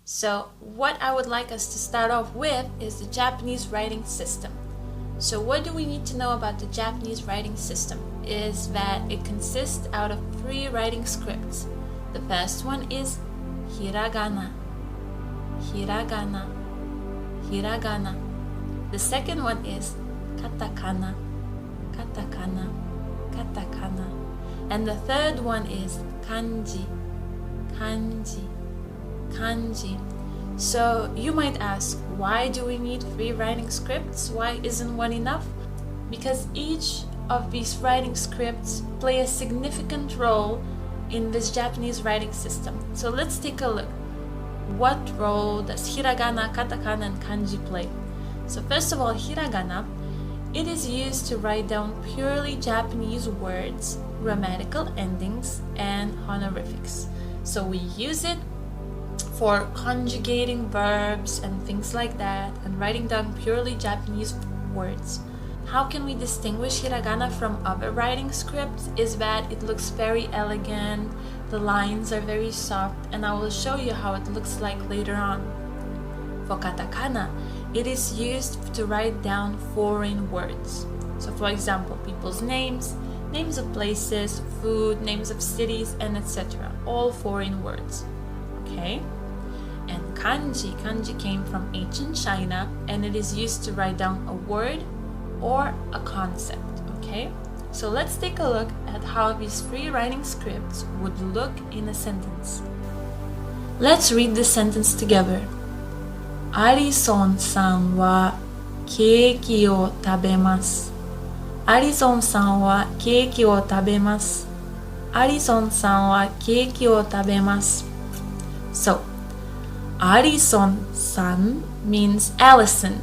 So what I would like us to start off with is the Japanese writing system. So what do we need to know about the Japanese writing system is that it consists out of 3 writing scripts. The first one is hiragana, hiragana, hiragana. The second one is katakana, katakana, katakana. And the third one is kanji, kanji, kanji. So you might ask, why do we need 3 writing scripts? Why isn't one enough? Because each of these writing scripts play a significant role in this Japanese writing system. So let's take a look. What role does hiragana, katakana, and kanji play? So first of all, hiragana, it is used to write down purely Japanese words, grammatical endings, and honorifics. So we use it for conjugating verbs and things like that, and writing down purely Japanese words. How can we distinguish hiragana from other writing scripts is that it looks very elegant, the lines are very soft, and I will show you how it looks like later on. For katakana, it is used to write down foreign words. So for example, people's names, names of places, food, names of cities, and etc. All foreign words. Okay? And kanji came from ancient China, and it is used to write down a word or a concept. Okay? So let's take a look at how these 3 writing scripts would look in a sentence. Let's read the sentence together. Alison さんはケーキを食べます。アリソンさんはケーキを食べます。アリソンさんはケーキを食べます。So, Alison-san means Allison.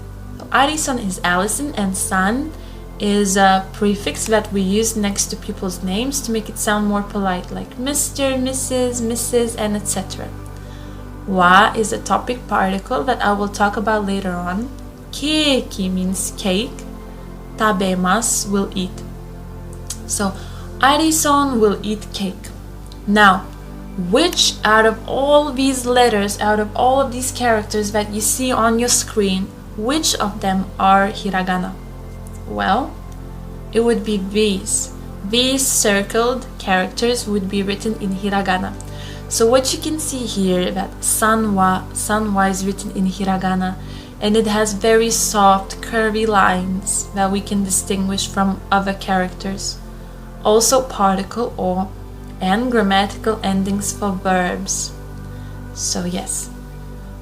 Alison is Allison, and san is a prefix that we use next to people's names to make it sound more polite, like Mr., Mrs., Mrs., and etc. Wa is a topic particle that I will talk about later on. Keiki means cake. Tabemasu will eat. So, Alison will eat cake. Now, which out of all these letters, out of all of these characters that you see on your screen, which of them are hiragana? Well, it would be these. These circled characters would be written in hiragana. So what you can see here, that sanwa is written in hiragana, and it has very soft, curvy lines that we can distinguish from other characters. Also particle o and grammatical endings for verbs. So yes,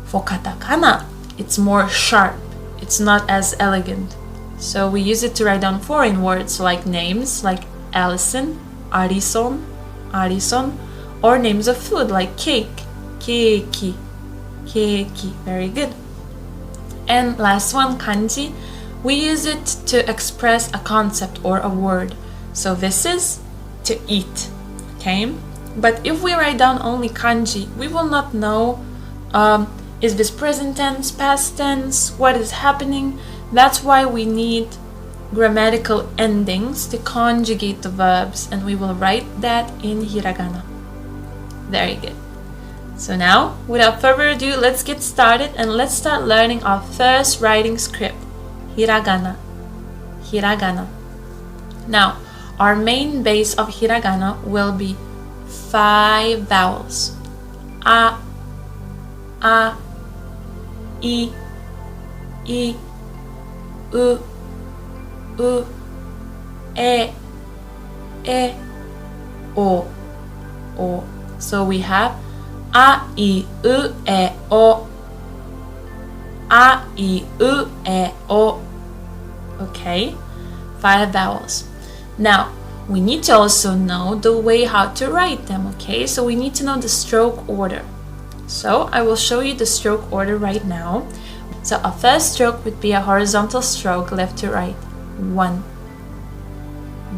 for katakana, it's more sharp. It's not as elegant. So we use it to write down foreign words like names, like Alison, Arison, Arison, or names of food like cake, keiki, keiki. Very good. And last one, kanji, we use it to express a concept or a word. So this is to eat, okay? But if we write down only kanji, we will not know is this present tense, past tense, what is happening. That's why we need grammatical endings to conjugate the verbs, and we will write that in hiragana. Very good. So now, without further ado, let's get started and let's start learning our first writing script, hiragana. Hiragana. Now, our main base of hiragana will be 5 vowels. A, I, u, e, o. So we have a, I, u, e, o. A, I, u, e, o. Okay, 5 vowels. Now, we need to also know the way how to write them, okay? So we need to know the stroke order. So I will show you the stroke order right now. So our first stroke would be a horizontal stroke, left to right. 1.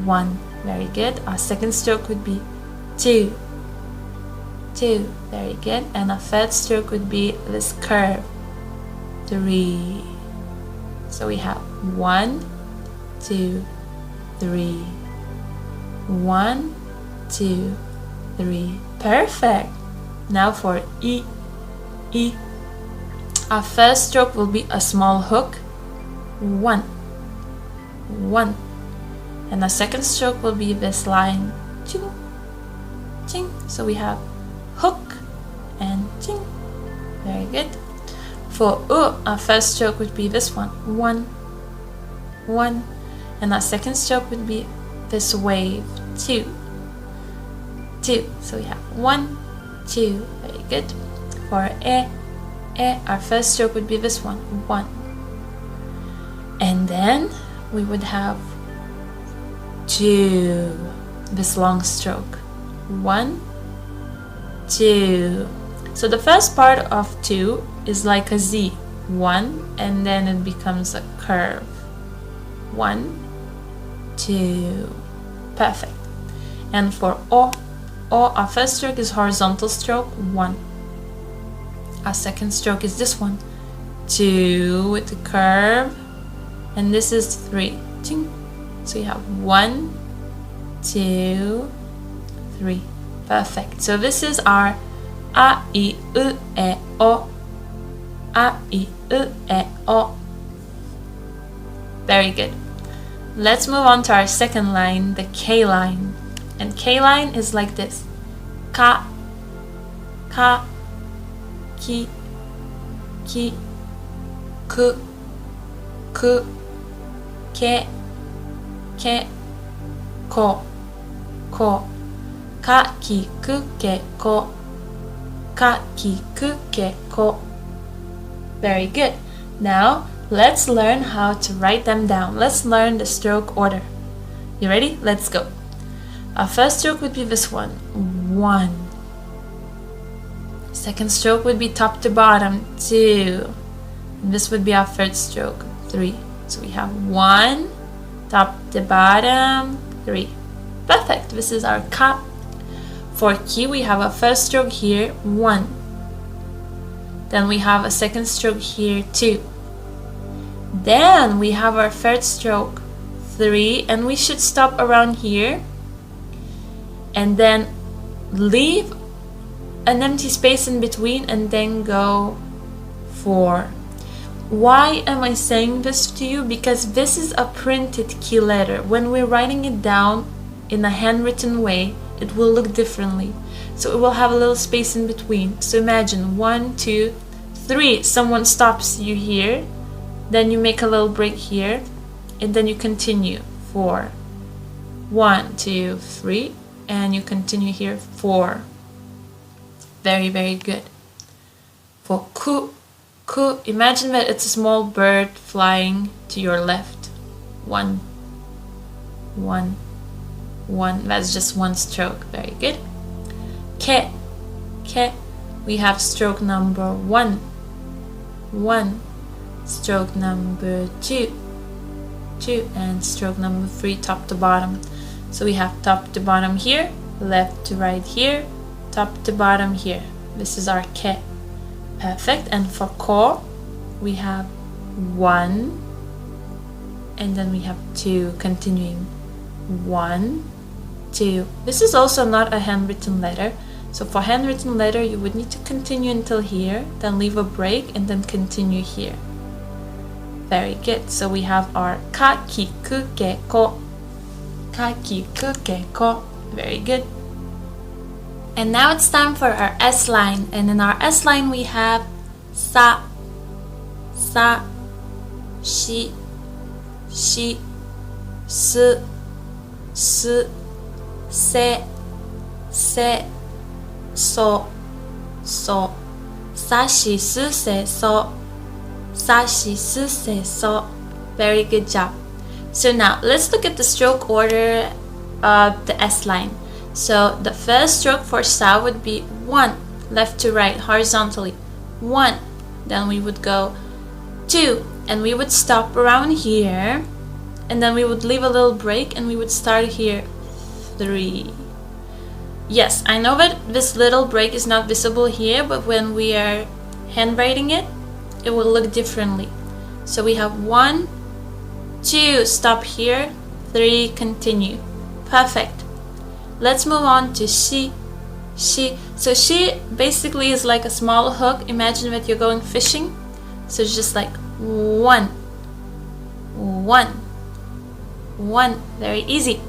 1. Very good. Our second stroke would be 2. 2. Very good. And our third stroke would be this curve. 3. So we have 1, 2, 3. 1, 2, 3. Perfect. Now for I, Our first stroke will be a small hook, 1, 1. And our second stroke will be this line, ching, ching. So we have hook and ching. Very good. For our first stroke would be this one, 1, 1. And our second stroke would be this wave, 2, 2. So we have 1, 2. Very good. For our first stroke would be this one, 1. And then we would have 2, this long stroke, 1, 2. So the first part of 2 is like a Z, 1, and then it becomes a curve, 1, 2. Perfect. And for O, our first stroke is horizontal stroke, 1. Our second stroke is this one, 2 with the curve, and this is 3. Ching. So you have 1, 2, 3. Perfect. So this is our A, I, U, E, O. A, I, U, E, O. Very good. Let's move on to our second line, the K line. And K line is like this. Ka, ka, ki, ki, ku, ku, ke, ke, ko, ko. Ka, ki, ku, ke, ko. Ka, ki, ku, ke, ko. Very good. Now, let's learn how to write them down. Let's learn the stroke order. You ready? Let's go. Our first stroke would be this one, 1. Second stroke would be top to bottom, 2. And this would be our third stroke, 3. So we have 1, top to bottom, 3. Perfect. This is our ka. For ki, we have a first stroke here, 1. Then we have a second stroke here, 2. Then we have our third stroke, 3, and we should stop around here and then leave an empty space in between and then go 4. Why am I saying this to you? Because this is a printed ki letter. When we're writing it down in a handwritten way, it will look differently. So it will have a little space in between. So imagine 1, 2, 3. Someone stops you here, then you make a little break here, and then you continue 4. 1, 2, 3, and you continue here 4. Very, very good. For ku, ku, imagine that it's a small bird flying to your left. 1, 1, 1. That's just one stroke. Very good. Ke, ke, we have stroke number 1, 1. Stroke number 2, 2, and stroke number 3, top to bottom. So we have top to bottom here, left to right here, top to bottom here. This is our ke. Perfect. And for ko, we have 1, and then we have 2, continuing 1, 2. This is also not a handwritten letter. So for handwritten letter, you would need to continue until here, then leave a break, and then continue here. Very good. So we have our ka, ki, ku, ke, ko. Ka, ki, ku, ke, ko. Very good. And now it's time for our S line. And in our S line we have sa, sa, shi, shi, s, s, se, se, so, so. Sa, shi, su, se, so. Sa, shi, su, se, so. Very good job. So now let's look at the stroke order of the S line. So the first stroke for sa would be 1, left to right, horizontally. 1. Then we would go 2, and we would stop around here, and then we would leave a little break, and we would start here, 3. Yes, I know that this little break is not visible here, but when we are handwriting it, it will look differently. So we have 1, 2, stop here, 3, continue. Perfect. Let's move on to shi, shi. So shi basically is like a small hook. Imagine that you're going fishing. So it's just like one, one, one. Very easy.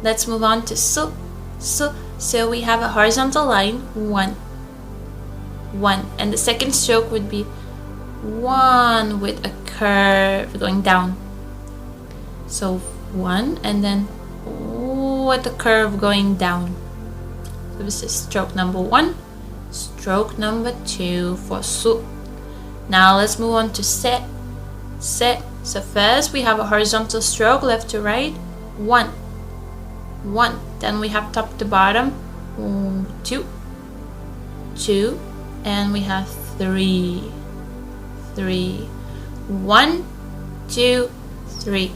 Let's move on to su, su. So we have a horizontal line, one, one. And the second stroke would be one with a curve going down. So one, and then with a curve going down. So this is stroke number one, stroke number two for su. Now let's move on to se, se. So first we have a horizontal stroke left to right, one, one. Then we have top to bottom, two, two, and we have three, three, one, two, three.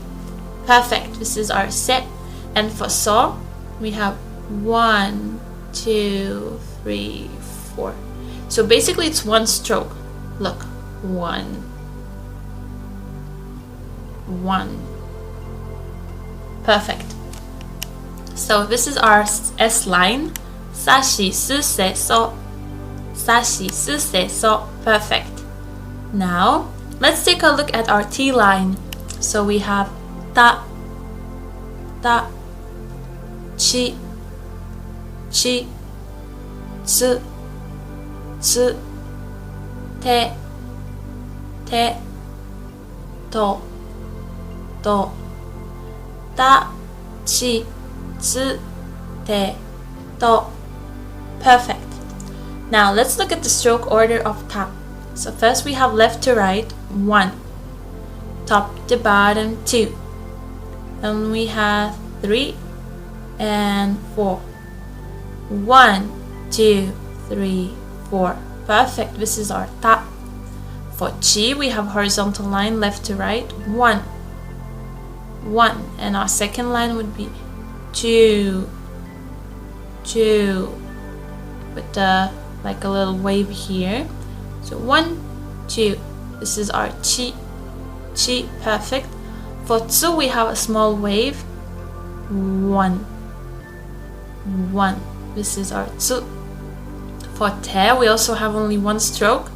Perfect. This is our set. And for so, we have 1, 2, 3, 4. So basically it's one stroke. Look, 1, 1. Perfect. So this is our S line. Sa, shi, su, se, so. Sa, shi, su, se, so. Perfect. Now, let's take a look at our T line. So we have ta, ta, chi, chi, tsu, tsu, te, te, to, to, ta, chi, tsu, te, to. Perfect. Now let's look at the stroke order of ta. So first we have left to right, 1. Top to bottom, 2. And we have 3 and 4. 1, 2, 3, 4. Perfect. This is our ta. For chi, we have horizontal line left to right, 1, 1. And our second line would be 2, 2, with like a little wave here. So 1, 2. This is our chi, chi. Perfect. For tsu, we have a small wave, 1, 1. This is our tsu. For te, we also have only one stroke,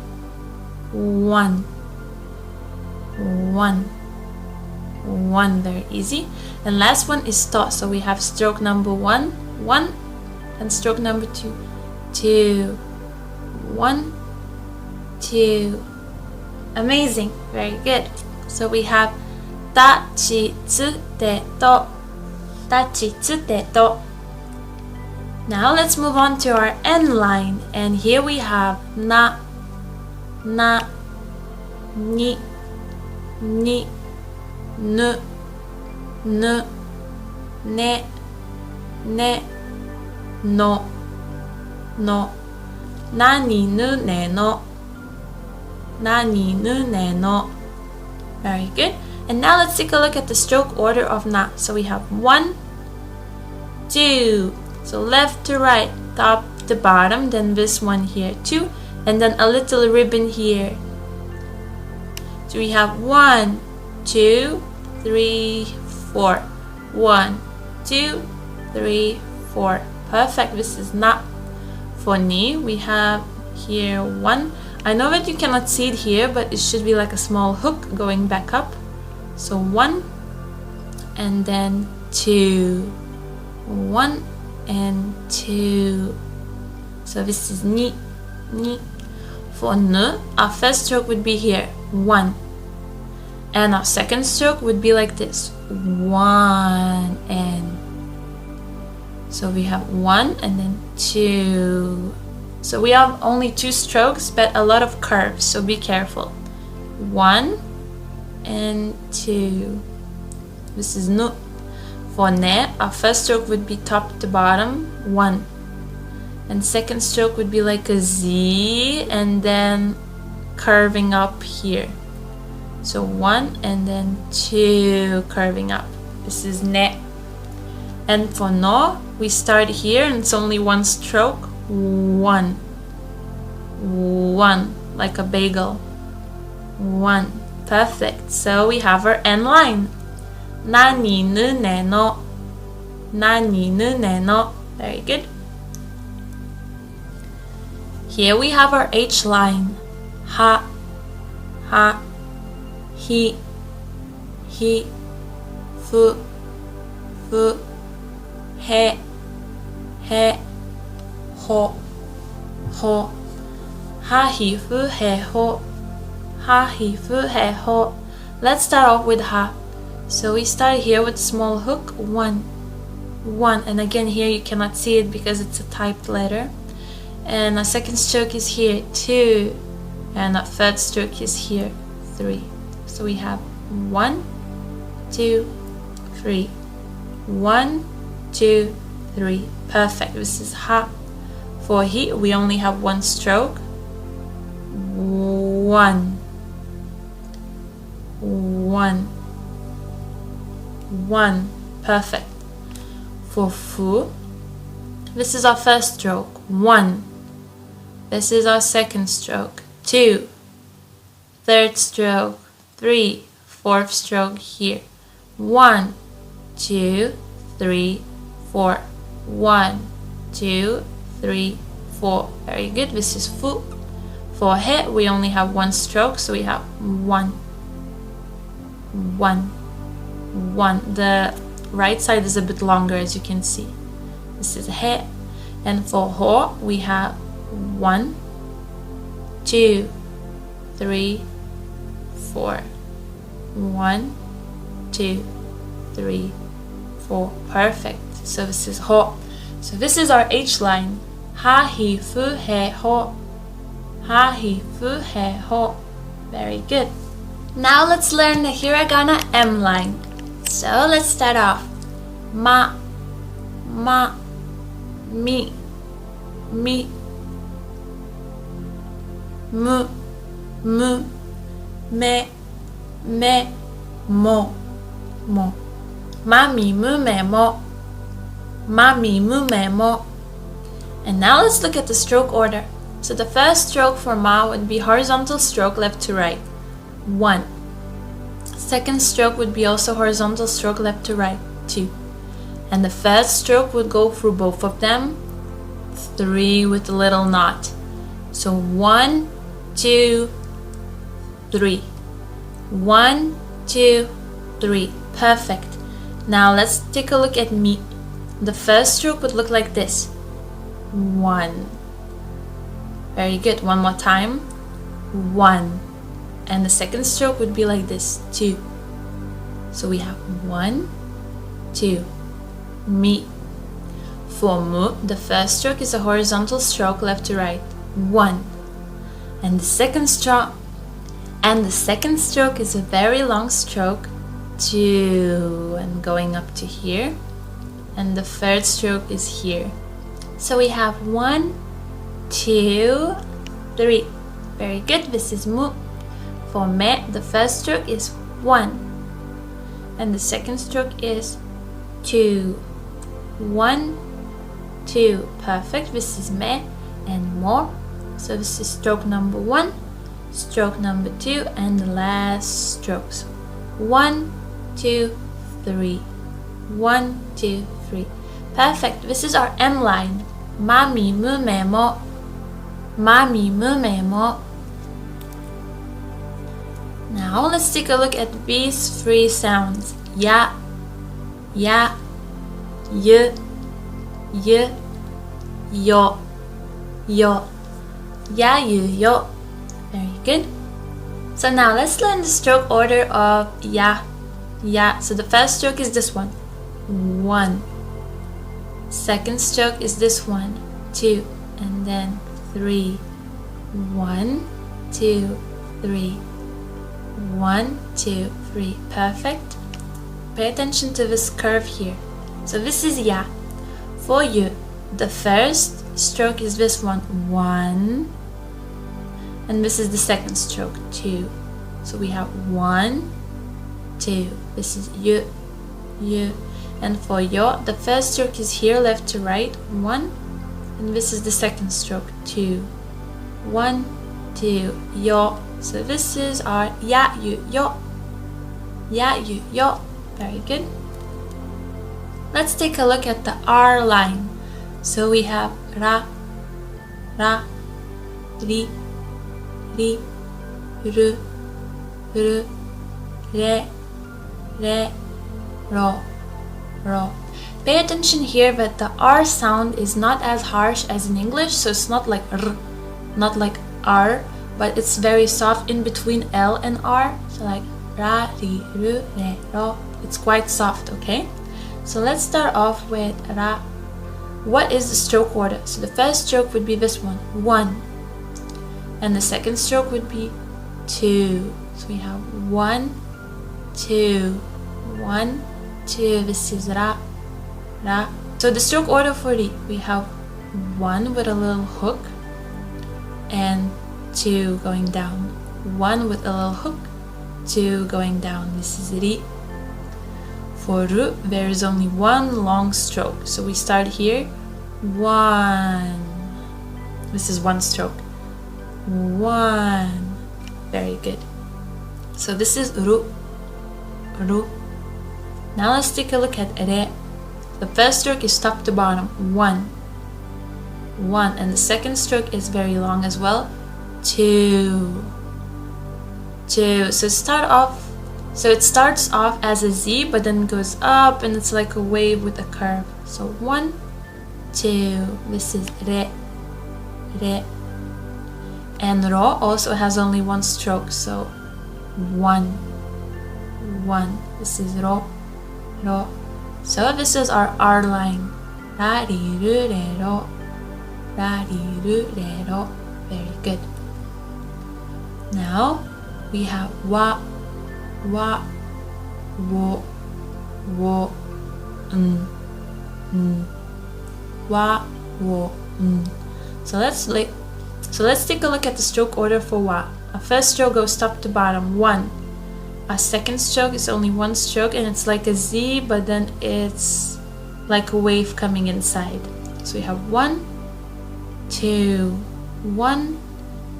1, 1, 1. Very easy. And last one is to. So we have stroke number 1, 1, and stroke number 2, 2, 1, 2. Amazing. Very good. So we have ta, chi, tsu, te, to. Ta, chi, tsu, te, to. Now let's move on to our N line. And here we have na, na, ni, ni, nu, nu, ne, ne, no, no. Na, ni, nu, ne, no. Na, ni, nu, ne, no. Very good. And now let's take a look at the stroke order of na. So we have 1, 2. So left to right, top to bottom, then this one here, 2, and then a little ribbon here. So we have 1, 2, 3, 4. 1, 2, 3, 4. Perfect. This is na. For ni, we have here 1. I know that you cannot see it here, but it should be like a small hook going back up. So 1, and then 2. 1 and 2. So this is ni, ni. For ne, our first stroke would be here, 1. And our second stroke would be like this, 1 and. So we have 1 and then 2. So we have only 2 strokes, but a lot of curves, so be careful. 1 and 2. This is nu. For ne, our first stroke would be top to bottom, 1. And second stroke would be like a Z and then curving up here. So 1 and then 2 curving up. This is ne. And for no, we start here and it's only one stroke, 1. 1, like a bagel. 1. Perfect. So we have our N line. Na, ni, nu, ne, no. Na, ni, nu, ne, no. Very good. Here we have our H line. Ha, ha, he, fu, he, ho, ha, he, fu, he, ho, ha, he, fu, he, ho. Let's start off with ha. So we start here with small hook, one, and again here you cannot see it because it's a typed letter. And a second stroke is here, 2, and a third stroke is here, 3. So we have 1, 2, 3, 1, 2, 3. Perfect. This is ha. For he, we only have one stroke. 1, 1. Perfect. For fu, this is our first stroke, 1. This is our second stroke, 2. Third stroke, 3. Fourth stroke here, 1, 2, 3, 4. 1, 2, 3, 4. Very good. This is fu. For he, we only have one stroke, so we have 1. The right side is a bit longer, as you can see. This is he. And for ho, we have 1, 2, 3, 4. 1, 2, 3, 4. Perfect. So this is ho. So this is our H line. Ha, he, fu, he, ho. Ha, he, fu, he, ho. Very good. Now let's learn the hiragana M line. So let's start off. Ma, mi, mu, me, mo. Ma, mi, mu, me, mo. Ma, mi, mu, me, mo. And now let's look at the stroke order. So the first stroke for ma would be horizontal stroke left to right, 1. Second stroke would be also horizontal stroke left to right, 2. And the third stroke would go through both of them, 3 with a little knot. So 1, 2, 3. 1, 2, 3. Perfect. Now let's take a look at mi. The first stroke would look like this. 1. Very good. One more time. 1. And the second stroke would be like this. 2. So we have 1, 2. Mi. For mu, the first stroke is a horizontal stroke left to right. 1. And the second stroke is a very long stroke. 2. And going up to here. And the third stroke is here. So we have 1, 2, 3. Very good. This is mu. For me, the first stroke is 1. And the second stroke is 2. 1, 2. Perfect. This is me and mo. So this is stroke number 1, stroke number 2, and the last strokes. 1, 2, 3. 1, 2, 3. Perfect. This is our M line. Ma, mi, mu, me, mo. Ma, mi, mu, me, mo. Now let's take a look at these 3 sounds. Ya, y, yo. Ya, you, yo. Very good. So now let's learn the stroke order of ya. So the first stroke is this one. 1. Second stroke is this one. 2. And then 3. 1, 2, 3. 1, 2, 3. Perfect. Pay attention to this curve here. So this is ya. For you, the first stroke is this one. 1. And this is the second stroke. 2. So we have 1, 2. This is you. And for yo, the first stroke is here, left to right. 1. And this is the second stroke. 2. 1, 2. Yo. So this is our ya, you, yo. Ya, you, yo. Very good. Let's take a look at the R line. So we have ra, ri, ru, ru, re, ro, ro. Pay attention here that the R sound is not as harsh as in English, so it's not like R, not like R, but it's very soft in between L and R, so like ra, ri, ru, re, ro. It's quite soft, okay? So let's start off with ra. What is the stroke order? So the first stroke would be this one, 1. And the second stroke would be 2. So we have 1, 2, 1, 2. This is ra, ra. So the stroke order for ri, we have 1 with a little hook and 2 going down. 1 with a little hook, 2 going down. This is ri. For ru, there is only 1 long stroke. So we start here, 1. This is 1 stroke. 1. Very good. So this is ru, ru. Now let's take a look at re. The first stroke is top to bottom, 1. 1. And the second stroke is very long as well, 2. 2. So it starts off as a Z, but then goes up and it's like a wave with a curve. So 1, 2. This is re, re. And ro also has only 1 stroke, so 1, 1. This is ro, ro. So this is our R line. Ra, ri, ru, re, ro. Ra, ri, ru, re, ro. Very good. Now we have wa, wa, wo, wo, wa, wo, So let's take a look at the stroke order for wa. Our first stroke goes top to bottom, 1. Our second stroke is only 1 stroke and it's like a Z, but then it's like a wave coming inside. So we have 1, 2, 1,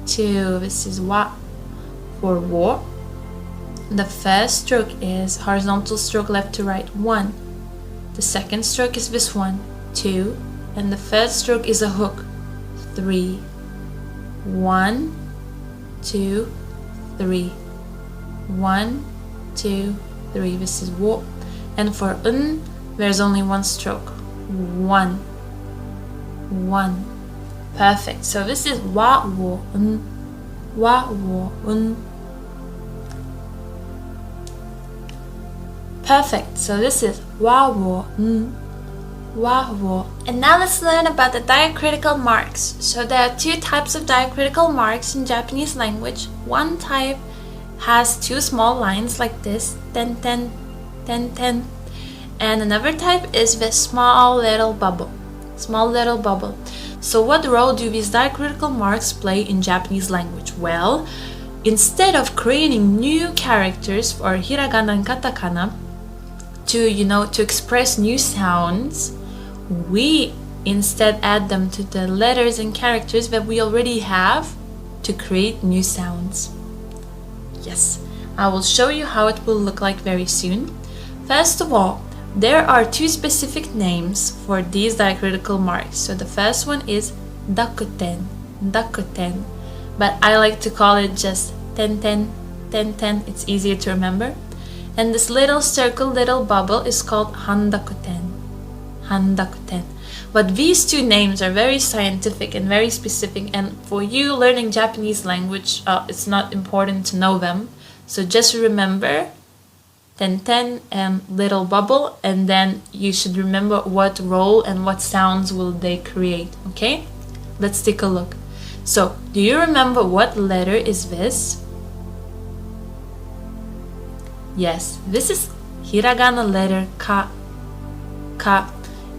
2. This is wa. For wo, the first stroke is horizontal stroke left to right, 1. The second stroke is this one, 2. And the third stroke is a hook, 3. 1, 2, 3. 1, 2, 3. This is wo. And for there's only 1 stroke, 1. 1. Perfect. So this is wa, wo, wa, wo, Perfect. So this is wa, wo, wa, wo. And now let's learn about the diacritical marks. So there are 2 types of diacritical marks in Japanese language. One type has 2 small lines like this, ten, ten, ten, ten. And another type is the small little bubble. Small little bubble. So what role do these diacritical marks play in Japanese language? Well, instead of creating new characters for hiragana and katakana to express new sounds, we instead add them to the letters and characters that we already have to create new sounds. Yes, I will show you how it will look like very soon. First of all, there are 2 specific names for these diacritical marks. So the first one is dakuten, dakuten, but I like to call it just ten, ten, ten, ten. It's easier to remember. And this little circle, little bubble is called handakuten, handakuten. But these 2 names are very scientific and very specific, and for you learning Japanese language, it's not important to know them. So just remember ten, ten and little bubble, and then you should remember what role and what sounds will they create, okay? Let's take a look. So, do you remember what letter is this? Yes, this is hiragana letter ka. Ka.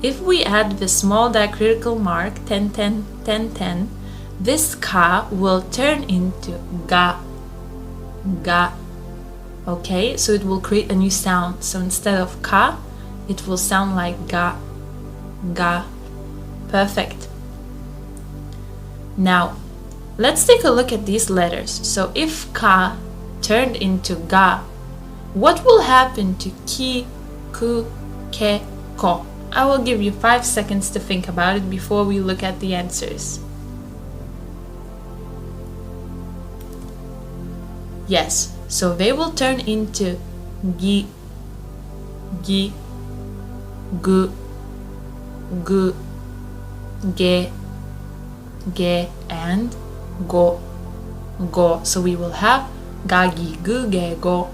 If we add the small diacritical mark 10, 10, 10, 10, this ka will turn into ga. Ga. Okay, so it will create a new sound. So instead of ka, it will sound like ga. Ga. Perfect. Now, let's take a look at these letters. So if ka turned into ga, what will happen to ki, ku, ke, ko? I will give you 5 seconds to think about it before we look at the answers. Yes, so they will turn into gi, gi, gu, gu, ge, ge, and go, go. So we will have ga, gi, gu, ge, go,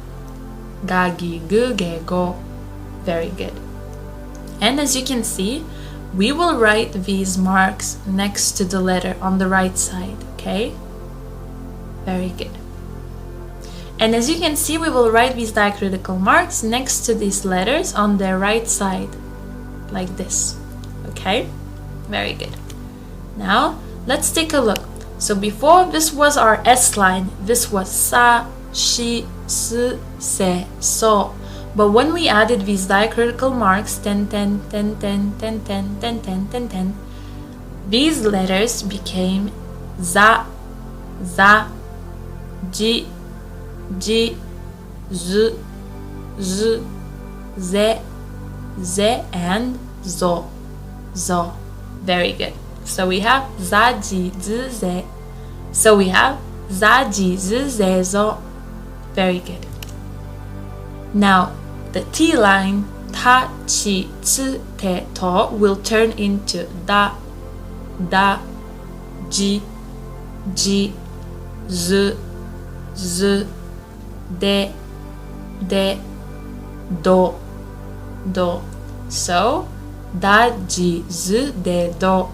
ga, gi, gu, ge, go. Very good. And as you can see, we will write these marks next to the letter on the right side, okay? Very good. And as you can see, we will write these diacritical marks next to these letters on their right side, like this, okay? Very good. Now, let's take a look. So before, this was our S line. This was sa, shi, s, se, so. But when we added these diacritical marks, 10, 10, 10, 10, 10, 10, 10, 10, 10, 10, these letters became za, za, ji, ji, z, z, ze, ze, and zo, zo. Very good. So we have za, ji, z, ze. So we have za, ji, z, ze, zo. Very good. Now, the T line, ta, chi, tsu, te, to, will turn into da, da, ji, ji, z, z, de, de, do, do. So, da, ji, z, de, do,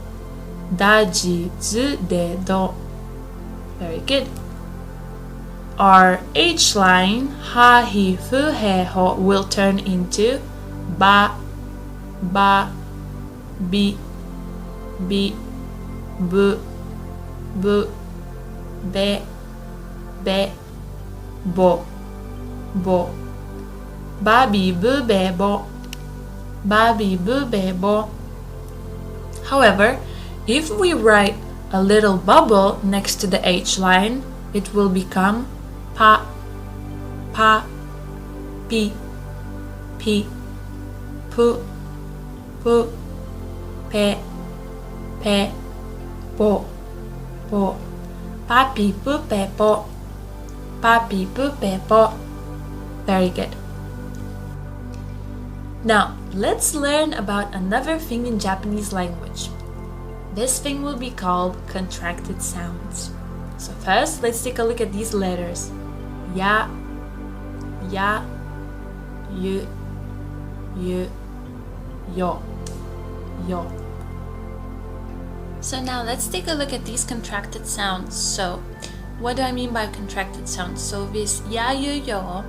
da, ji, z, de, do. Very good. Our H line, ha, hi, fu, he, ho, will turn into ba, ba, bi, bi, bu, bu, be, be, bo, bo. Ba, bi, bu, be, bo. Ba, bi, bu, be, bo. However, if we write a little bubble next to the H line, it will become pa, pa, pi, pi, pu, pu, pe, pe, po, po. Pa, pi, pu, pe, po. Pa, pi, pu, pe, po. Very good. Now, let's learn about another thing in Japanese language. This thing will be called contracted sounds. So first, let's take a look at these letters. Ya, ya, yu, yu, yo, yo. So now let's take a look at these contracted sounds. So what do I mean by contracted sounds? So this ya, yu, yo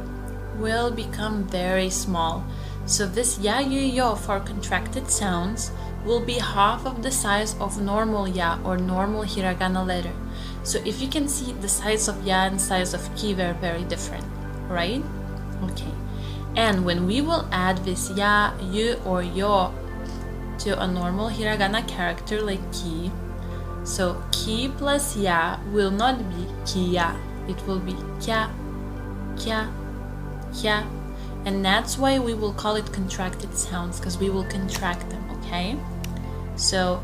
will become very small. So this ya, yu, yo for contracted sounds will be half of the size of normal ya or normal hiragana letter. So if you can see, the size of ya and size of ki are very different, right? Okay. And when we will add this ya, yu, or yo to a normal hiragana character like ki, so ki plus ya will not be kiya. It will be kya, kya, kya. And that's why we will call it contracted sounds, because we will contract them, okay? So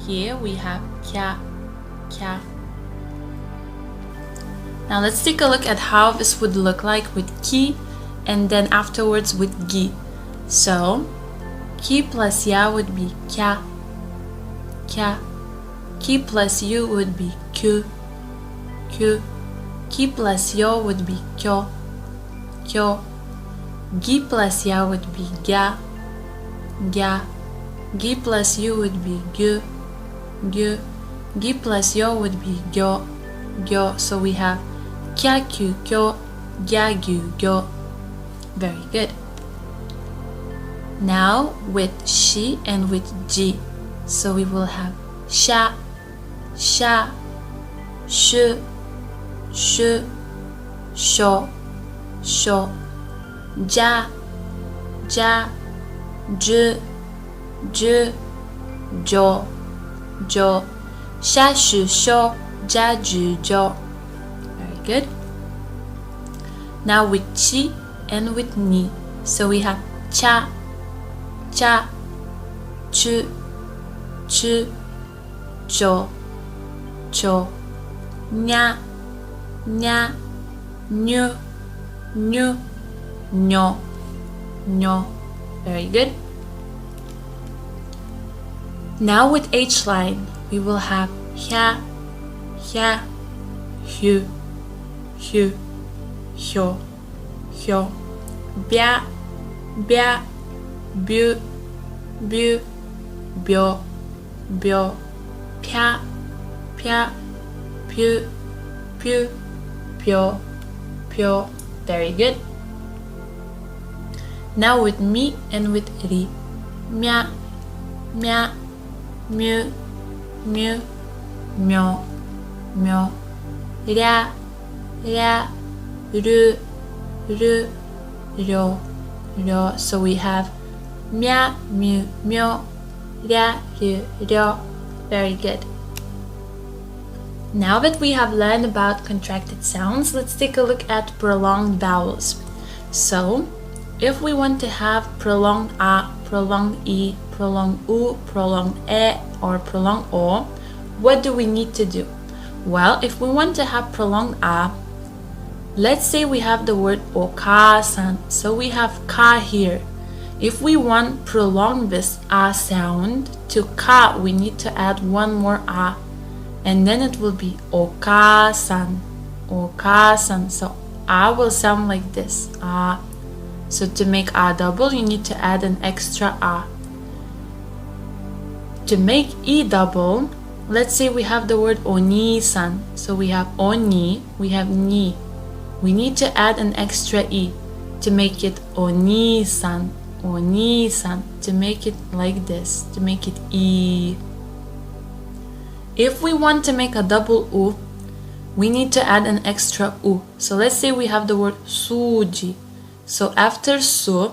here we have kya, kya. Now let's take a look at how this would look like with ki and then afterwards with gi. So ki plus ya would be kya, kya. Ki plus yu would be kyu, kyu. Ki plus yo would be kyo, kyo. Gi plus ya would be gya, gya. Gi plus yu would be gyu, gyu. Gi plus yo would be gyo, gyo. So we have kya, kyu, kyo, gya, gyu, gyo. Very good. Now with shi and with ji. So we will have sha, sha, shu, shu, sho, sho. Ja, ja, ju, ju, jo, jo. Sha, shu, sho, ja, ju, jo. Very good. Now with chi and with ni. So we have cha, cha, chu, chu, cho, cho. Nya, nya, Nyo, nyo, nyo, nyo. Very good. Now with H line, we will have hya, hya, hyu, hyu, hyo, hyo, bya, bya, byu, byu, byo, byo, pya, pya, pyu, pyu, pyo, pyo. Very good. Now with mi and with ri, mya, mya, myu, myu, myo, myo, rya, rya, ru, ru, ryo, ryo. So we have mya, myu, myo, rya, ru, ryo. Very good. Now that we have learned about contracted sounds, let's take a look at prolonged vowels. So, if we want to have prolonged a, prolonged e, prolonged u, prolonged e, or prolonged o, what do we need to do? Well, if we want to have prolonged a, let's say we have the word okasan, so we have ka here. If we want prolong this a sound to ka, we need to add one more a, and then it will be okasan, okasan. So a will sound like this, a. So to make a double, you need to add an extra a. To make e double, let's say we have the word oni-san. So we have oni, we have ni. We need to add an extra e to make it oni-san, oni-san. To make it like this, to make it e. If we want to make a double u, we need to add an extra u. So let's say we have the word suji. So after su,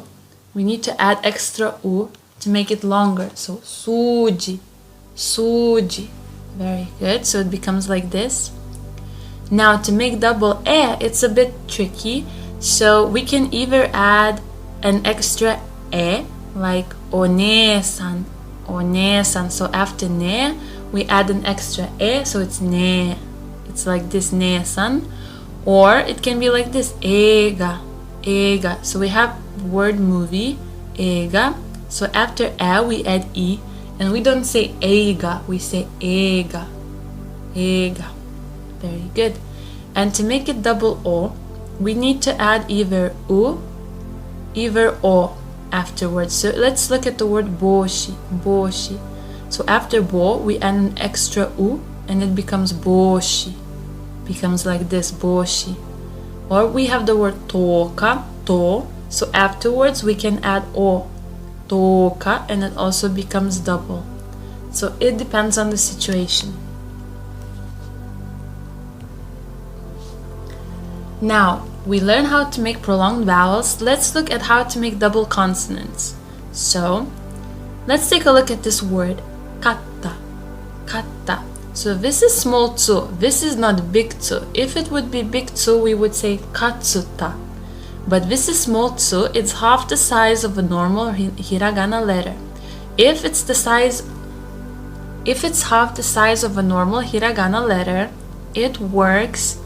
we need to add extra u to make it longer. So suji, suji. Very good. So it becomes like this. Now to make double e, it's a bit tricky. So we can either add an extra e, like one-san, one-san. So after ne, we add an extra e, so it's ne. It's like this, ne-san. Or it can be like this, ega, ega. So we have word movie, ega. So after a, we add e. And we don't say ega, we say ega, ega. Very good. And to make it double o, we need to add either u, either o afterwards. So let's look at the word boshi, boshi. So after bo, we add an extra u, and it becomes boshi. Becomes like this, boshi. Or we have the word toka, to. So afterwards, we can add o, toka, and it also becomes double. So it depends on the situation. Now, we learn how to make prolonged vowels. Let's look at how to make double consonants. So, let's take a look at this word, katta, katta. So this is small tsu, this is not big tsu. If it would be big tsu, we would say katsuta. But this is small tsu, it's half the size of a normal hiragana letter. If it's half the size of a normal hiragana letter, it works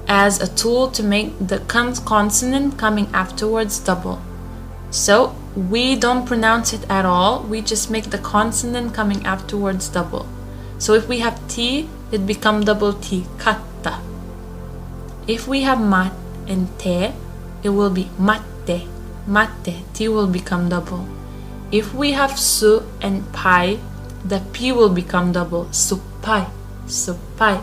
as a tool to make the consonant coming afterwards double. So we don't pronounce it at all, we just make the consonant coming afterwards double. So if we have T, it becomes double T, katta. If we have mat and te, it will be matte, matte, T will become double. If we have su and pai, the P will become double, supai, supai.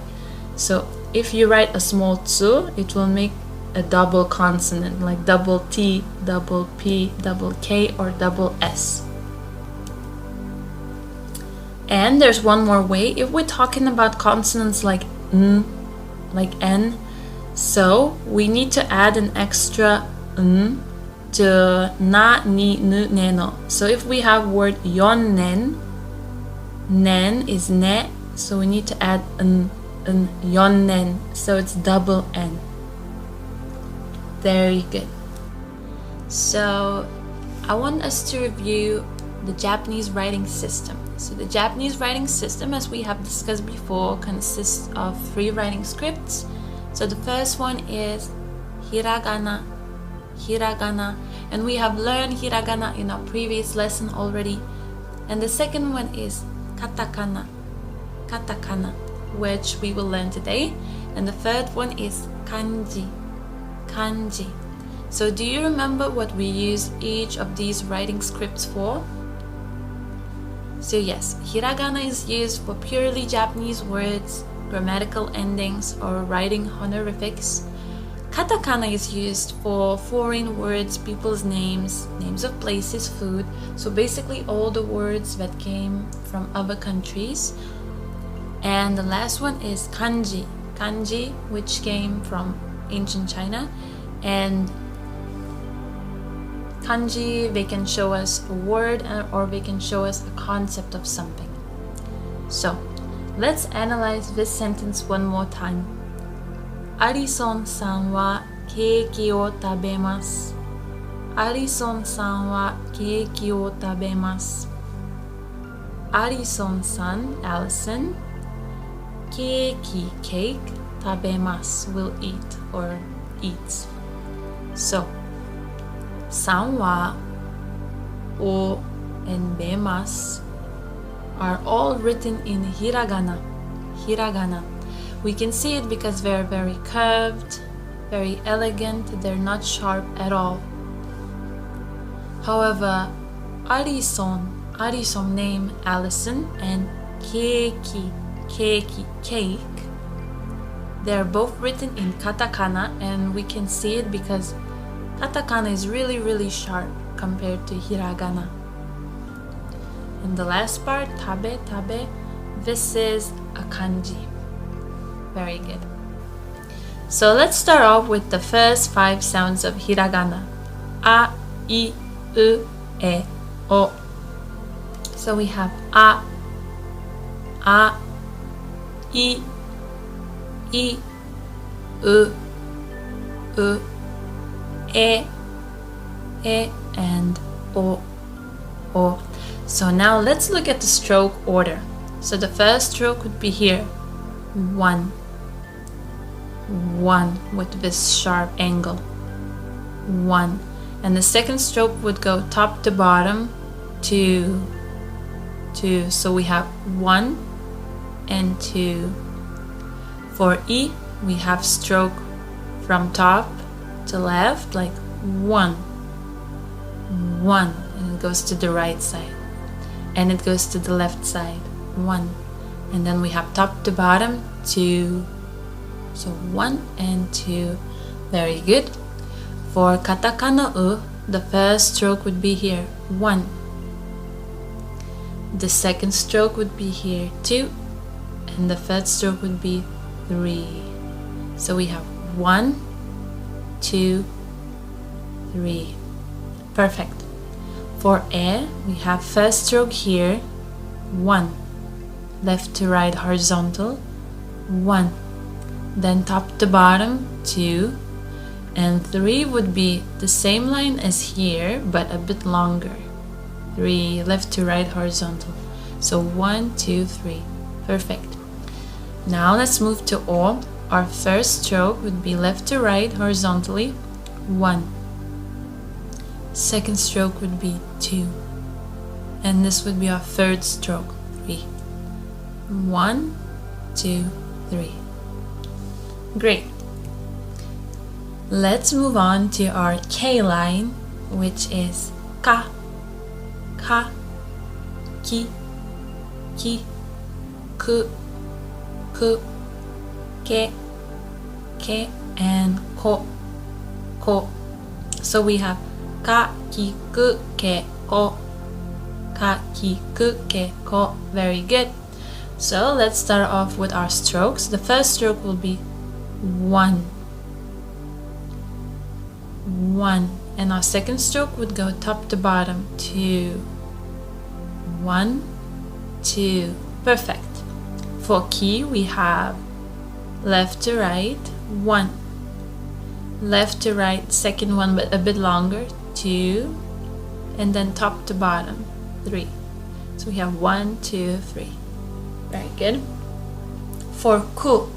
So if you write a small tsu, it will make a double consonant, like double T, double P, double K, or double S. And there's one more way. If we're talking about consonants like n, like n, so we need to add an extra n to na, ni, nu, ne, no. So if we have word yonnen, nen is ne, so we need to add n, yonnen, so it's double n. Very good. So I want us to review the Japanese writing system. So the Japanese writing system, as we have discussed before, consists of 3 writing scripts. So the first one is hiragana, hiragana. And we have learned hiragana in our previous lesson already. And the second one is katakana, katakana, which we will learn today. And the third one is kanji, kanji. So do you remember what we use each of these writing scripts for? So yes, hiragana is used for purely Japanese words, grammatical endings, or writing honorifics. Katakana is used for foreign words, people's names, names of places, food. So basically all the words that came from other countries. And the last one is kanji, kanji, which came from ancient China. And kanji, they can show us a word or they can show us a concept of something. So let's analyze this sentence one more time. Alison-san wa keiki o tabemasu. Alison-san wa keiki o tabemasu. Alison-san, Allison, keiki, cake, tabemasu, will eat or eats. So san wa, o, and bemasu are all written in hiragana, hiragana. We can see it because they're very curved, very elegant, they're not sharp at all. However, Alison name Allison, and keiki, keiki, cake, they're both written in katakana, and we can see it because katakana is really sharp compared to hiragana. And the last part, tabe, tabe, this is a kanji. Very good. So let's start off with the first 5 sounds of hiragana. A, I, U, E, O. So we have A, I, U, E, and O. So now let's look at the stroke order. So the first stroke would be here, 1 with this sharp angle, 1. And the second stroke would go top to bottom, 2. So we have 1 and 2. For I, we have stroke from top to left, like 1, and it goes to the right side, and it goes to the left side, 1, and then we have top to bottom, 2. So 1 and 2. Very good. For katakana U, the first stroke would be here, 1. The second stroke would be here, 2, and the third stroke would be 3. So we have 1, 2, 3. Perfect. For E, we have first stroke here, 1. Left to right horizontal, 1. Then top to bottom, 2. And 3 would be the same line as here, but a bit longer. 3, left to right horizontal. So 1, 2, 3. Perfect. Now let's move to O. Our first stroke would be left to right horizontally, 1. Second stroke would be 2. And this would be our third stroke, 3. 1, 2, 3. Great. Let's move on to our K line, which is ka, ka, ki, ku, ke, and ko. So we have ka, ki, ku, ke, ko. Ka, ki, ku, ke, ko. Very good. So let's start off with our strokes. The first stroke will be 1, and our second stroke would go top to bottom, 2, 1, 2. Perfect. For ki, we have left to right, 1, left to right, second one but a bit longer, 2, and then top to bottom, 3. So we have 1, 2, 3. Very good. For ku,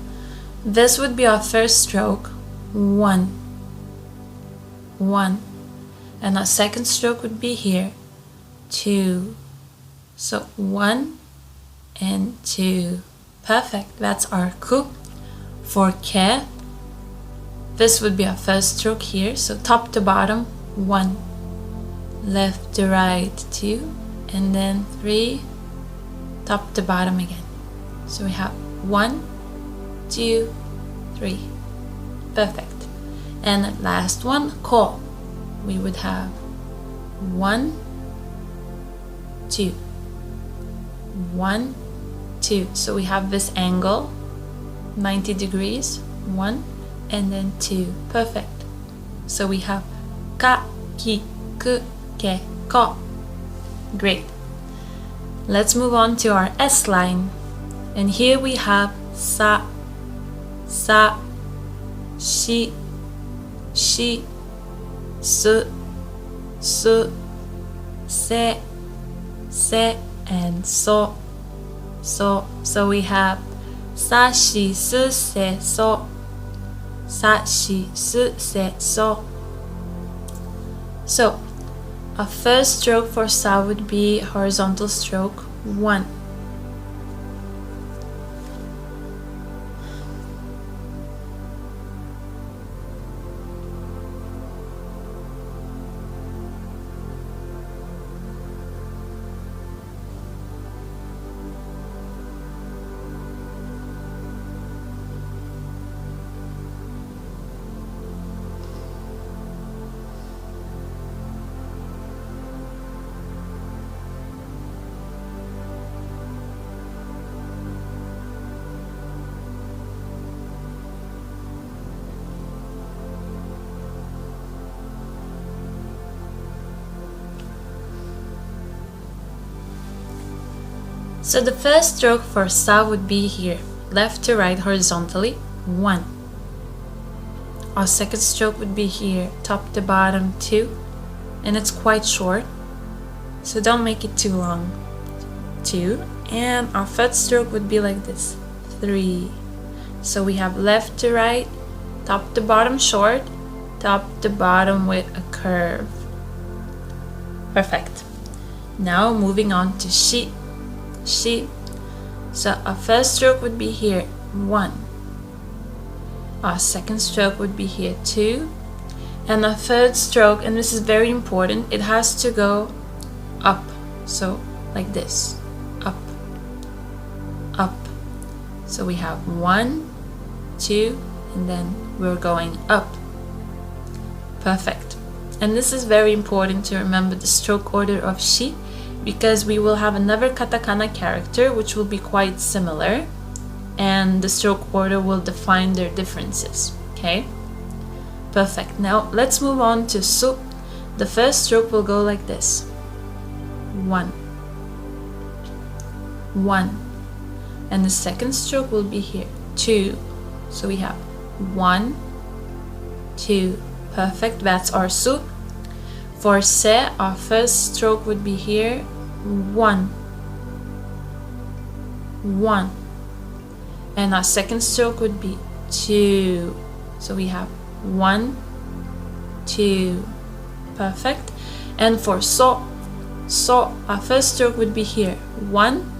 this would be our first stroke, 1, 1. And our second stroke would be here, 2. So 1 and 2. Perfect. That's our coup. For ke, this would be our first stroke here. So top to bottom, 1. Left to right, 2. And then 3. Top to bottom again. So we have 1, 2, 3. Perfect. And the last one, ko. We would have 1, 2. 1, 2. So we have this angle, 90 degrees, 1, and then 2. Perfect. So we have ka, ki, ku, ke, ko. Great. Let's move on to our S line. And here we have sa, sa, shi, shi, su, su, se, se, and so, so. So we have sa, shi, su, se, so. Sa, shi, su, se, so. So, our first stroke for sa would be horizontal stroke 1. So the first stroke for sa would be here, left to right horizontally, 1. Our second stroke would be here, top to bottom, 2. And it's quite short, so don't make it too long. 2. And our third stroke would be like this, 3. So we have left to right, top to bottom short, top to bottom with a curve. Perfect. Now moving on to shi. Shi. So our first stroke would be here, 1. Our second stroke would be here, 2. And our third stroke, and this is very important, it has to go up. So like this, up, up. So we have 1, 2, and then we're going up. Perfect. And this is very important to remember the stroke order of shi, because we will have another katakana character which will be quite similar, and the stroke order will define their differences. Okay? Perfect. Now let's move on to su. The first stroke will go like this. 1. 1. And the second stroke will be here. 2. So we have 1, 2. Perfect. That's our su. For se, our first stroke would be here, 1, 1. And our second stroke would be 2. So we have 1, 2. Perfect. And for so, our first stroke would be here, 1.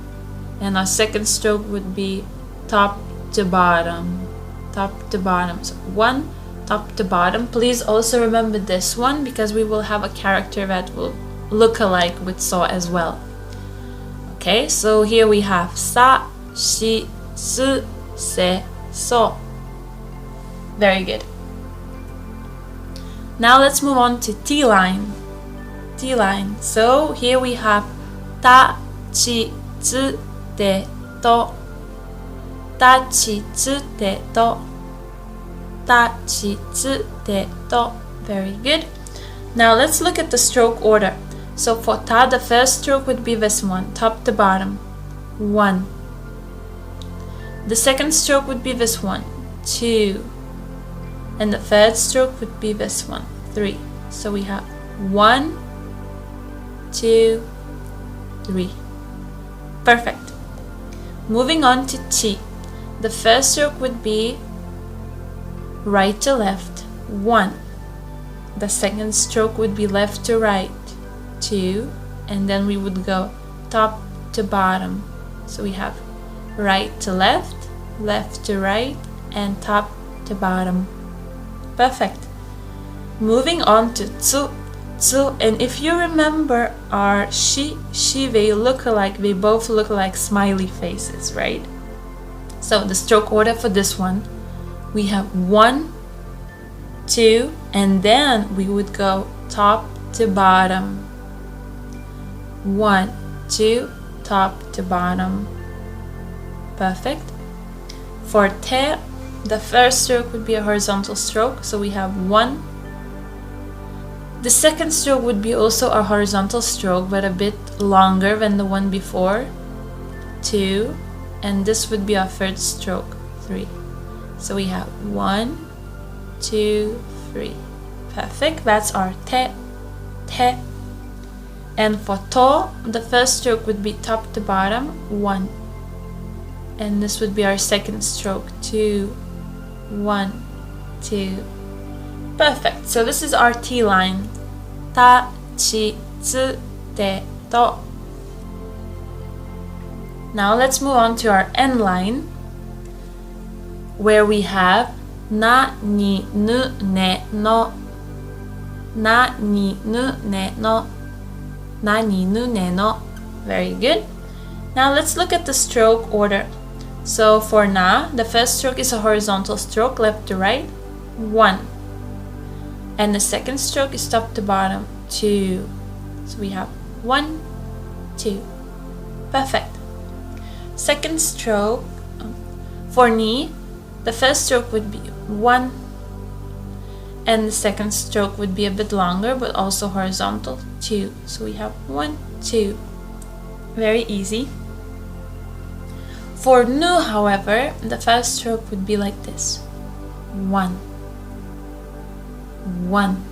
And our second stroke would be top to bottom. Top to bottom. So 1, top to bottom. Please also remember this one, because we will have a character that will look alike with so as well. Okay, so here we have sa, shi, su, se, so. Very good. Now let's move on to T line. T line. So here we have ta, chi, tsu, te, to. Ta, chi, tsu, te, to. Ta, chi, tsu, te, to. Very good. Now let's look at the stroke order. So for ta, the first stroke would be this one, top to bottom, 1. The second stroke would be this one, 2. And the third stroke would be this one, 3. So we have 1, 2, 3. Perfect. Moving on to chi. The first stroke would be right to left, 1. the second stroke would be left to right, 2, and then we would go top to bottom. So we have right to left, left to right, and top to bottom. Perfect. Moving on to tsu, tsu, and if you remember our she, they look alike, they both look like smiley faces, right? So the stroke order for this one, we have 1, 2, and then we would go top to bottom. 1, 2, top to bottom. Perfect. For te, the first stroke would be a horizontal stroke, so we have 1. The second stroke would be also a horizontal stroke, but a bit longer than the one before, 2, and this would be our third stroke, 3. So we have 1, 2, 3. Perfect. That's our te, te. And for to, the first stroke would be top to bottom, 1. And this would be our second stroke, 2, 1, 2. Perfect. So this is our T line. Ta, chi, tsu, te, to. Now let's move on to our N line, where we have na, ni, nu, ne, no. Na, ni, nu, ne, no. Na, ni, nu, ne, no. Very good. Now let's look at the stroke order. So for na, the first stroke is a horizontal stroke, left to right, 1. And the second stroke is top to bottom, 2. So we have 1, 2. Perfect. Second stroke, for ni, the first stroke would be 1. And the second stroke would be a bit longer, but also horizontal, 2. So we have 1, 2. Very easy. For nu, however, the first stroke would be like this. 1. 1.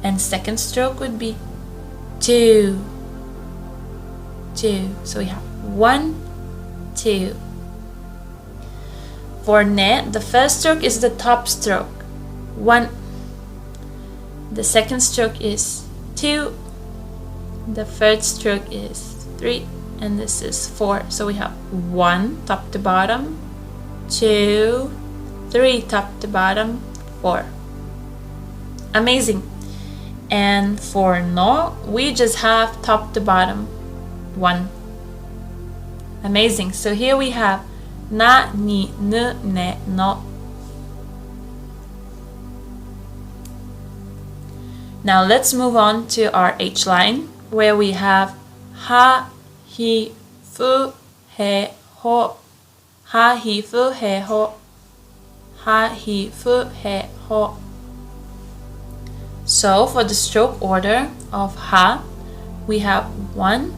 And second stroke would be 2. 2. So we have 1, 2. For ne, the first stroke is the top stroke. 1. The second stroke is 2. The third stroke is 3. And this is 4. So we have 1 top to bottom, 2, 3 top to bottom, 4. Amazing. And for no, we just have top to bottom, 1. Amazing. So here we have na, ni, nu, ne, no. Now let's move on to our H line, where we have ha, hi, fu, he, ho. Ha, hi, fu, he, ho. Ha, hi, fu, he, ho. So for the stroke order of ha, we have 1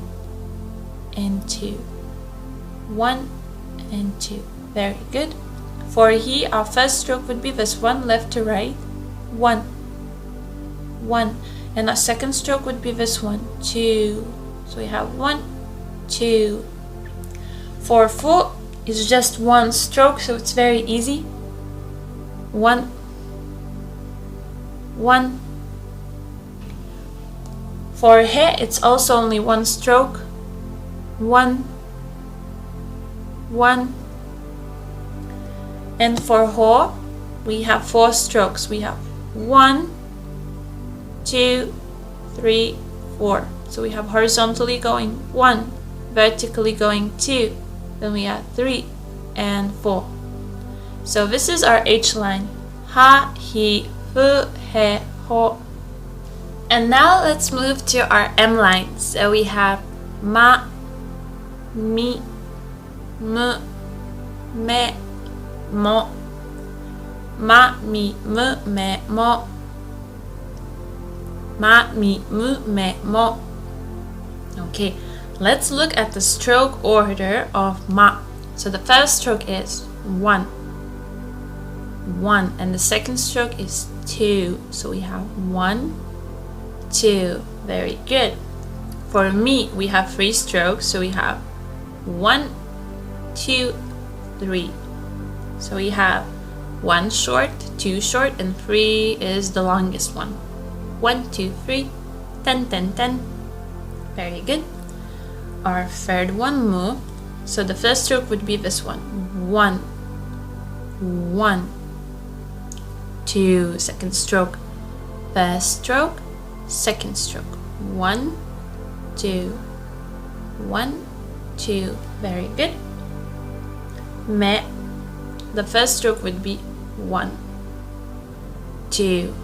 and 2. 1 and 2. Very good. For he, our first stroke would be this one, left to right, 1. 1. And our second stroke would be this one, 2. So we have 1, 2. For fu, it's just one stroke, so it's very easy. 1, 1. For he, it's also only one stroke. 1, 1. And for ho, we have 4 strokes. We have 1, 2, 3, 4. So we have horizontally going 1, vertically going 2, then we have 3 and 4. So this is our H line. Ha, hi, fu, he, ho. And now let's move to our M line. So we have ma, mi, mu, me, mo. Ma, mi, mu, me, mo. Ma, mi, mu, me, mo. Okay, let's look at the stroke order of ma. So the first stroke is 1, 1, and the second stroke is 2. So we have 1, 2. Very good. For mi, we have 3 strokes. So we have 1, 2, 3. So we have 1 short, 2 short, and 3 is the longest one. 1, 2, 3, 10, 10, 10. Very good. Our third one, mu. So the first stroke would be this one. 1, 1, 2. Second stroke. First stroke, second stroke. 1, 2, 1, 2. Very good. Me. The first stroke would be 1, 2.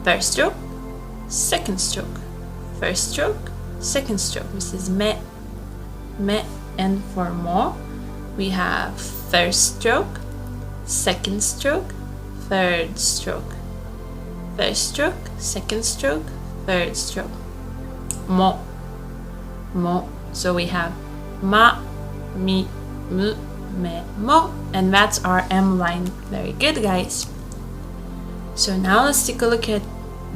First stroke, second stroke. First stroke, second stroke. This is me, me. And for mo, we have first stroke, second stroke, third stroke. First stroke, second stroke, third stroke. Mo, mo. So we have ma, mi, mu, me, mo, and that's our M line. Very good, guys. So now let's take a look at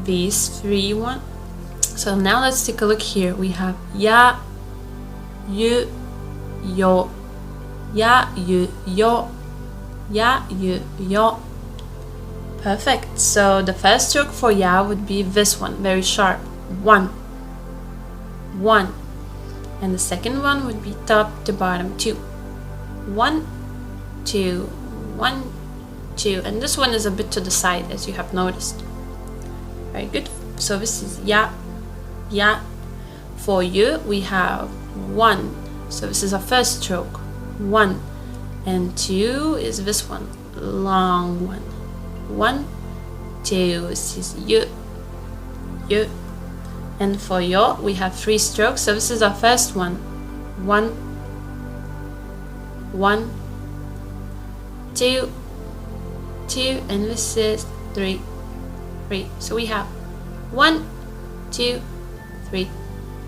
these 3 one. So now let's take a look here. We have ya, yu, yo, ya, yu, yo, ya, yu, yo. Perfect. So the first stroke for ya would be this one, very sharp. 1, 1. And the second one would be top to bottom, 2. 1, 2, 1, 2. And this one is a bit to the side, as you have noticed. Very good. So this is ya, ya. For you, we have 1. So this is our first stroke. 1. And 2 is this one, long one. 1, 2. This is you, you. And for yo, we have 3 strokes. So this is our first one. 1, 1, 2, 2, and this is 3, 3. So we have 1, 2, 3.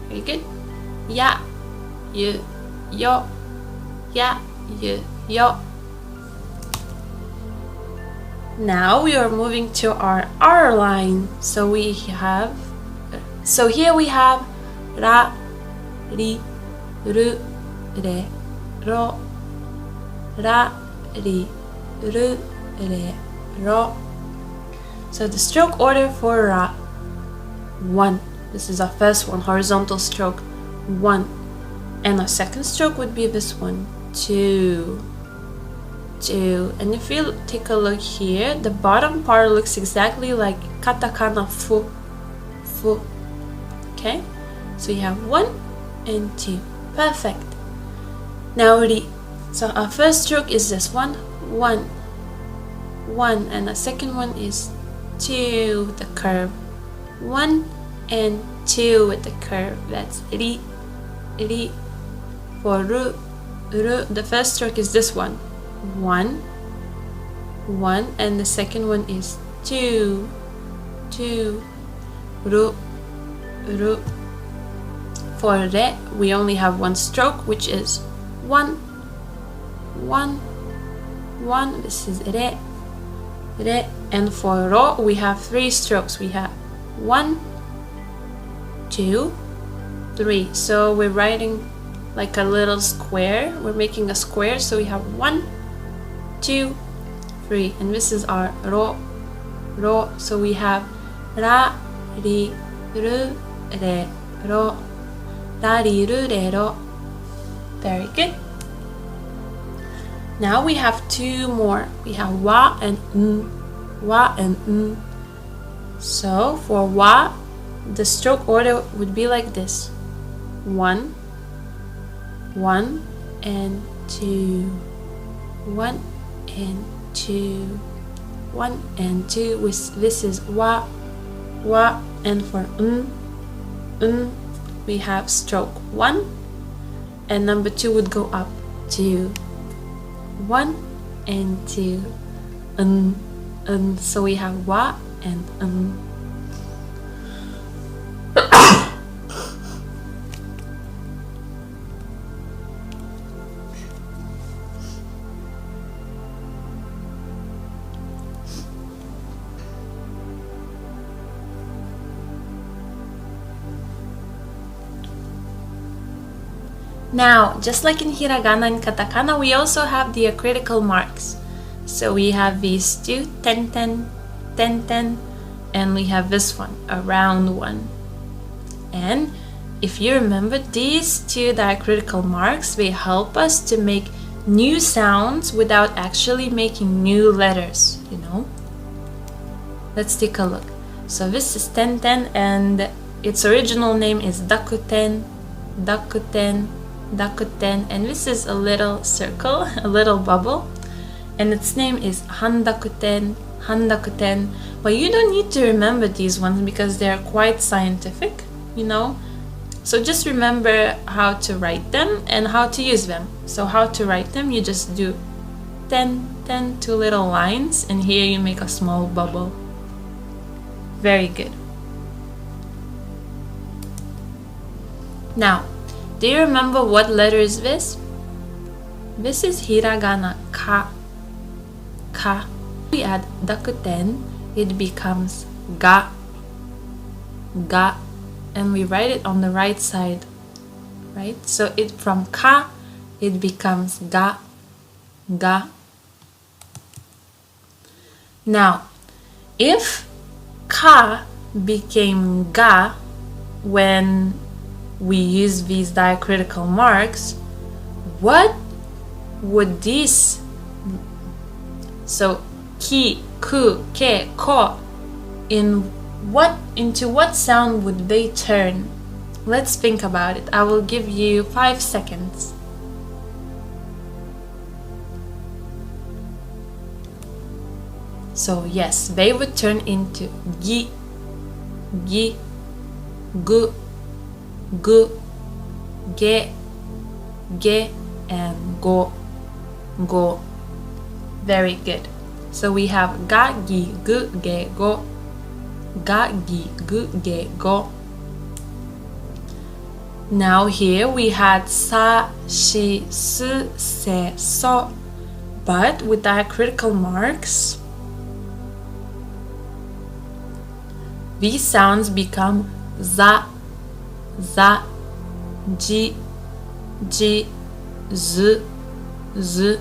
Very good. Ya, yu, yo, ya, yu, yo. Now we are moving to our R line. So here we have ra, ri, ru, re, ro, ra, ri, ru, re, ro. So the stroke order for ra: 1. This is our first one, horizontal stroke. 1. And our second stroke would be this one, 2, 2. And if you take a look here, the bottom part looks exactly like katakana fu, fu. Okay, so you have 1 and 2. Perfect. Now ri. So our first stroke is this one, 1, 1, and the second one is 2 with the curve. 1 and 2 with the curve. That's ri, ri. For ru, ru, the first stroke is this one, 1, 1, and the second one is 2, 2. Ru, ru. For re, we only have 1 stroke, which is 1, 1, 1. This is re, re. And for ro, we have 3 strokes. We have 1, 2, 3. So we're writing like a little square. We're making a square. So we have 1, 2, 3. And this is our ro, ro. So we have ra, ri, ru, re, ro, ra, ri, ru, re, ro. Very good. Now we have 2 more. We have wa and n, wa and n. So for wa, the stroke order would be like this: 1, 1 and 2, 1 and 2, 1 and 2. This is wa, wa. And for n, we have stroke 1, and number 2 would go up, 2, 1 and 2, n. So we have wa and n. Now, just like in hiragana and katakana, we also have diacritical marks. So we have these two, ten ten, ten ten, and we have this one, a round one. And if you remember, these two diacritical marks, they help us to make new sounds without actually making new letters, you know. Let's take a look. So this is ten ten, and its original name is Dakuten, Dakuten, Dakuten, and this is a little circle, a little bubble, and its name is Handakuten, Handakuten. But you don't need to remember these ones because they're quite scientific, you know. So just remember how to write them and how to use them. So how to write them, you just do 10, 10, two little lines, and here you make a small bubble. Very good. Now, do you remember what letter is this? This is hiragana, ka, ka. We add dakuten, it becomes ga, ga, and we write it on the right side, right? So it from ka, it becomes ga, ga. Now, if ka became ga when we use these diacritical marks, what would these, so ki, ku, ke, ko, into what sound would they turn? Let's think about it. I will give you 5 seconds. So yes, they would turn into gi, gi, gu, gu, ge, ge, and go, go. Very good. So we have ga, gi, gu, ge, go, ga, gi, gu, ge, go. Now here we had sa, shi, su, se, so, but with diacritical marks, these sounds become za, za, ji, ji, z, z,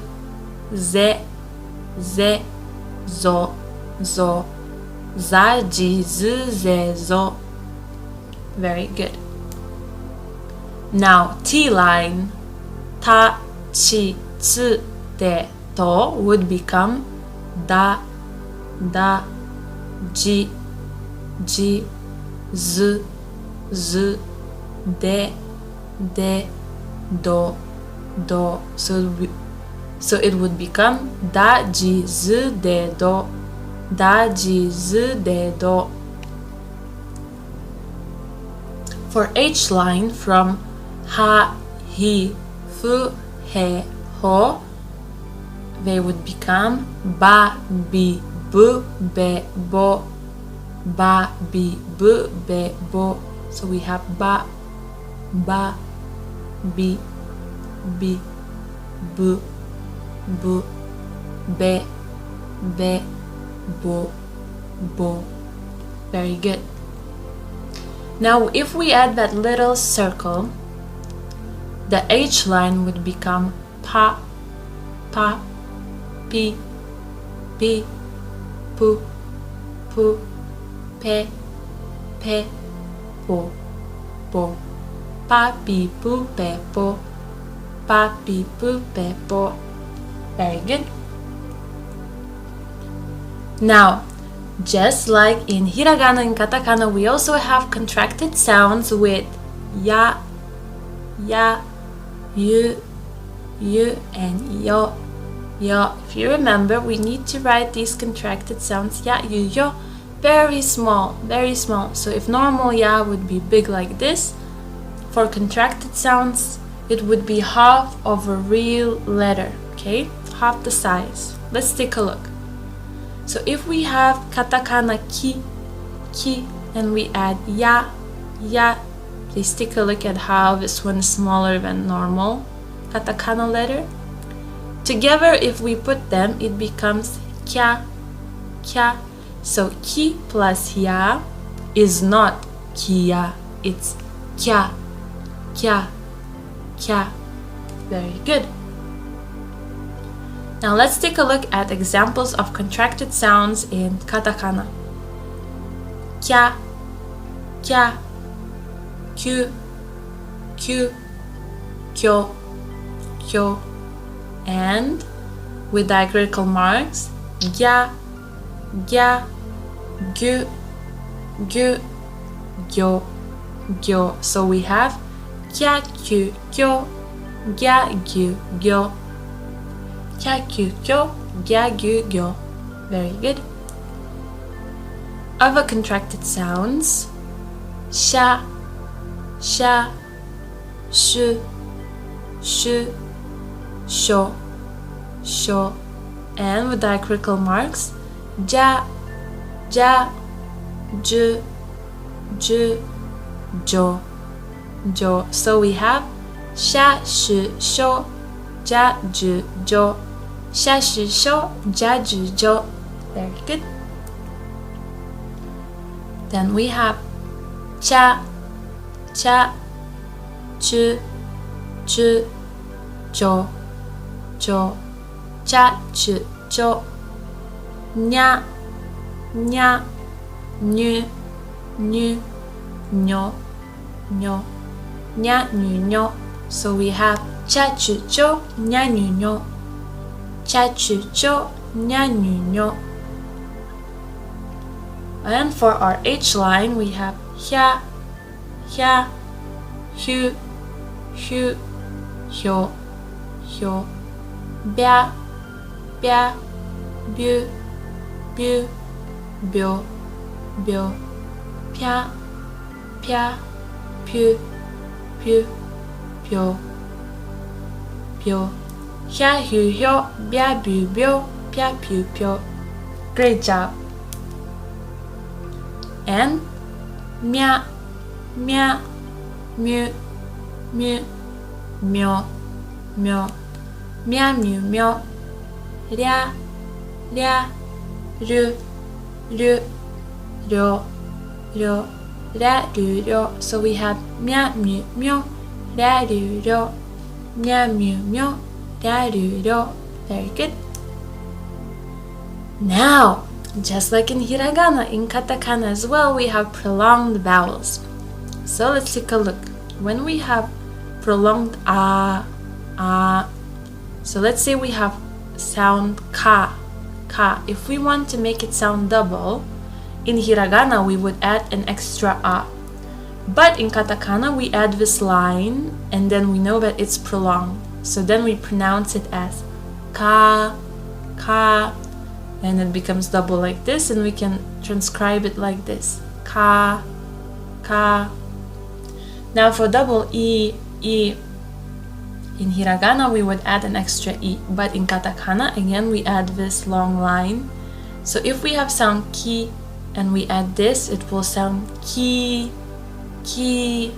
ze, ze, zo, zo, za, ji, z, ze, zo. Very good. Now T line, ta, chi, tsu, te, to would become da, da, ji, ji, z, z, de, de, do, do. So it would become da, ji, z, de, do, da, ji, z, de, do. For H line, from ha, hi, fu, he, ho, they would become ba, bi, bu, be, bo, ba, bi, bu, be, bo. So we have ba, ba, bi, bu, bu, be, bo, bo. Very good. Now if we add that little circle, the H line would become pa, pa, pi, pi, pu, pu, pe, pe, po, po, pa, pi, pu, pe, po, pa, pi, pu, pe, po. Very good. Now, just like in hiragana and katakana, we also have contracted sounds with ya, ya, yu, yu, and yo, yo. If you remember, we need to write these contracted sounds ya, yu, yo very small, very small. So if normal ya would be big like this, for contracted sounds, it would be half of a real letter, okay? Half the size. Let's take a look. So if we have katakana ki, ki, and we add ya, ya, please take a look at how this one is smaller than normal katakana letter. Together, if we put them, it becomes kya, kya. So ki plus ya is not kia, it's kya, kya, kya. Very good. Now let's take a look at examples of contracted sounds in katakana. Kya, kya, kyu, kyu, kyo, kyo. And with diacritical marks, gya, gya, gyu, gyu, gyo, gyo. So we have kya, kyu, kyo, gya, gyu, gyo. Kya, kyu, kyo, gya, gyu, gyo. Very good. Other contracted sounds: sha, sha, shu, shu, sho, sho. And with diacritical marks, ja, ja, ju, ju, jo, jo. So we have sha, shu, sho, ja, ju, jo. Sha, shu, sho, ja, ju, jo. Very good. Then we have cha, cha, chu, chu, jo, jo. Cha, chu, jo. Nya, nya, nyu, nyu, nyo, nyo. Nya, nyu, nyo. So we have cha, chu, jo, nya, nyu, nyo. Cha, chu, jo, nya, nyu, nyo. And for our H line, we have hya, hya, hyu, hyu, hyo, hyo. Bya, bya, byu, byu, byo, byo. Pya, pya, pyu, pyu, pyo, pyo. Hya, hyu, hyo, bya, byu, byo, pya, pyu, pyo. Great job. And mya, mya, myu, myu, myo, myo. Mya, myu, myo. Rya, rya, ru, ru, ryo, ryo. Ra, ru, ryo. So we have mya, myu, myo. Ra, ru, ryo. Mya, myu, myo. Ra, ru, ryo. Very good. Now, just like in hiragana, in katakana as well, we have prolonged vowels. So let's take a look. When we have prolonged a, so let's say we have sound ka, ka. If we want to make it sound double, in hiragana we would add an extra a. But in katakana we add this line and then we know that it's prolonged. So then we pronounce it as ka, ka. And it becomes double like this, and we can transcribe it like this: ka, ka. Now for double e, e. In hiragana we would add an extra e, but in katakana again we add this long line. So if we have sound ki and we add this, it will sound ki, ki,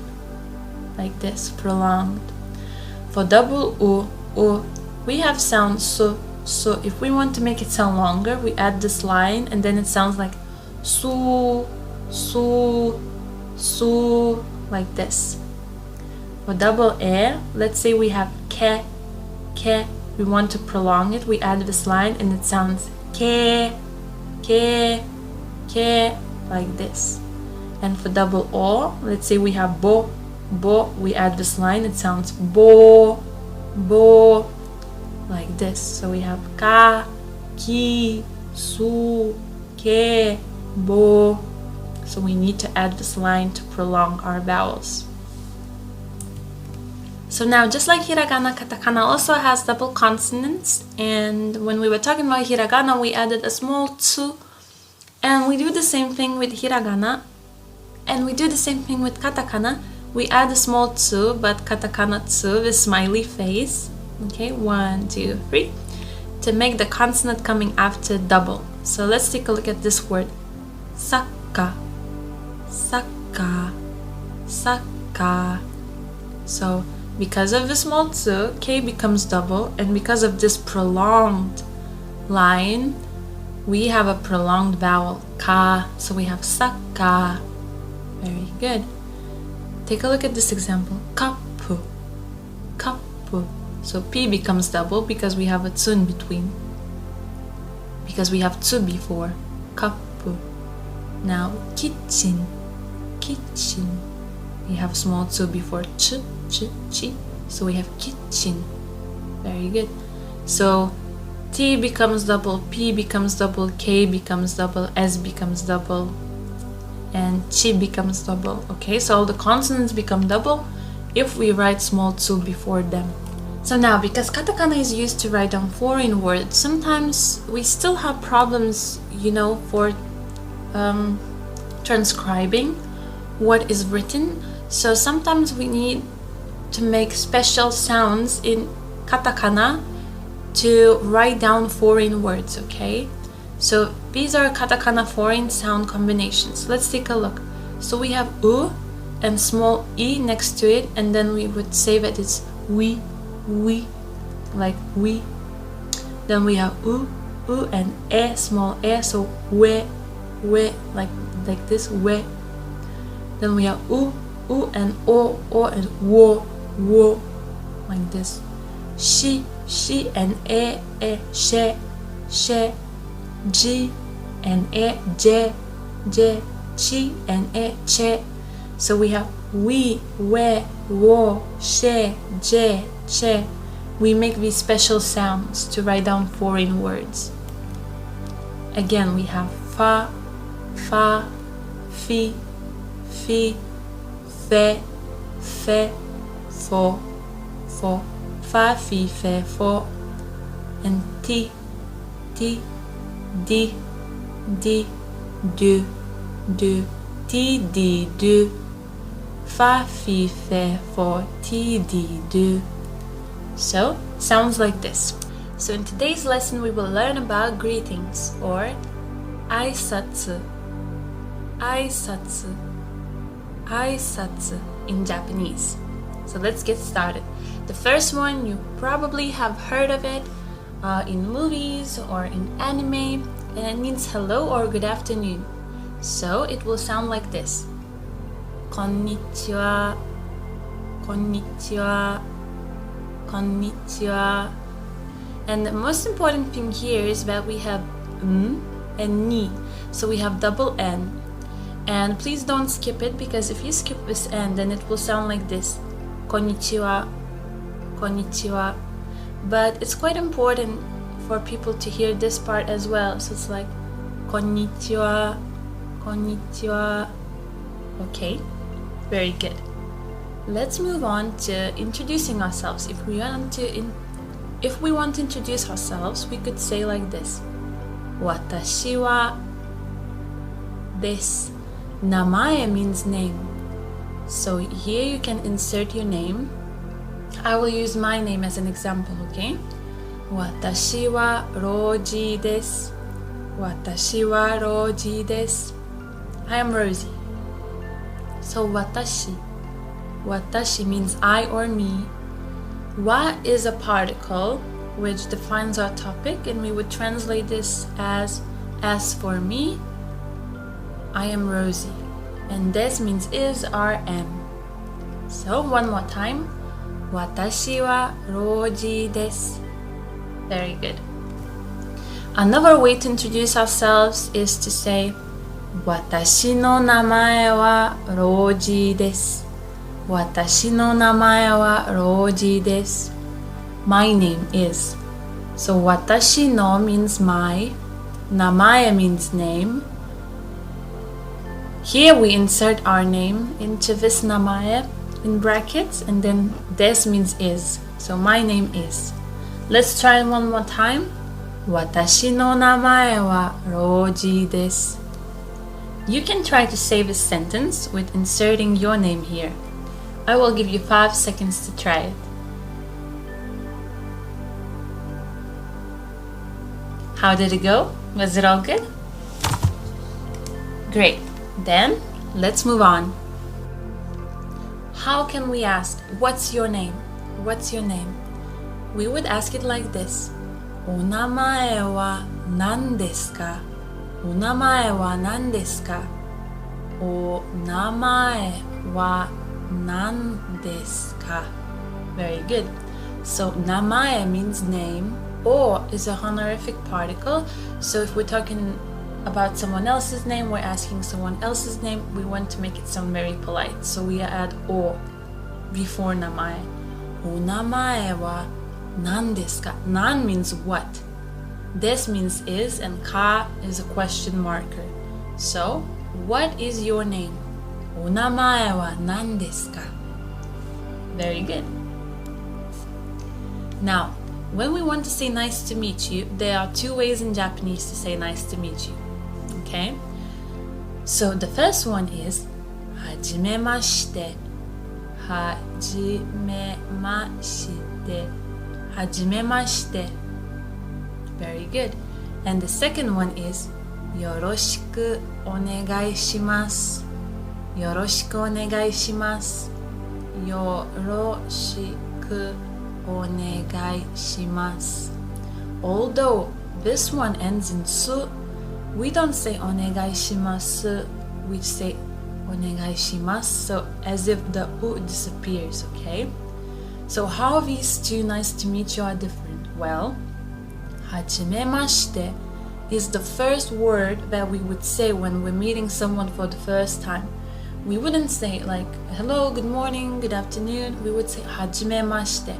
like this, prolonged. For double u, we have sound su. So if we want to make it sound longer, we add this line and then it sounds like su, su, su, like this. For double e, let's say we have ke, ke, we want to prolong it, we add this line and it sounds ke, ke, ke, like this. And for double o, let's say we have bo, bo, we add this line, it sounds bo, bo, like this. So we have ka, ki, su, ke, bo. So we need to add this line to prolong our vowels. So now, just like hiragana, katakana also has double consonants, and when we were talking about hiragana, we added a small tsu, and we do the same thing with hiragana, and we do the same thing with katakana. We add a small tsu, but katakana tsu, the smiley face. Okay, 1, 2, 3, to make the consonant coming after double. So let's take a look at this word: sakka, sakka, sakka. So because of the small tsu, k becomes double, and because of this prolonged line, we have a prolonged vowel, ka. So we have sakka. Very good. Take a look at this example: kappu, kappu. So P becomes double because we have a tsu in between. Because we have tsu before. Kappu. Now kitchen. Kitchen. We have small tsu before ch, chi. So we have kitchen. Very good. So T becomes double, P becomes double, K becomes double, S becomes double, and Chi becomes double. Okay, so all the consonants become double if we write small tsu before them. So now, because katakana is used to write down foreign words, sometimes we still have problems, for transcribing what is written. So sometimes we need to make special sounds in katakana to write down foreign words, okay? So these are katakana foreign sound combinations. Let's take a look. So we have u and small e next to it, and then we would say that it's we, like we. Then we have u and e, small e, so we, like this, we. Then we have u and o and wo, like this. She and e, she, G and e, je, chi and e, che. So we have we, wo, she, je, che. We make these special sounds to write down foreign words. Again, we have fa, fi, fe, fo, fa, fi, fe, fo, and ti, di, du, ti, di, du, fa, fi, fe, fo, ti, di, du. So, sounds like this. So in today's lesson we will learn about greetings, or aisatsu in Japanese. So let's get started. The first one, you probably have heard of it in movies or in anime, and it means hello or good afternoon. So it will sound like this. Konnichiwa, konnichiwa, konnichiwa. And the most important thing here is that we have and ni. So we have double N. And please don't skip it, because if you skip this N, then it will sound like this. Konnichiwa, konnichiwa. But it's quite important for people to hear this part as well. So it's like konnichiwa, konnichiwa. Okay, very good. Let's move on to introducing ourselves. If we want to introduce ourselves, we could say like this. Watashi wa desu. Namae means name. So here you can insert your name. I will use my name as an example, okay? Watashi wa Roji desu. Watashi wa Roji desu. I am Rosie. So watashi means I or me. Wa is a particle which defines our topic, and we would translate this as for me, I am Rosie. And des means is or am. So one more time. Watashi wa Roji desu. Very good. Another way to introduce ourselves is to say Watashi no namae wa Roji desu. Watashi no namae wa Roji desu. My name is. So watashi no means my, namae means name. Here we insert our name into this namae in brackets, and then des means is. So my name is. Let's try it one more time. Watashi no namae wa Roji desu. You can try to say this sentence with inserting your name here. I will give you 5 seconds to try it. How did it go? Was it all good? Great. Then, let's move on. How can we ask, what's your name? What's your name? We would ask it like this. Onamae wa nan desu ka? Onamae wa nan desu ka? Onamae wa nan desu ka? Very good. So namae means name. O is a honorific particle. So if we're talking about someone else's name, we're asking someone else's name, we want to make it sound very polite. So we add o before namae. O namae wa nan desu ka? Nan means what? Des means is, and ka is a question marker. So, what is your name? O namae wa nan desu ka? Very good. Now, when we want to say nice to meet you, there are two ways in Japanese to say nice to meet you. Okay? So the first one is hajimemashite. Hajimemashite. Hajimemashite. Very good. And the second one is yoroshiku onegai shimasu. Yoroshiku onegai shimasu. Yoroshiku onegai shimasu. Although this one ends in su, we don't say onegai shimasu, we say onegai shimasu, so as if the u disappears, okay? So how these two nice to meet you are different? Well, hajimemashite is the first word that we would say when we're meeting someone for the first time. We wouldn't say like, hello, good morning, good afternoon. We would say hajimemashite,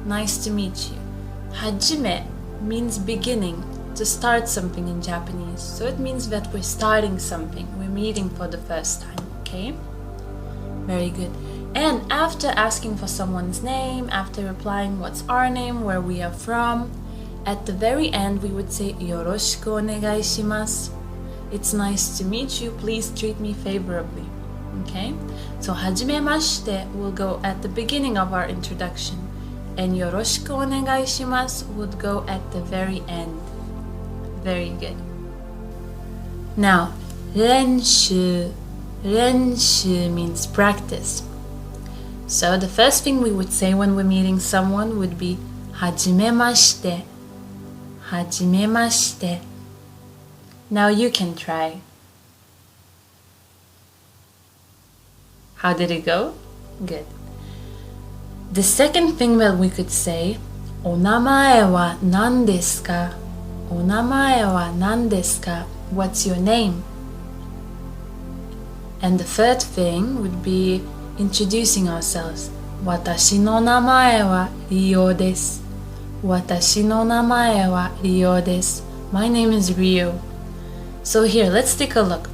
nice to meet you. Hajime means beginning, to start something in Japanese. So it means that we're starting something, we're meeting for the first time, okay? Very good. And after asking for someone's name, after replying what's our name, where we are from, at the very end we would say yoroshiku onegai shimasu. It's nice to meet you, please treat me favorably. Okay? So hajimemashite will go at the beginning of our introduction, and yoroshiku onegai shimasu would go at the very end. Very good. Now, renshu. Renshu means practice. So the first thing we would say when we're meeting someone would be hajimemashite. Hajimemashite. Now you can try. How did it go? Good. The second thing that we could say, onamae wa nan desu ka? Onamae wa nan desu ka? What's your name? And the third thing would be introducing ourselves. Watashi no namae wa Ryo desu. Watashi no namae wa Ryo desu. My name is Ryo. So here, let's take a look.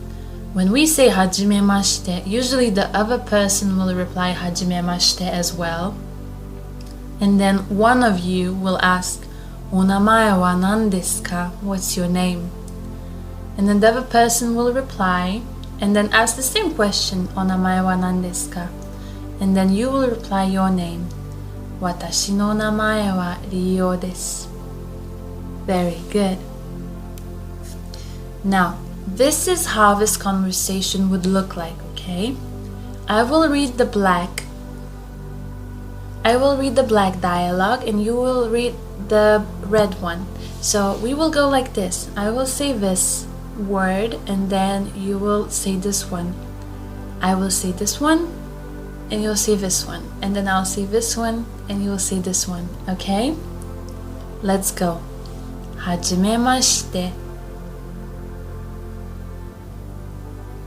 When we say hajimemashite, usually the other person will reply hajimemashite as well. And then one of you will ask, onamae wa nan desu ka? What's your name? And then the other person will reply and then ask the same question, onamae wa nan desu ka? And then you will reply your name, watashi no namae wa Ryo desu. Very good. Now, this is how this conversation would look like, okay? I will read the black dialogue and you will read the red one. So we will go like this. I will say this word and then you will say this one. I will say this one and you'll say this one. And then I'll say this one and you'll say this one, okay? Let's go. Hajimemashite.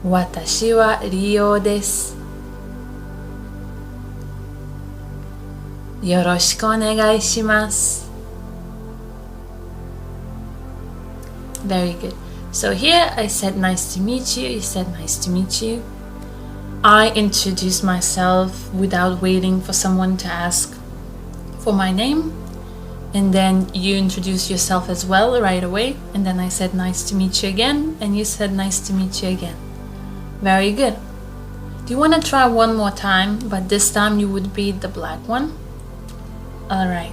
Watashi wa Ryo desu. Yoroshiku onegai shimasu. Very good. So here I said nice to meet you, you said nice to meet you. I introduced myself without waiting for someone to ask for my name. And then you introduced yourself as well right away. And then I said nice to meet you again. And you said nice to meet you again. Very good. Do you want to try one more time? But this time you would be the black one. Alright.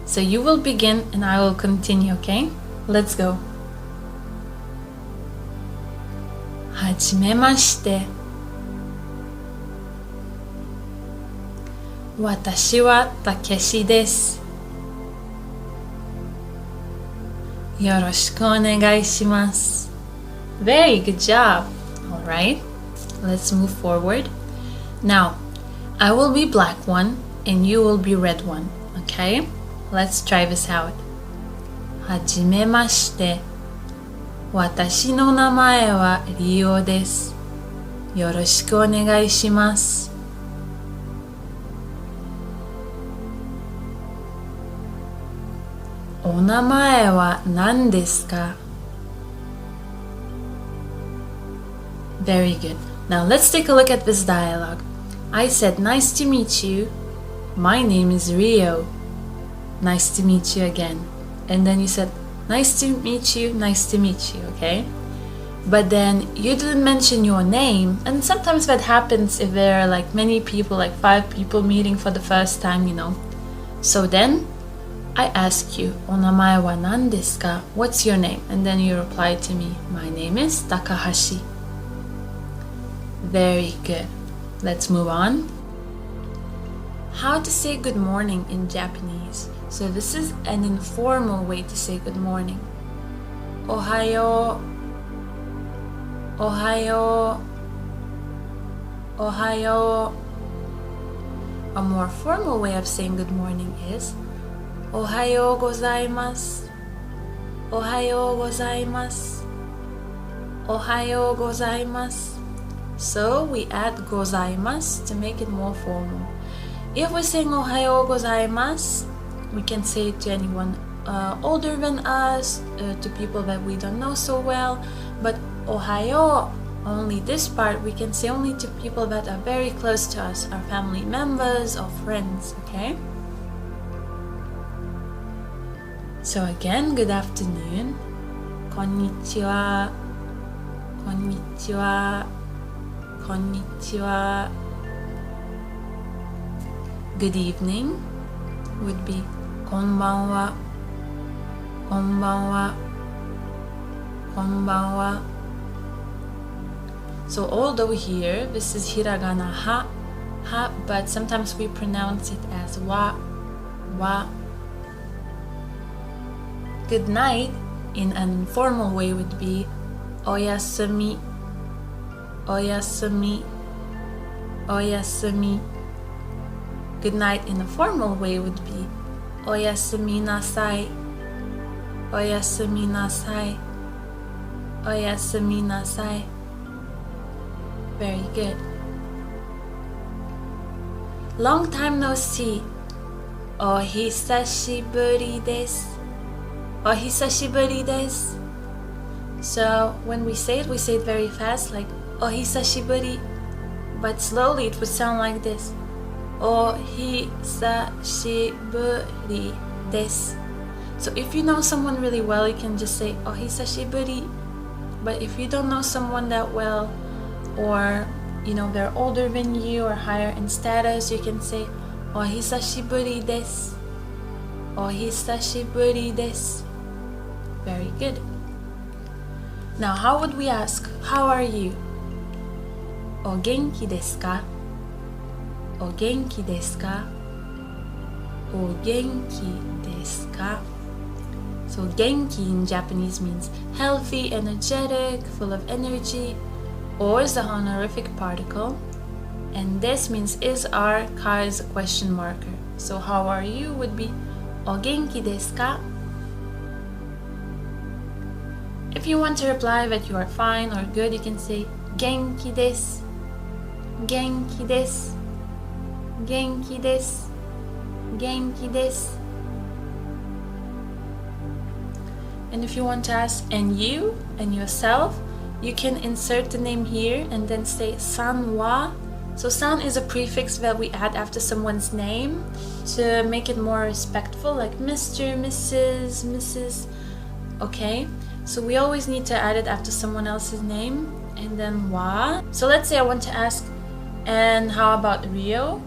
So you will begin and I will continue, okay? Let's go. Hajimemashite. Watashi wa Takeshi desu. Yoroshiku onegai shimasu. Very good job. Alright, let's move forward. Now, I will be black one and you will be red one. Okay, let's try this out. はじめまして。私の名前はリオです。よろしくお願いします。お名前は何ですか? Very good. Now let's take a look at this dialogue. I said, nice to meet you. My name is Rio. Nice to meet you again. And then you said, nice to meet you, okay? But then you didn't mention your name, and sometimes that happens if there are like many people, like 5 people meeting for the first time, So then I ask you, お名前は何ですか? What's your name? And then you reply to me, my name is Takahashi. Very good. Let's move on. How to say good morning in Japanese. So this is an informal way to say good morning. Ohayo. Ohayo. Ohayo. A more formal way of saying good morning is Ohayo gozaimasu. Ohayo gozaimasu. Ohayo gozaimasu. So we add gozaimasu to make it more formal. If we're saying Ohayo gozaimasu, we can say it to anyone older than us, to people that we don't know so well. But Ohayo, only this part, we can say only to people that are very close to us, our family members or friends, okay? So again, good afternoon. Konnichiwa. Konnichiwa. Konnichiwa. Good evening would be konbanwa. Konbanwa. Konbanwa. So although here this is hiragana ha, but sometimes we pronounce it as wa. Good night in an informal way would be oyasumi. Oyasumi. Oyasumi. Good night in a formal way would be oyasumi nasai. Oyasumi nasai. Oyasumi nasai. Very good. Long time no see. Ohisashiburi desu. Ohisashiburi desu. So when we say it very fast, like ohisashiburi, but slowly it would sound like this. Ohisashiburi desu. So if you know someone really well, you can just say ohisashiburi. But if you don't know someone that well, or they're older than you or higher in status, you can say ohisashiburi desu. Ohisashiburi desu. Very good. Now, how would we ask, how are you? O genki desu ka? O genki desu ka? O genki desu ka? So genki in Japanese means healthy, energetic, full of energy. O is the honorific particle, and this means is, are, ka is a question marker. So how are you would be O genki desu ka? If you want to reply that you are fine or good, you can say genki desu. Genki desu. Genki desu. Genki desu. And if you want to ask and you and yourself, you can insert the name here and then say san wa. So san is a prefix that we add after someone's name to make it more respectful, like Mr., Mrs., Mrs. Okay, so we always need to add it after someone else's name. And then wa. So let's say I want to ask, and how about Rio?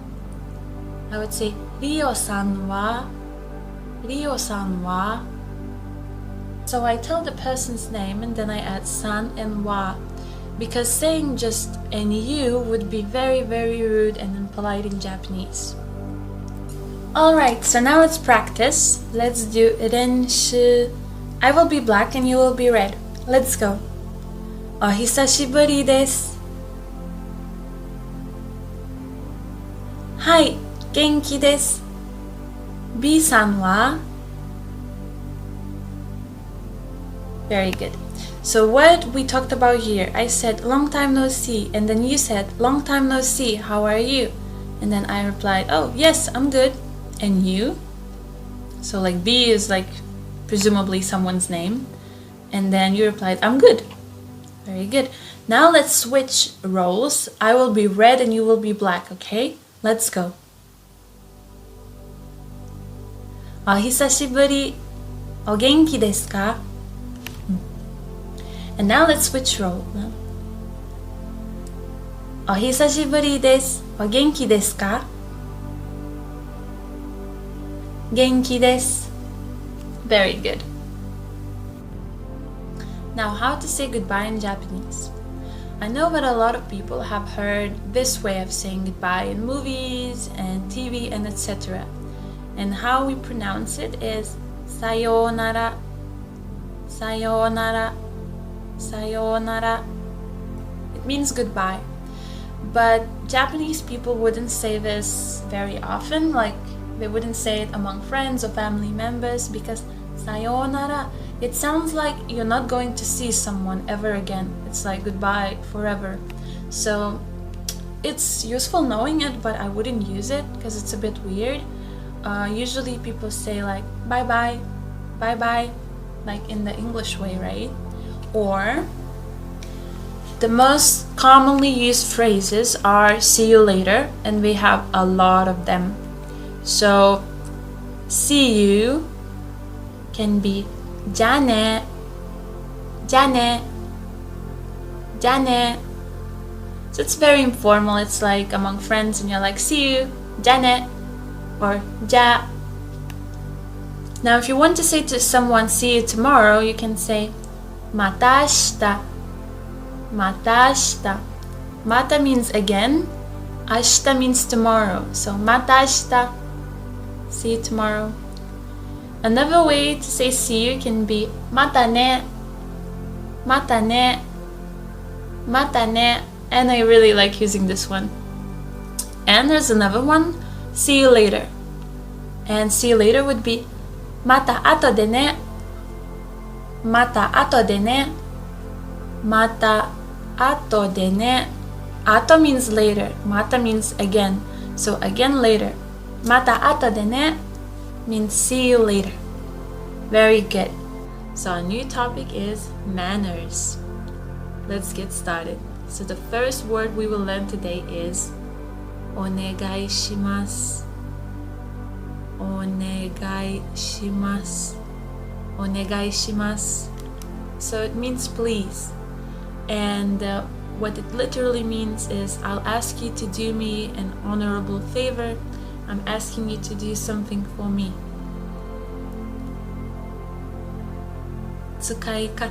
I would say Rio-san wa. Rio-san wa. So I tell the person's name and then I add san and wa, because saying just and you would be very, very rude and impolite in Japanese. Alright, so now let's practice. Let's do renshu. I will be black and you will be red. Let's go. Ohisashiburi desu. Hai, genki desu. B-san wa? Very good. So what we talked about here, I said long time no see, and then you said long time no see, how are you? And then I replied, oh yes, I'm good. And you? So like B is like presumably someone's name, and then you replied, I'm good. Very good. Now let's switch roles. I will be red and you will be black, okay? Let's go. お久しぶり。お元気ですか? And now let's switch role. お久しぶりです。お元気ですか? 元気です。Very good. Now, how to say goodbye in Japanese. I know that a lot of people have heard this way of saying goodbye in movies and TV and etc. And how we pronounce it is sayonara, sayonara, sayonara. It means goodbye. But Japanese people wouldn't say this very often, like they wouldn't say it among friends or family members because sayonara, it sounds like you're not going to see someone ever again. It's like goodbye forever. So it's useful knowing it, but I wouldn't use it because it's a bit weird. Usually people say like bye bye, bye bye, like in the English way, right? Or the most commonly used phrases are see you later, and we have a lot of them. So see you can be じゃあね、じゃあね、じゃあね. So it's very informal. It's like among friends and you're like see you, じゃあね, or じゃあ. Now if you want to say to someone see you tomorrow, you can say また明日, また明日. Mata means again, 明日 means tomorrow. So また明日, see you tomorrow. Another way to say see you can be またね, またね, またね. And I really like using this one. And there's another one, see you later. And see you later would be また後でね, また後でね, また後でね. Ato means later, mata means again. So again later. また後でね means see you later. Very good. So our new topic is manners. Let's get started. So the first word we will learn today is お願いします。お願いします。お願いします。So it means please. And what it literally means is I'll ask you to do me an honorable favor. I'm asking you to do something for me. 使い方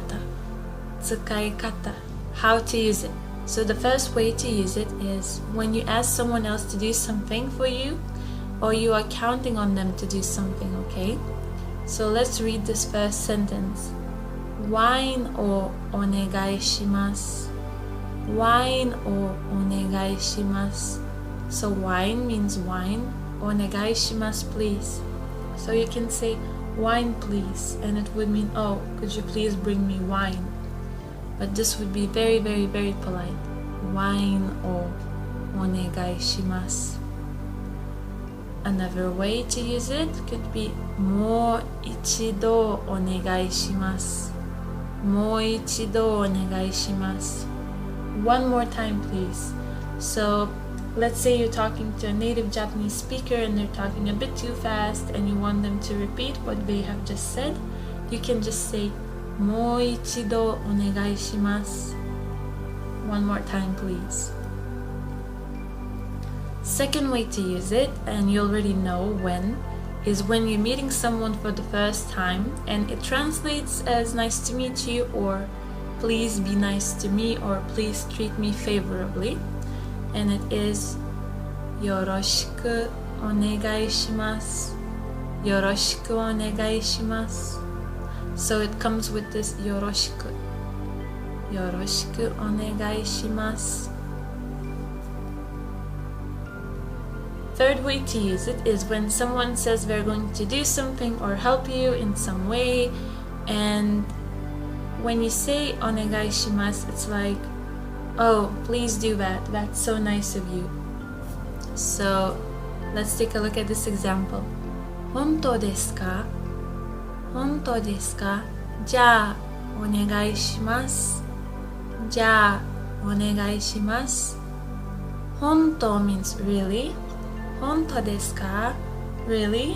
使い方 How to use it. So the first way to use it is when you ask someone else to do something for you or you are counting on them to do something, okay? So let's read this first sentence. ワインをお願いします。ワインをお願いします。So wine means wine. お願いします please. So you can say wine please and it would mean oh, could you please bring me wine? But this would be very, very, very polite. ワインをお願いします。Another way to use it could be もう一度お願いします。もう一度お願いします。One more time please. So let's say you're talking to a native Japanese speaker and they're talking a bit too fast and you want them to repeat what they have just said. You can just say もう一度お願いします。One more time please. Second way to use it, and you already know when, is when you're meeting someone for the first time and it translates as nice to meet you or please be nice to me or please treat me favorably. And it is よろしくお願いします。よろしくお願いします。So it comes with this よろしく。よろしくお願いします。third way to use it is when someone says they're going to do something or help you in some way, and when you say onegai shimasu, it's like, oh, please do that. That's so nice of you. So let's take a look at this example. 本当ですか?本当ですか?じゃあお願いします。じゃあお願いします。本当 means really. 本当ですか? Really?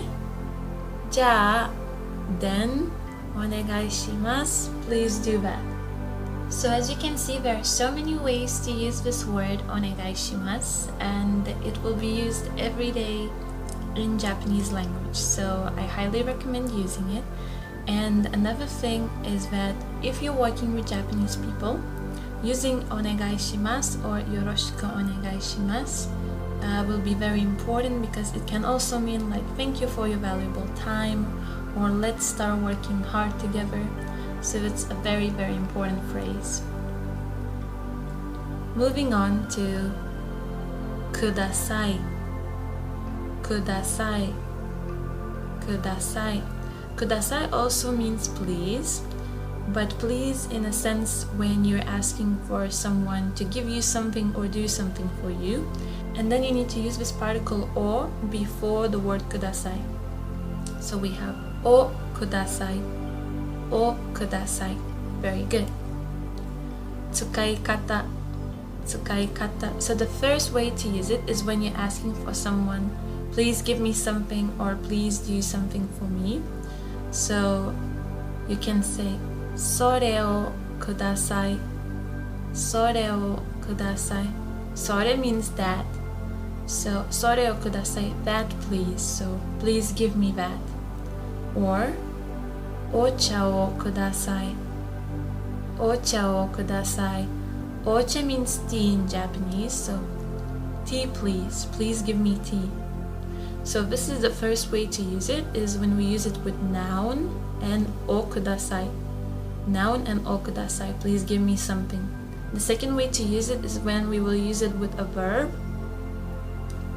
じゃあ then お願いします. Please do that. So as you can see, there are so many ways to use this word onegai shimasu, and it will be used every day in Japanese language. So I highly recommend using it. And another thing is that if you're working with Japanese people, using onegai shimasu or yoroshiku onegai shimasu will be very important, because it can also mean like thank you for your valuable time, or let's start working hard together. So it's a very, very important phrase. Moving on to kudasai. Kudasai. Kudasai. Kudasai also means please, but please in a sense when you're asking for someone to give you something or do something for you, and then you need to use this particle o before the word kudasai. So we have o kudasai, o kudasai. Very good. Tsukaikata, tsukaikata. So the first way to use it is when you're asking for someone, please give me something or please do something for me. So you can say それをください。それをください。それ means that. So それをください. That please. So please give me that. Or お茶をください。お茶をください。お茶 means tea in Japanese. So tea please. Please give me tea. So this is the first way to use it, is when we use it with noun and o kudasai. Noun and o kudasai, please give me something. The second way to use it is when we will use it with a verb,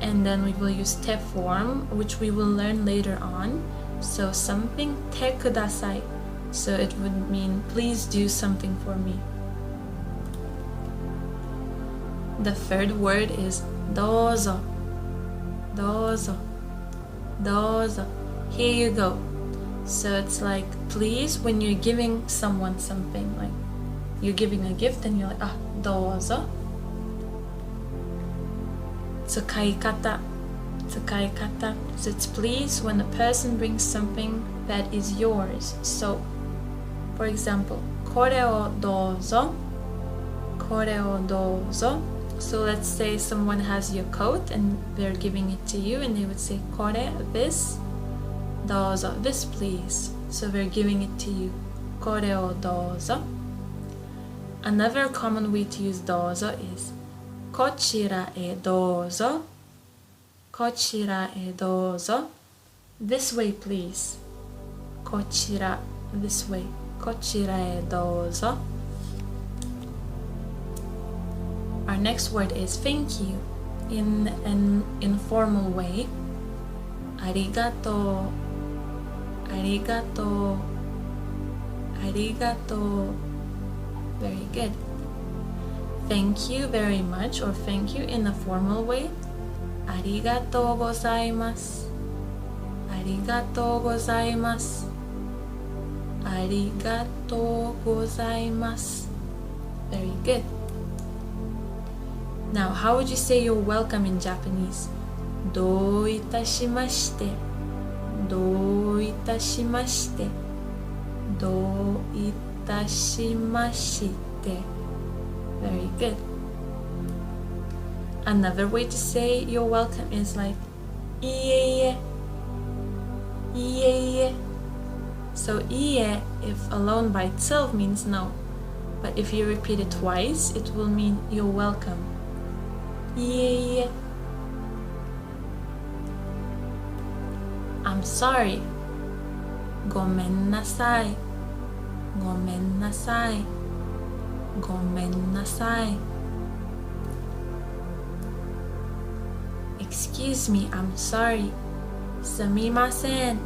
and then we will use te form, which we will learn later on. So something te kudasai. So it would mean please do something for me. The third word is dozo. Dozo. Dozo. Here you go. So it's like please when you're giving someone something, like you're giving a gift and you're like dozo. Tsukaikata. Tsukaikata. So it's please when a person brings something that is yours. So for example, kore o dozo. Kore o dozo. So let's say someone has your coat and they're giving it to you, and they would say kore, this, dozo, this please. So they're giving it to you. Kore o dozo. Another common way to use dozo is kochira e dozo. Kochira e dozo. This way please. Kochira, this way. Kochira e dozo. Our next word is thank you in an informal way. Arigato. Arigato. Arigato. Very good. Thank you very much, or thank you in a formal way. Arigatou gozaimasu. Arigatou gozaimasu. Arigatou gozaimasu. Very good. Now, how would you say you're welcome in Japanese? Do itashimashite. Do itashimashite. Do itashimashite. Very good. Another way to say you're welcome is like iie. Iie. So iie, if alone by itself, means no. But if you repeat it twice, it will mean you're welcome. Iie. I'm sorry. Gomen nasai. Gomen nasai. Gomen nasai. excuse me, I'm sorry. Sumimasen.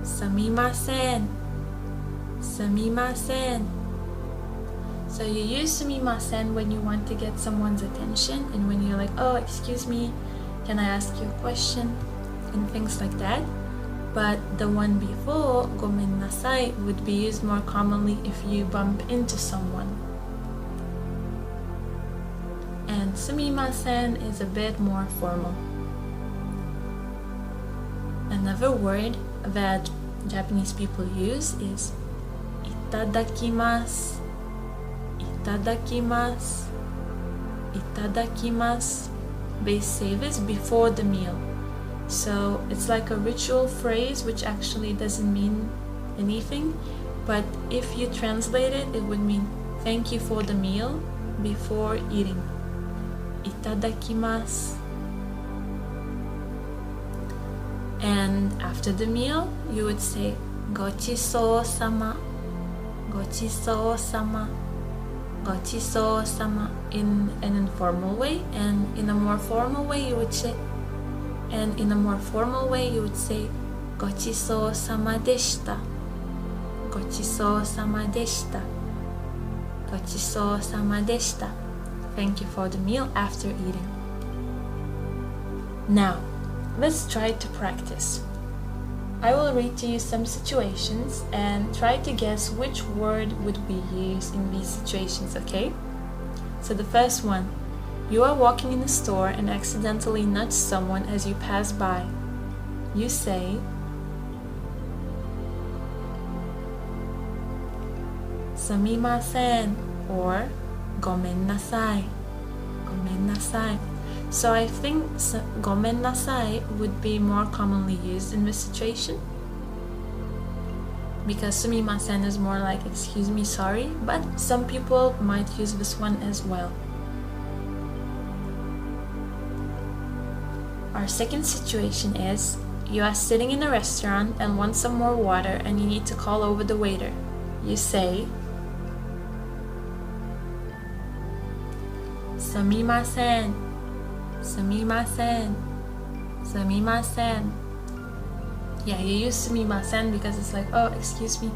Sumimasen. Sumimasen. So you use sumimasen when you want to get someone's attention and when you're like, oh, excuse me, can I ask you a question? And things like that. But the one before, gomen nasai, would be used more commonly if you bump into someone. And sumimasen is a bit more formal. Another word that Japanese people use is itadakimasu. Itadakimasu. Itadakimasu. They say this before the meal. So it's like a ritual phrase which actually doesn't mean anything, but if you translate it, it would mean thank you for the meal before eating. Itadakimasu. And after the meal, you would say gochisou-sama. Gochisou-sama. Gochisou-sama in an informal way, and in a more formal way you would say gochisou-sama deshita. Gochisou-sama deshita. Gochisou-sama deshita. Thank you for the meal after eating. Now, let's try to practice. I will read to you some situations and try to guess which word would be used in these situations, okay? So the first one, you are walking in a store and accidentally nudge someone as you pass by. You say, sumimasen or gomen nasai. Gomen nasai. So I think gomen nasai would be more commonly used in this situation, because sumimasen is more like excuse me, sorry, but some people might use this one as well. Our second situation is, you are sitting in a restaurant and want some more water and you need to call over the waiter. You say, sumimasen. Sumimasen. Sumimasen. Yeah, you use sumimasen because it's like, oh, excuse me.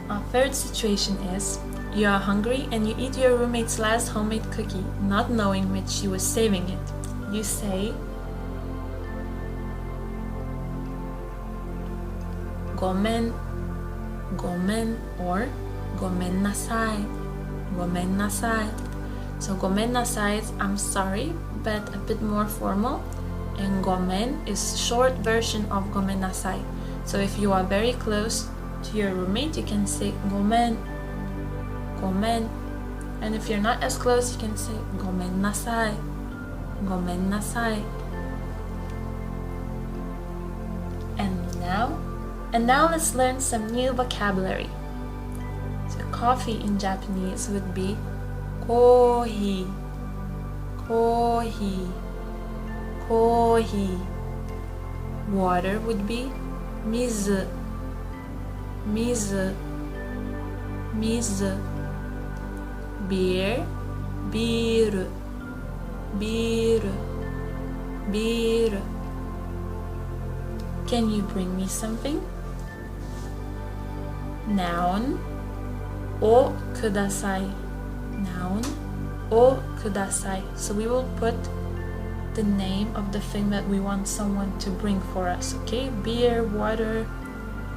Our third situation is, you are hungry and you eat your roommate's last homemade cookie, not knowing which she was saving it. You say, gomen. Gomen or gomen nasai. Gomen nasai. So gomen nasai is I'm sorry, but a bit more formal, and gomen is short version of gomen nasai. So if you are very close to your roommate, you can say gomen, gomen, and if you're not as close, you can say gomen nasai, gomen nasai. And now let's learn some new vocabulary. So coffee in Japanese would be kohi, kohi, kohi. Water would be mizu, mizu, mizu. Beer, biru, biru, biru. Can you bring me something? Noun, o kudasai. Noun, o kudasai. So we will put the name of the thing that we want someone to bring for us, okay? Beer, water,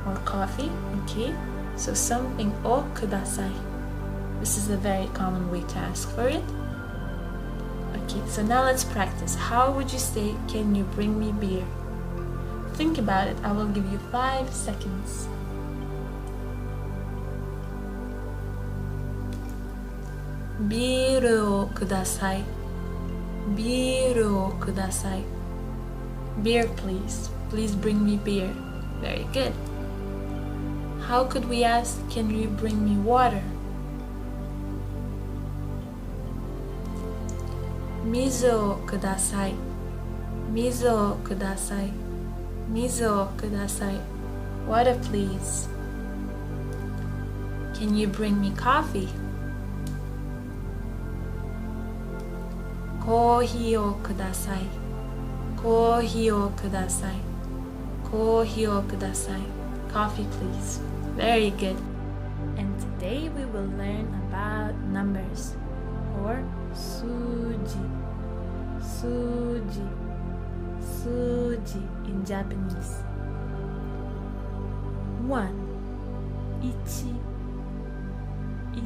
or coffee, okay? So something, o kudasai. This is a very common way to ask for it. Okay, so now let's practice. How would you say, can you bring me beer? Think about it. I will give you 5 seconds. Biru o kudasai. Biru o kudasai. Beer, please. Please bring me beer. Very good. How could we ask, can you bring me water? Mizu o kudasai. Mizu o kudasai. Mizu o kudasai. Water, please. Can you bring me coffee? コーヒーをください。コーヒーをください。コーヒーをください。Coffee, please. Very good. And today we will learn about numbers or 数字。数字。数字 in Japanese. 1 1 1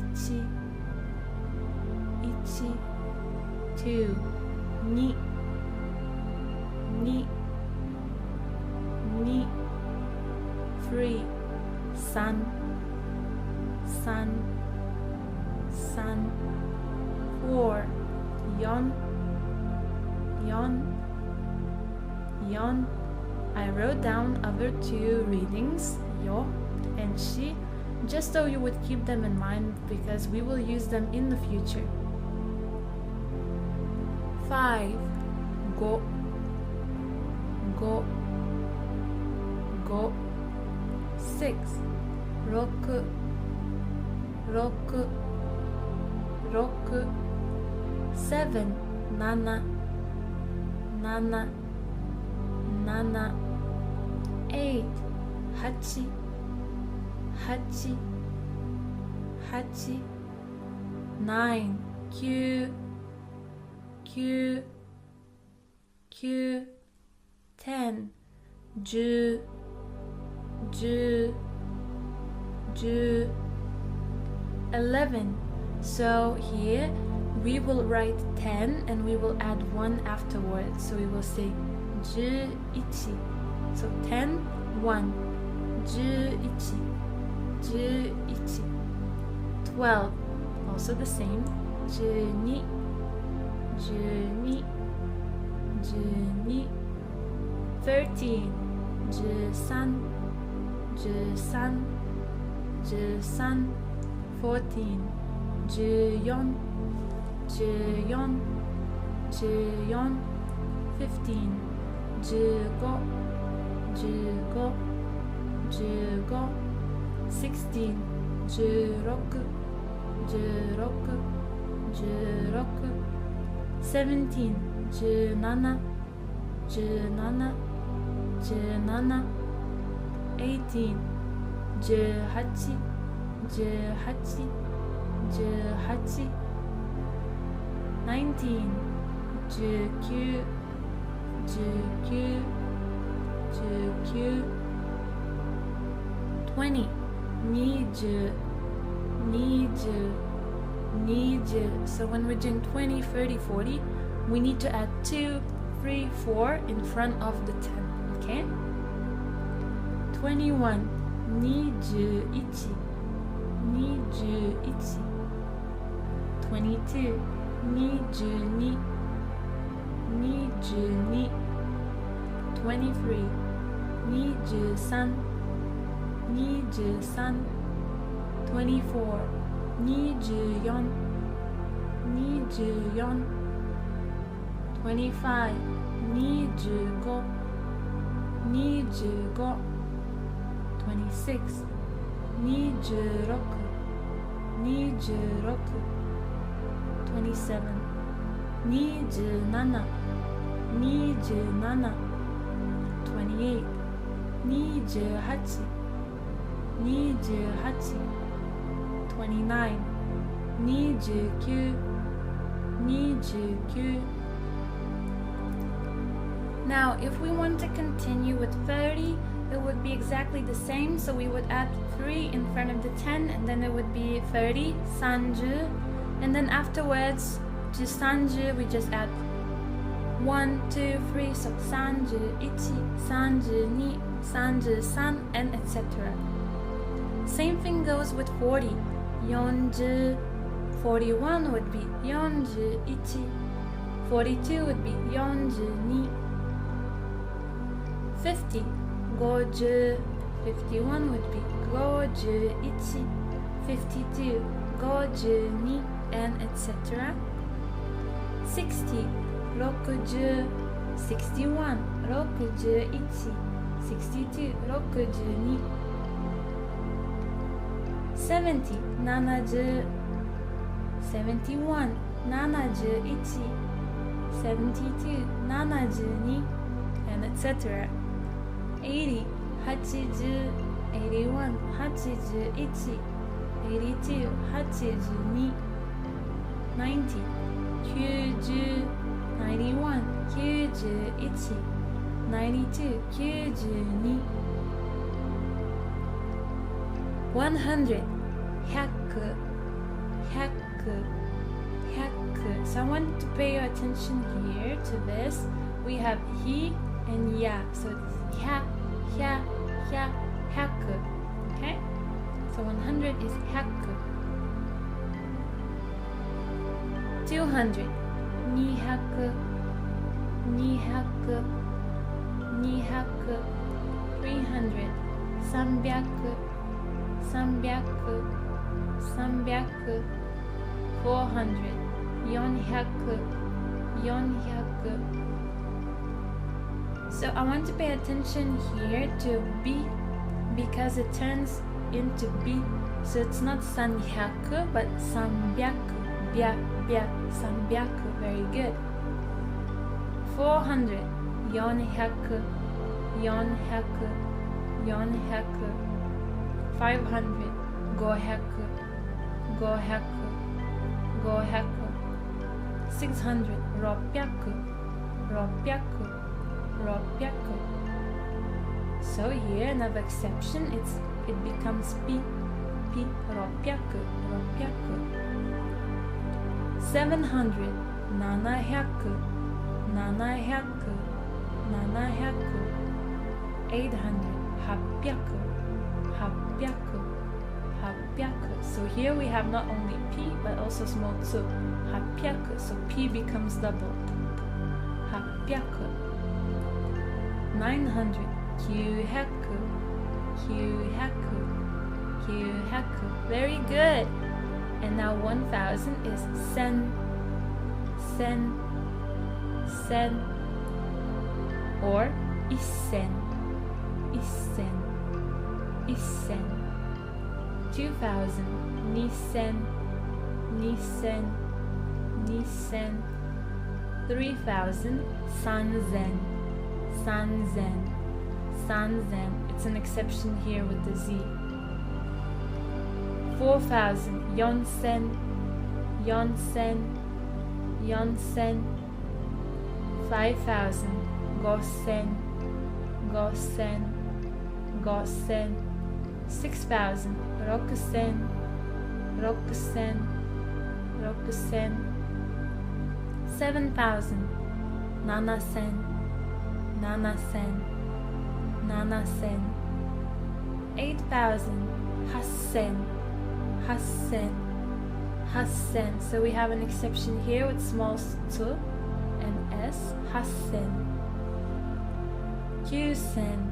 1 2 2 2 2 3 3 3 3 4 4 4 4 I wrote down other two readings, yo and shi, just so you would keep them in mind because we will use them in the future. 5 go go go 6 roku roku roku 7 nana nana nana 8 hachi hachi hachi 9 kyu kyu kyu 10 ju ju ju 11. So here we will write 10 and we will add 1 afterwards. So we will say 11. So 10 1 11 11 12. Also the same 12 12 12 13 13 13 13 14 14 14 14 15 15 15 15 16 16 16 16 17 17 17 17 18 18 18 18 19 19 19 19 20 20 20 20. So when we're doing 20, 30, 40, we need to add 2, 3, 4 in front of the 10, okay? 21 21 21 22 22 22 23 23 23 24 24 24 25 25 25 26 26 26 27 27 27 28 28 28 29 29 29. Now if we want to continue with 30, it would be exactly the same, so we would add 3 in front of the 10 and then it would be 30 30, and then afterwards to 30 we just add 1 2 3, so 31 32 33 and etc. Same thing goes with 40. 40 41 would be 41 42 would be 42 50 50 51 would be 51 52 52 and etc. 60 60 61 61 62 62 70 70 71 71 72, 72, and etc. 80, 80, 81, 81, 82, 82, 90, 90, 91, 91, 92, 92, 100, 100, 100, 100. So I want to pay your attention here to this. We have he and ya, so it's ya, ya, ya, 100. Okay? So 100 is 100. 200, 200, 200, 200. 300, 300, 300, 300. 400, 400, 400. So I want to pay attention here to B because it turns into B. So it's not 300 but 300. Bia, bia, 300. Very good. 400, 400, 400, 400. 500, 500, 500, 500. 600, 600, 600, 600. So here another exception, it becomes P, 600, 600. 700, 700, 700, 700. 800, 800, 800, 800. So here we have not only P but also small 2, 800. So P becomes double, 800. 900, 900, 900, 900. Very good. And now 1000 is sen, sen, sen, or isen, isen, isen. 2000, nisen, nisen, nisen. 3000, sanzen, sanzen, sanzen. It's an exception here with the Z. 4000, yonsen, yonsen, yonsen. 5000, gosen, gosen, gosen. 6000, rokusen, rokusen, rokusen. 7000, nanasen, nanasen, nanasen. 8000, hassen, hassen, hassen. So we have an exception here with small 2 and S, hassen. 9000,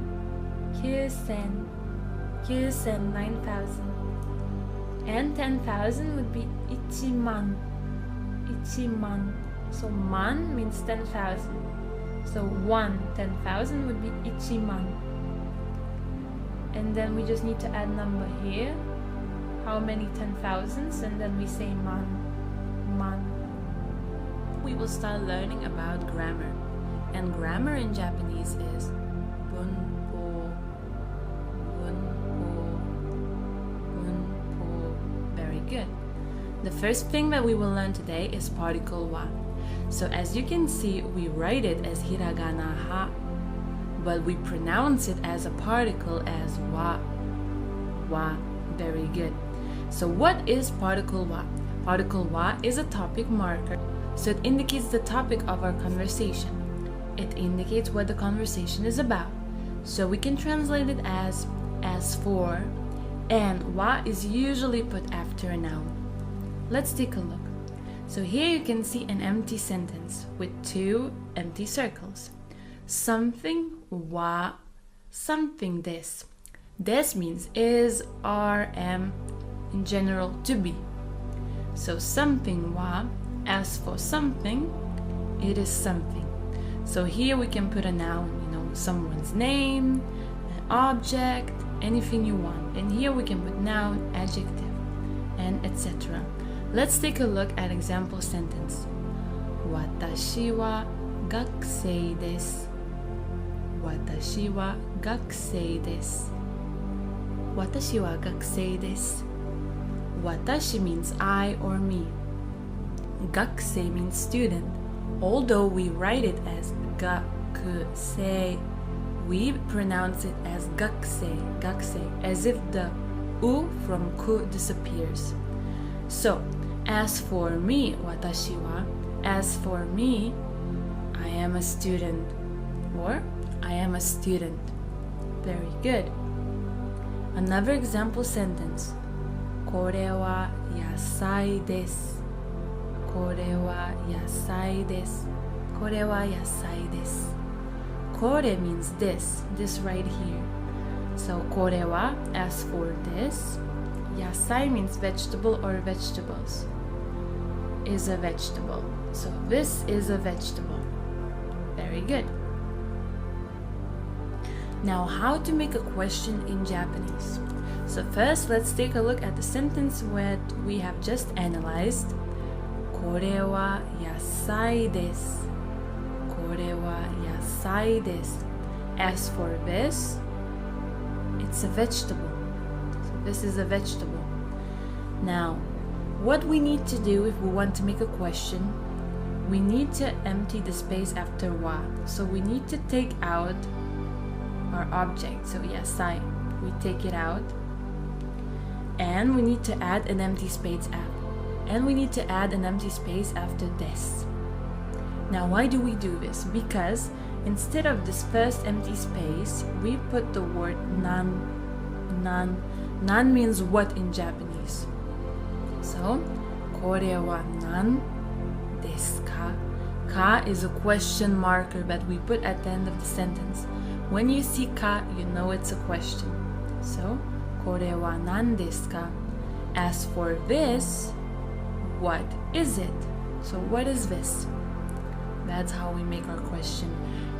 9000, 9000, 9000. And 10,000 would be ichiman, ichiman. So man means 10,000. So 10,000 would be ichiman. And then we just need to add number here. How many 10,000s? And then we say man, man. We will start learning about grammar. And grammar in Japanese is bunpo, bunpo, bunpo. Very good. The first thing that we will learn today is particle wa. So as you can see, we write it as hiragana ha, but we pronounce it as a particle as wa, wa. Very good. So what is particle wa? Particle wa is a topic marker. So it indicates the topic of our conversation. It indicates what the conversation is about. So we can translate it as for, and wa is usually put after a noun. Let's take a look. So here you can see an empty sentence with 2 empty circles. Something wa, something this. This means is, are, am, in general, to be. So something wa, as for something, it is something. So here we can put a noun, someone's name, an object, anything you want. And here we can put noun, adjective, and etc. Let's take a look at example sentence. 私は学生です。私は学生です。私は学生です。Watashi means I or me. Gakusei means student. Although we write it as gakusei, we pronounce it as gakusei, gakusei, as if the u from ku disappears. So, as for me, watashi wa, as for me, I am a student, or I am a student. Very good. Another example sentence. これは野菜です。これは野菜です。これは野菜です。これ means this right here. So これは as for this. 野菜 means vegetable or vegetables. Is a vegetable. So this is a vegetable. Very good. Now, how to make a question in Japanese. So first, let's take a look at the sentence that we have just analyzed. これは野菜です。これは野菜です。As for this, it's a vegetable. So this is a vegetable. Now, what we need to do if we want to make a question, we need to empty the space after wa. So we need to take out our object. So yasai, we take it out. And we need to add an empty space after this. Now, why do we do this? Because instead of this first empty space, we put the word nan. Nan means what in Japanese? So, これは何ですか? Ka is a question marker that we put at the end of the sentence. When you see ka, you know it's a question. So, これは何ですか? As for this, what is it? So what is this? That's how we make our question.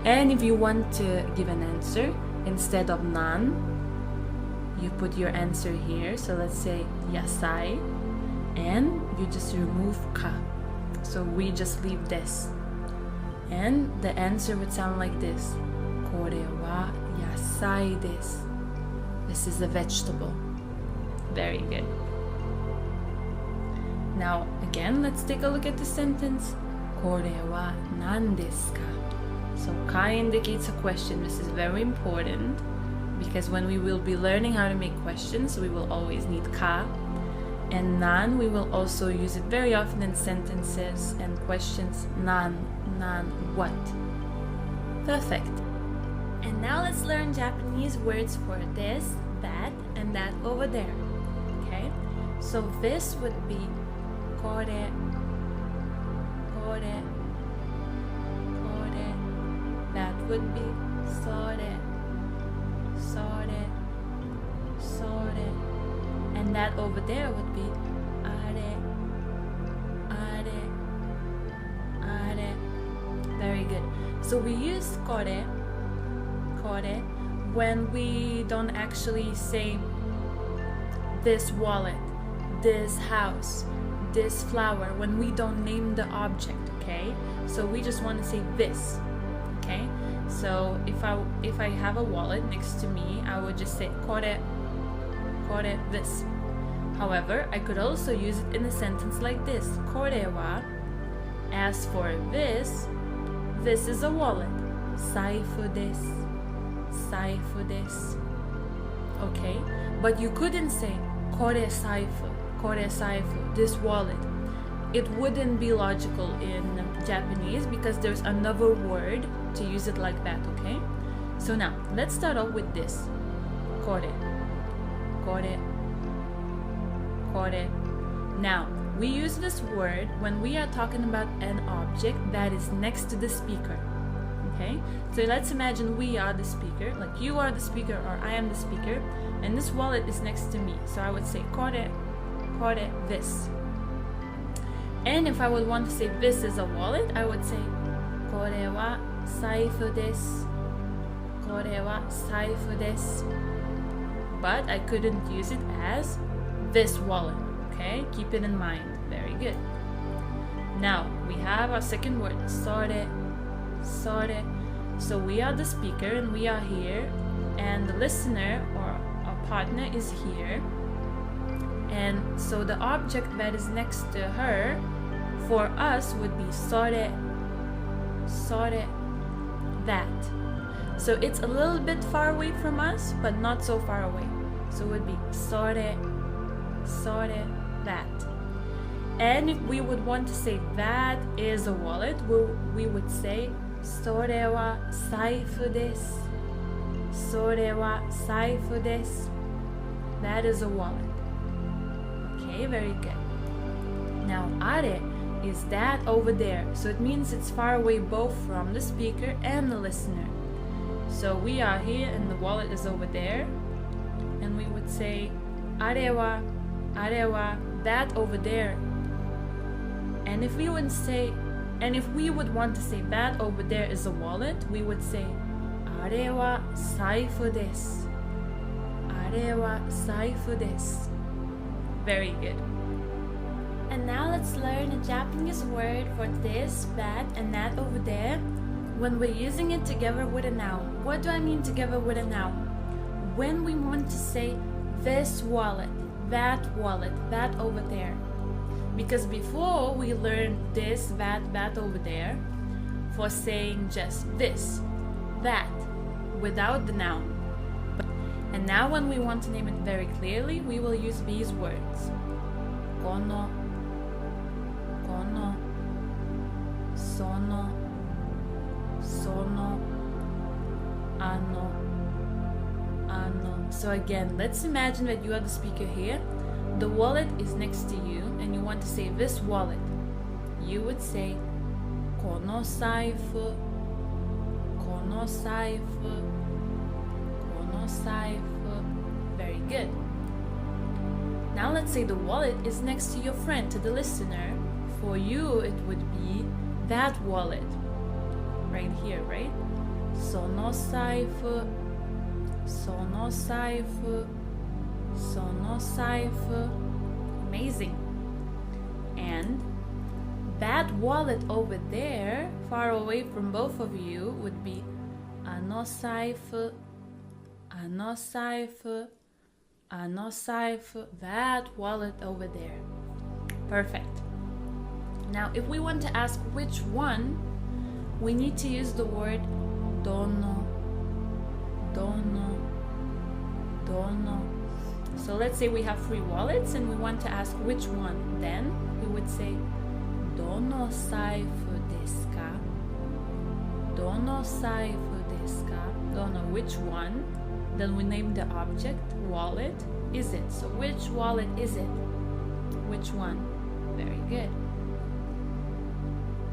And if you want to give an answer, instead of nan, you put your answer here. So let's say yasai, and you just remove ka. So we just leave this. And the answer would sound like this. これは野菜です. This is a vegetable. Very good. Now, again, let's take a look at the sentence. これは何ですか? So, ka indicates a question. This is very important because when we will be learning how to make questions, we will always need ka. And nan, we will also use it very often in sentences and questions. Nan, what? Perfect. And now let's learn Japanese words for this, that, and that over there. Okay? So this would be これ That would be それ And that over there would be あれ Very good. So we use これ when we don't actually say this wallet, this house, this flower, when we don't name the object, okay? So we just want to say this, okay? So if I have a wallet next to me, I would just say これ this. However, I could also use it in a sentence like this. これは as for this is a wallet. 財布です. Okay? But you couldn't say これ財布, this wallet. It wouldn't be logical in Japanese because there's another word to use it like that, okay? So now, let's start off with this. これ Now, we use this word when we are talking about an object that is next to the speaker. Okay? So let's imagine we are the speaker, like you are the speaker or I am the speaker, and this wallet is next to me. So I would say これ this. And if I would want to say this is a wallet, I would say これは財布です. これは財布です. But I couldn't use it as this wallet. Okay? Keep it in mind. Very good. Now, we have our second word, sore, sore. So we are the speaker and we are here, and the listener or our partner is here. And so the object that is next to her for us would be sore, sore, that. So it's a little bit far away from us, but not so far away. So it would be sore, sore, that. And if we would want to say that is a wallet, we would say それは財布です。それは財布です。That is a wallet. Okay, very good. Now, are is that over there. So it means it's far away both from the speaker and the listener. So we are here and the wallet is over there. And we would say あれは that over there. And if we would want to say that over there is a wallet, we would say あれは財布です。あれは財布です。Very good. And now let's learn a Japanese word for this, that, and that over there when we're using it together with a noun. What do I mean together with a noun? When we want to say this wallet, that over there. Because before we learned this, that over there for saying just this, that, without the noun. And now when we want to name it very clearly, we will use these words. Kono, kono, sono, sono, ano, ano. So again, let's imagine that you are the speaker here. The wallet is next to you and you want to say this wallet. You would say この財布、この財布、この財布. Very good. Now let's say the wallet is next to your friend, to the listener. For you, it would be that wallet. Right here, right? その財布、その財布、その財布. Amazing. And that wallet over there, far away from both of you, would be あの財布、あの財布、あの財布. That wallet over there. Perfect. Now, if we want to ask which one, we need to use the word どの、どの、どの. So let's say we have 3 wallets and we want to ask which one. Then we would say どの財布ですか? どの財布ですか? Don't know which one. Then we name the object. Wallet. Is it? So which wallet is it? Which one? Very good.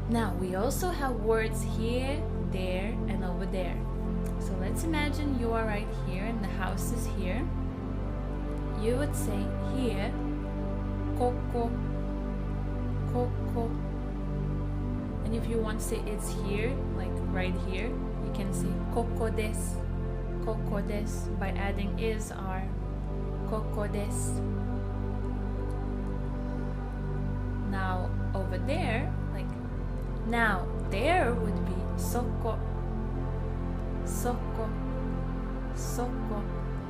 Now we also have words here, there, and over there. So let's imagine you are right here and the house is here. You would say here, ここ, ここ. And if you want to say it's here, like right here, you can say ここです, ここです by adding is, are, ここです. Now over there, like now there would be そこ, そこ, そこ,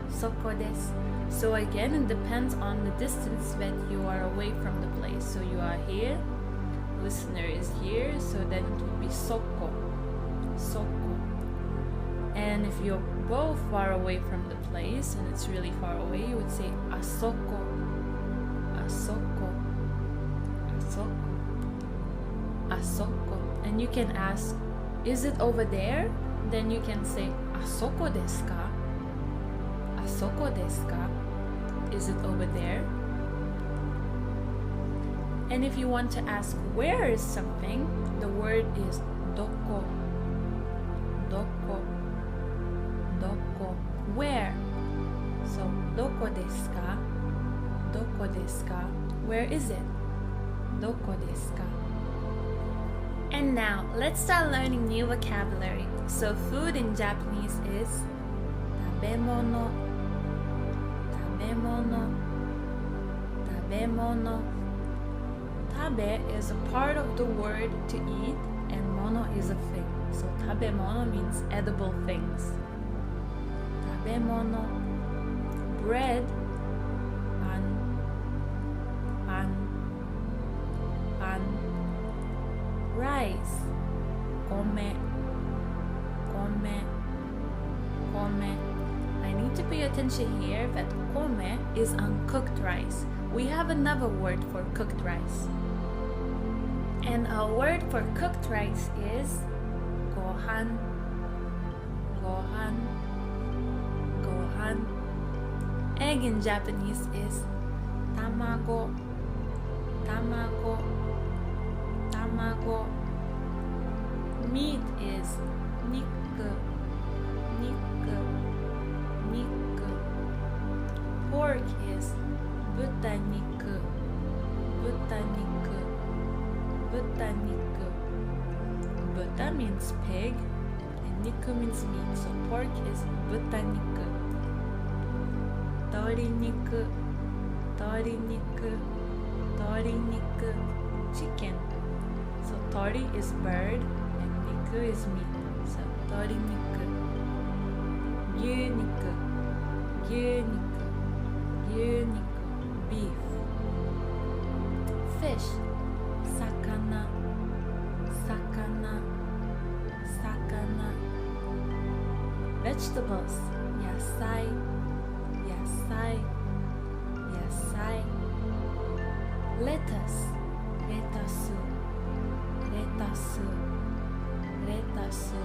そこです. So again, it depends on the distance that you are away from the place. So you are here, listener is here, so then it would be そこ, そこ. And if you're both far away from the place and it's really far away, you would say あそこ, あそこ, あそこ, あそこ. And you can ask, is it over there? Then you can say あそこですか? あそこですか? Is it over there? And if you want to ask where is something, the word is どこ, どこ, どこ. Where? So どこですか? どこですか? Where is it? どこですか? And now, let's start learning new vocabulary. So food in Japanese is 食べ物, 食べ物, 食べ物. tabe is a part of the word to eat and mono is a thing. So tabemono means edible things. Tabemono, bread, pan, pan, pan, rice, kome, kome, kome. I need to pay attention here that kome is uncooked rice. We have another word for cooked rice. And our word for cooked rice is gohan, gohan, gohan. Egg in Japanese is tamago, tamago, tamago. Meat is niku, niku, niku. Pork is butaniku, butaniku, butaniku. Buta means pig and niku means meat, so pork is butaniku. Toriniku, toriniku, toriniku. Chicken. So tori is bird and niku is meat, so toriniku. Gyuniku, gyuniku, gyuniku. Beef. Fish. Sakana, sakana, sakana. Vegetables. Yasai, yasai, yasai. Lettuce. Letasu, letasu, letasu.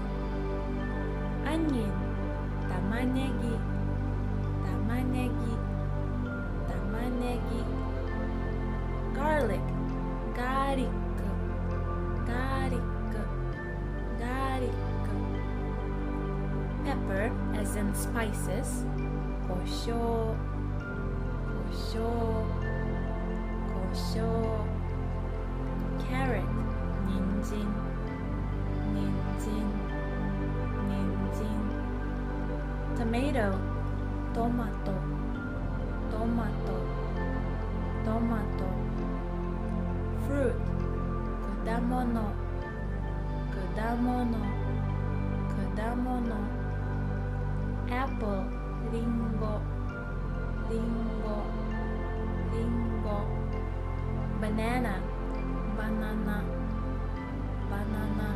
Onion. Tamanegi, tamanegi, tamanegi. Garlic. Garlic, garlic, garlic. Pepper, as in spices. Kosho, kosho, kosho. Carrot, ninjin, ninjin, ninjin. Tomato, tomato, tomato, tomato. Fruit, kudamono, kudamono, kudamono. Apple, ringo, ringo, ringo. Banana, banana, banana,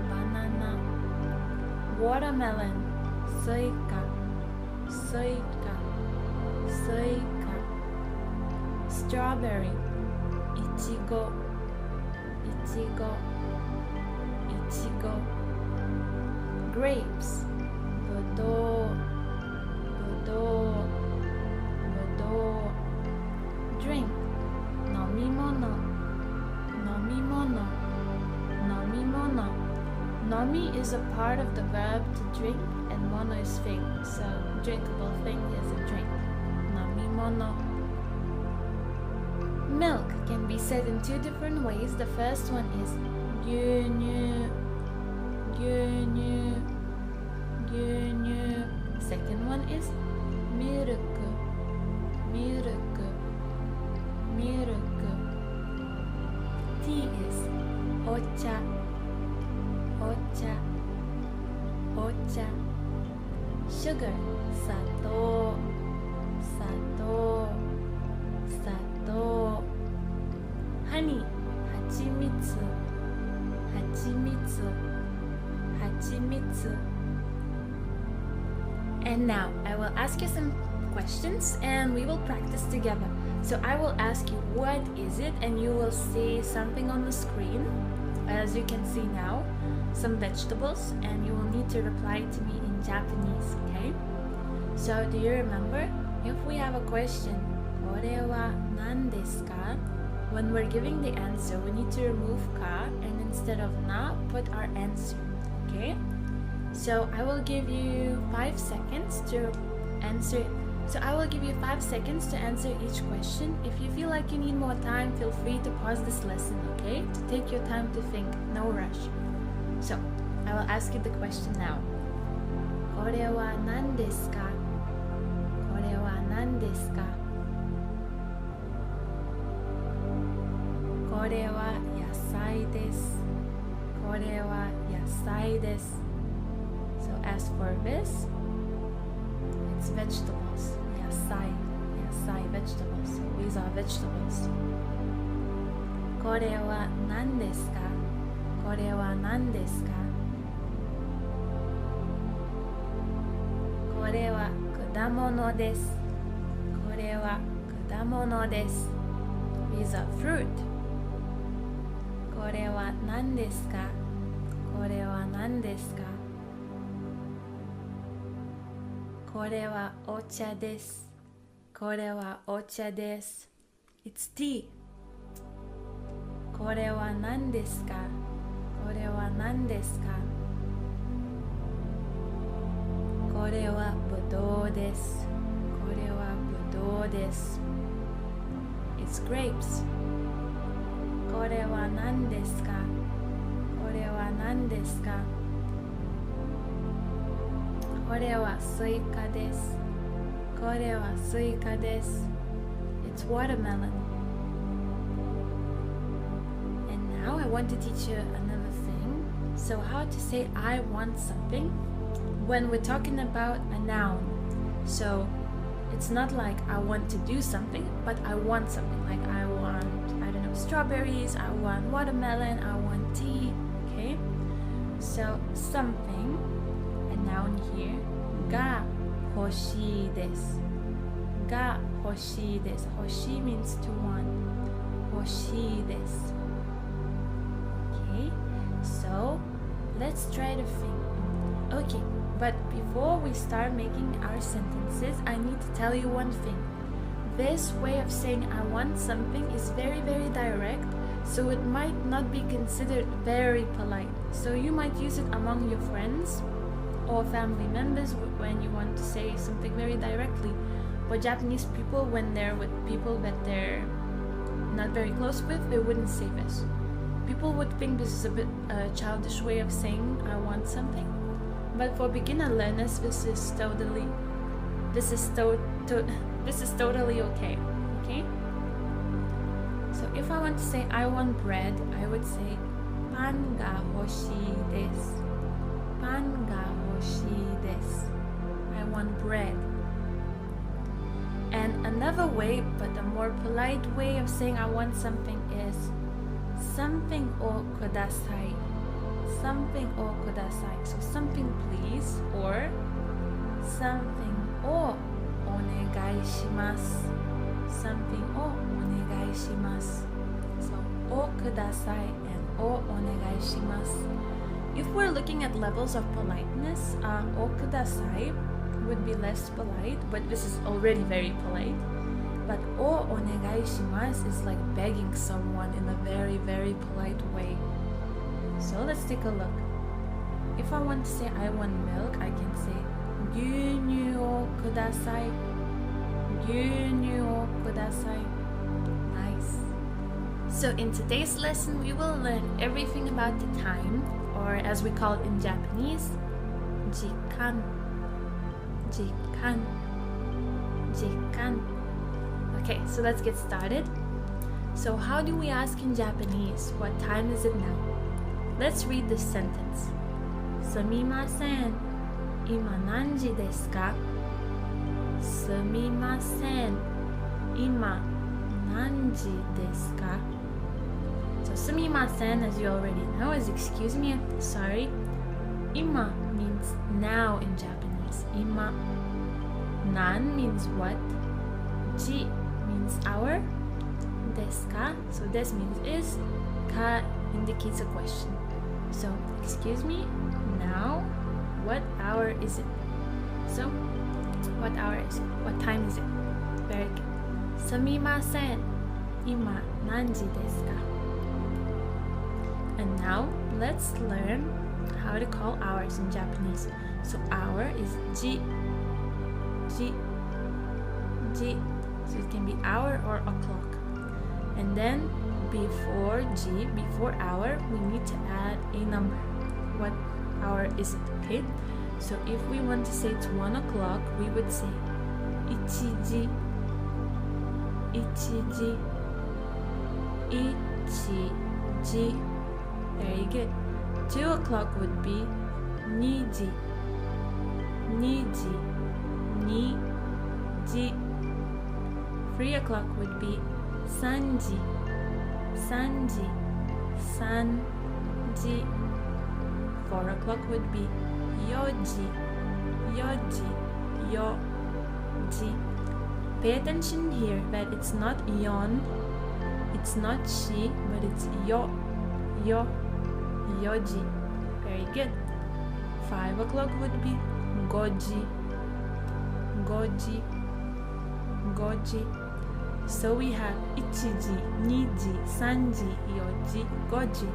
banana. Watermelon, suika, suika, suika. Strawberry, ichigo, ichigo, ichigo. Grapes, budo, budo, budo. Drink, nomimono, nomimono, nomimono. Nomi is a part of the verb to drink and mono is thing, so drinkable thing is a drink. Nomimono. Milk can be said in two different ways. The first one is gyunyu, gyunyu, gyunyu. Second one is milk, milk, milk. Tea is ocha, ocha, ocha. Sugar, sato, sato, sato. Honey, hachimitsu, hachimitsu, hachimitsu. And now I will ask you some questions and we will practice together. So I will ask you what is it and you will see something on the screen. As you can see now, some vegetables, and you will need to reply to me in Japanese, okay? So do you remember? If we have a question, これは何ですか? When we're giving the answer, we need to remove ka and instead of na, put our answer, okay? So I will give you 5 seconds to answer. So I will give you 5 seconds to answer each question. If you feel like you need more time, feel free to pause this lesson, okay? To take your time to think, no rush. So I will ask you the question now. これは何ですか? これは何ですか?これは野菜です。これは野菜です。So as for this, it's vegetables. 野菜 vegetables. These are vegetables. これは何ですか？これは何ですか？これは果物です。これは果物です。These are fruit. これは何ですか？これは何ですか？これはお茶です。これはお茶です。It's tea. これは何ですか？これは何ですか？これはぶどうです。これはぶどうです。It's grapes. これは何ですか？これは何ですか？これはスイカです。これはスイカです。It's watermelon. And now I want to teach you another thing. So how to say I want something when we're talking about a noun. So it's not like I want to do something, but I want something. Like I want, I don't know, strawberries, I want watermelon, I want tea. Okay? So something, a noun here, が欲しいです。が欲しいです。欲しい means to want. 欲しいです。Okay? So let's try to think. Okay, but before we start making our sentences, I need to tell you one thing. This way of saying I want something is very, very direct, so it might not be considered very polite. So you might use it among your friends or family members when you want to say something very directly. But Japanese people, when they're with people that they're not very close with, they wouldn't say this. People would think this is a bit childish way of saying I want something. But for beginner learners, this is totally okay. Okay? So if I want to say I want bread, I would say パンが欲しいです。パンが欲しいです。I want bread. And another way, but a more polite way of saying I want something is something をください。something をください。So something please or something をお願いします。something をお願いします。So をください and をお願いします。If we're looking at levels of politeness, をください would be less polite, but this is already very polite. But をお願いします is like begging someone in a very, very polite way. So let's take a look. If I want to say I want milk, I can say 牛乳をください。牛乳をください。Nice. So in today's lesson, we will learn everything about the time, or as we call it in Japanese, 時間。時間。時間。Okay, so let's get started. So how do we ask in Japanese, what time is it now? Let's read this sentence. すみません。今何時ですか？すみません。今何時ですか？ So すみません, as you already know, is excuse me, sorry. 今 means now in Japanese. 今。何 means what. 時 means hour. ですか? So this means is. か indicates a question. So, excuse me, now, what hour is it? So, what hour is it? What time is it? Very good. すみません。今何時ですか? And now, let's learn how to call hours in Japanese. So, hour is じ。じ。じ. So, it can be hour or o'clock. And then, before G, before hour, we need to add a number. What hour is it? Okay? So if we want to say it's 1 o'clock, we would say 1時 1時 1 ji. Very good. 2 o'clock would be niji. 3 o'clock would be sanji. 4 o'clock would be yoji. Pay attention here that it's not yon, it's not she, but it's yoji. Very good. 5 o'clock would be goji. So we have ichiji, niji, sanji, yoji, goji.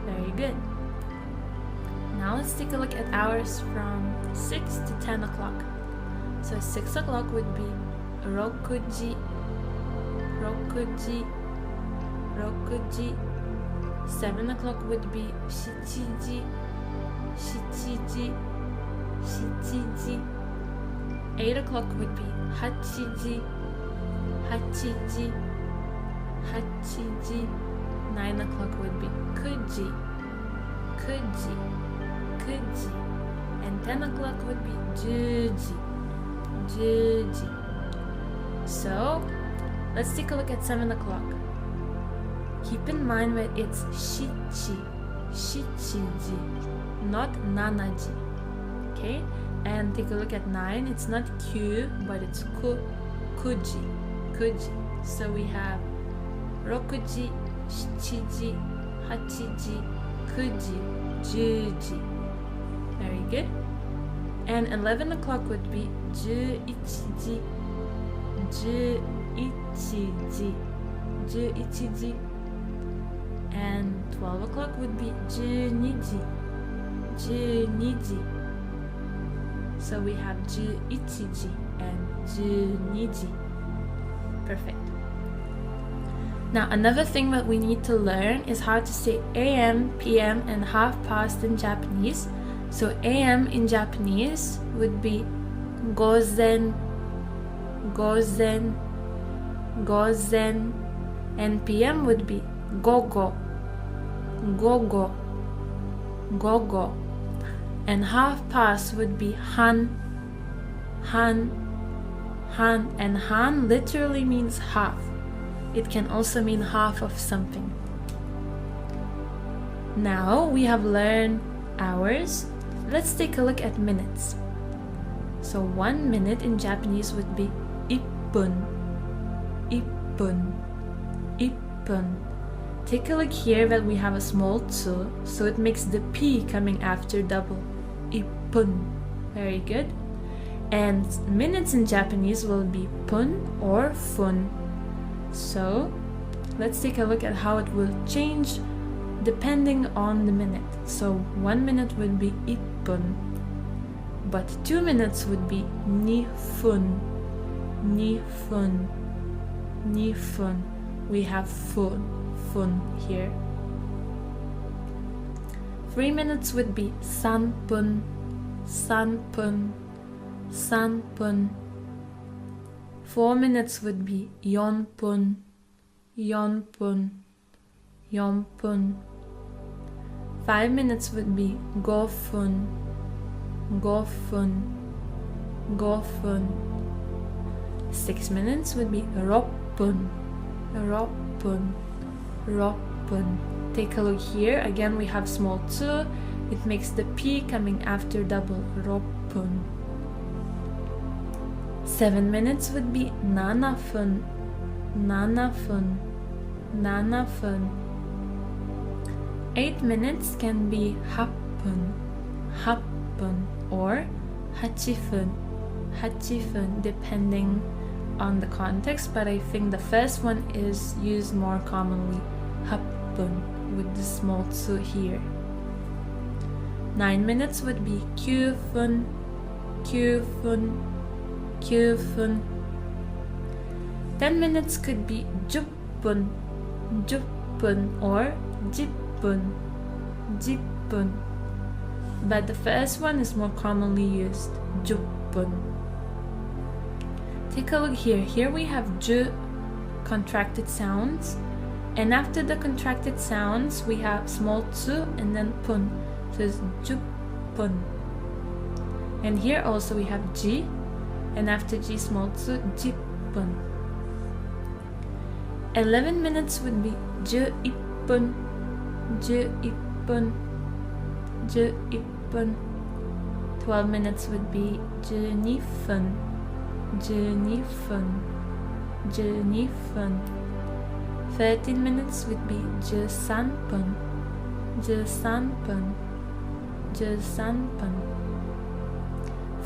Very good. Now let's take a look at hours from 6 to 10 o'clock. So 6 o'clock would be rokuji. 7 o'clock would be shichiji. 8 o'clock would be hachiji. 9 o'clock would be kuji. And 10 o'clock would be juji. So let's take a look at 7 o'clock. Keep in mind that it's shichiji, not nanaji. Okay? And take a look at 9. It's not Q, but it's kuji. So we have rokuji, shichiji, hachiji, kuji, juji. Very good. And 11 o'clock would be juichiji. And 12 o'clock would be juniji. So we have juichiji and juniji. Perfect. Now another thing that we need to learn is how to say AM, PM, and half past in Japanese. So AM in Japanese would be gozen, and PM would be gogo. And half past would be han, and han literally means half. It can also mean half of something. Now we have learned hours. Let's take a look at minutes. So 1 minute in Japanese would be ippun. Take a look here that we have a small tsu, so it makes the P coming after double. Ippun. Very good. And minutes in Japanese will be pun or fun. So let's take a look at how it will change depending on the minute. So 1 minute would be ippun, but 2 minutes would be nifun. We have fun here. 3 minutes would be sanpun. 4 minutes would be yonpun. 5 minutes would be gofun. 6 minutes would be roppun. Take a look here. Again, we have small tsu. It makes the P coming after double. Roppun. 7 minutes would be nanafun. 8 minutes can be happun or hachifun, depending on the context, but I think the first one is used more commonly, happun, with the small tsu here. 9 minutes would be kyufun. 10 minutes could be juppun or jippun, but the first one is more commonly used, juppun. Take a look here. Here we have ju contracted sounds, And after the contracted sounds, we have small tsu and then pun. So it's juppun. And here also we have ji, and after ji small tsu, jippun. 11 minutes would be juippun, juippun, juippun. 12 minutes would be junifun, junifun, junifun. 13 minutes would be jusanpun, jusanpun, jusanpun.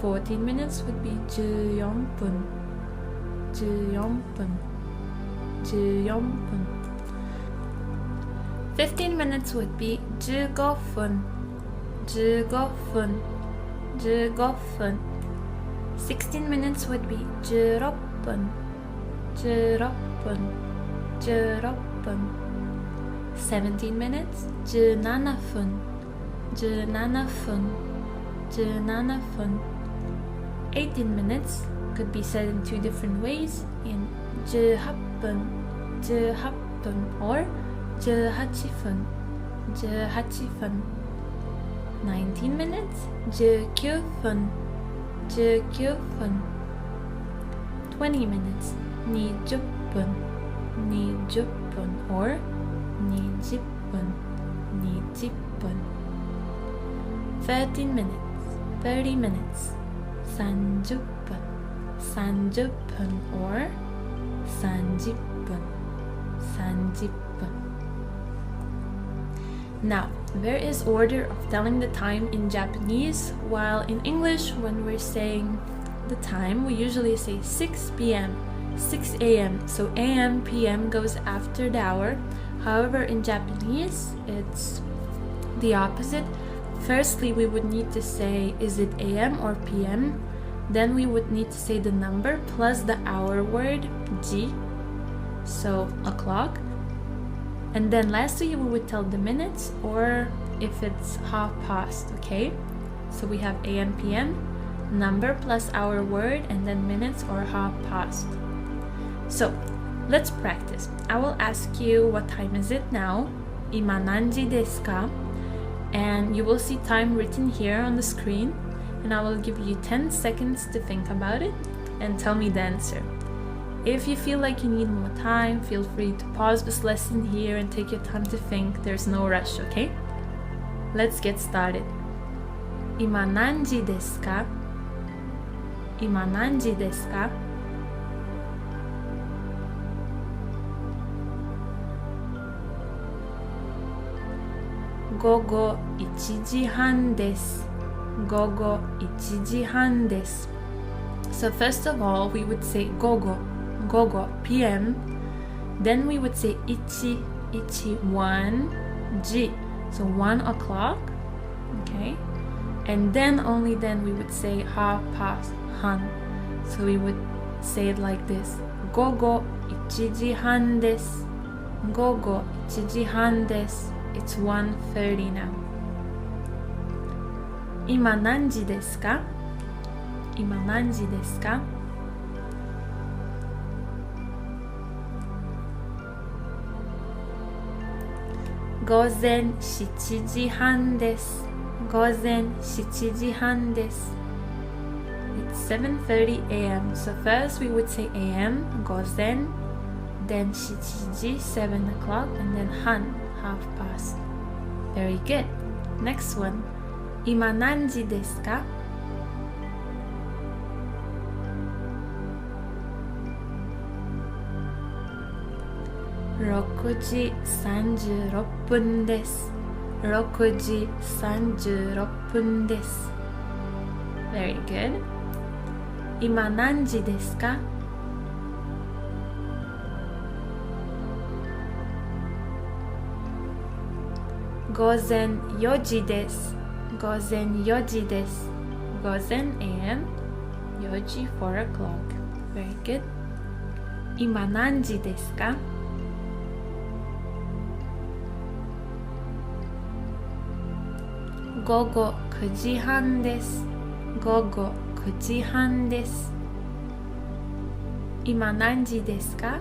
14 minutes would be juyongpun, juyongpun, juyongpun. 15 minutes would be jugofun, jugofun, jugofun. 16 minutes would be juropun, juropun, juropun. 17 minutes junanafun, junanafun, junanafun. 18 minutes could be said in two different ways, in juhappun, juhappun, or juhachifun, juhachifun. 19 minutes jukyufun, jukyufun. 20 minutes nijuppun, nijuppun, or nijippun, nijippun. 30 minutes sanjuppun, sanjuppun, or sanjippun, sanjippun. Now, there is order of telling the time in Japanese, while in English, when we're saying the time, we usually say 6 p.m., 6 a.m. So a.m., p.m. goes after the hour. However, in Japanese, it's the opposite. Firstly, we would need to say, is it a.m. or p.m.? Then we would need to say the number plus the hour word, ji, so o'clock. And then lastly, we would tell the minutes, or if it's 1/2, okay? So we have a.m., p.m., number plus hour word, and then minutes or 1/2. So let's practice. I will ask you, what time is it now? Ima nanji desu ka? And you will see time written here on the screen, and I will give you 10 seconds to think about it and tell me the answer. If you feel like you need more time, feel free to pause this lesson here and take your time to think. There's no rush, okay? Let's get started. Ima nanji desu ka? Ima nanji desu ka? Gogo 1時半です。Gogo 1時半です。So first of all, we would say gogo, gogo, p.m. Then we would say ichi, 1, ji, so 1 o'clock, okay? And then, only then, we would say 1/2, han. So we would say it like this. Gogo 1時半です。Gogo 1時半です。It's 1:30 now. 今何時ですか？今何時ですか？午前7時半です。午前7時半です。It's 7:30 a.m. So first we would say a.m. 午前, then 7時 7 o'clock, and then 半 1/2. Very good. Next one. 今何時ですか？6時36分です。6時36分です。Very good. 今何時ですか？午前4時です。午前4時です。午前 a.m. 4時 4 o'clock. Very good. 今何時ですか？午後9時半です。午後9時半です。今何時ですか？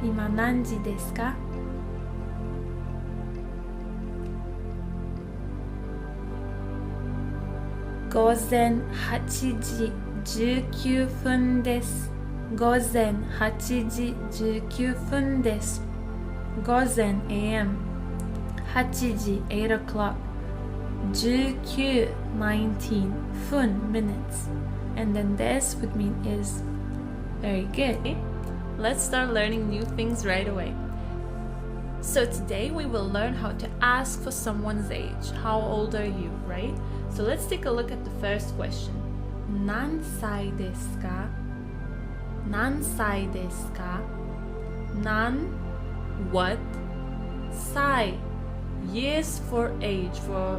今何時ですか？午前8時19分です。午前8時19分です。午前 AM 8時 8 o'clock 19 19 分 minutes, and then this would mean is. Very good. Let's start learning new things right away. So today we will learn how to ask for someone's age. How old are you, right? So let's take a look at the first question. 何歳ですか？何歳ですか？何 what? 歳 years for age, for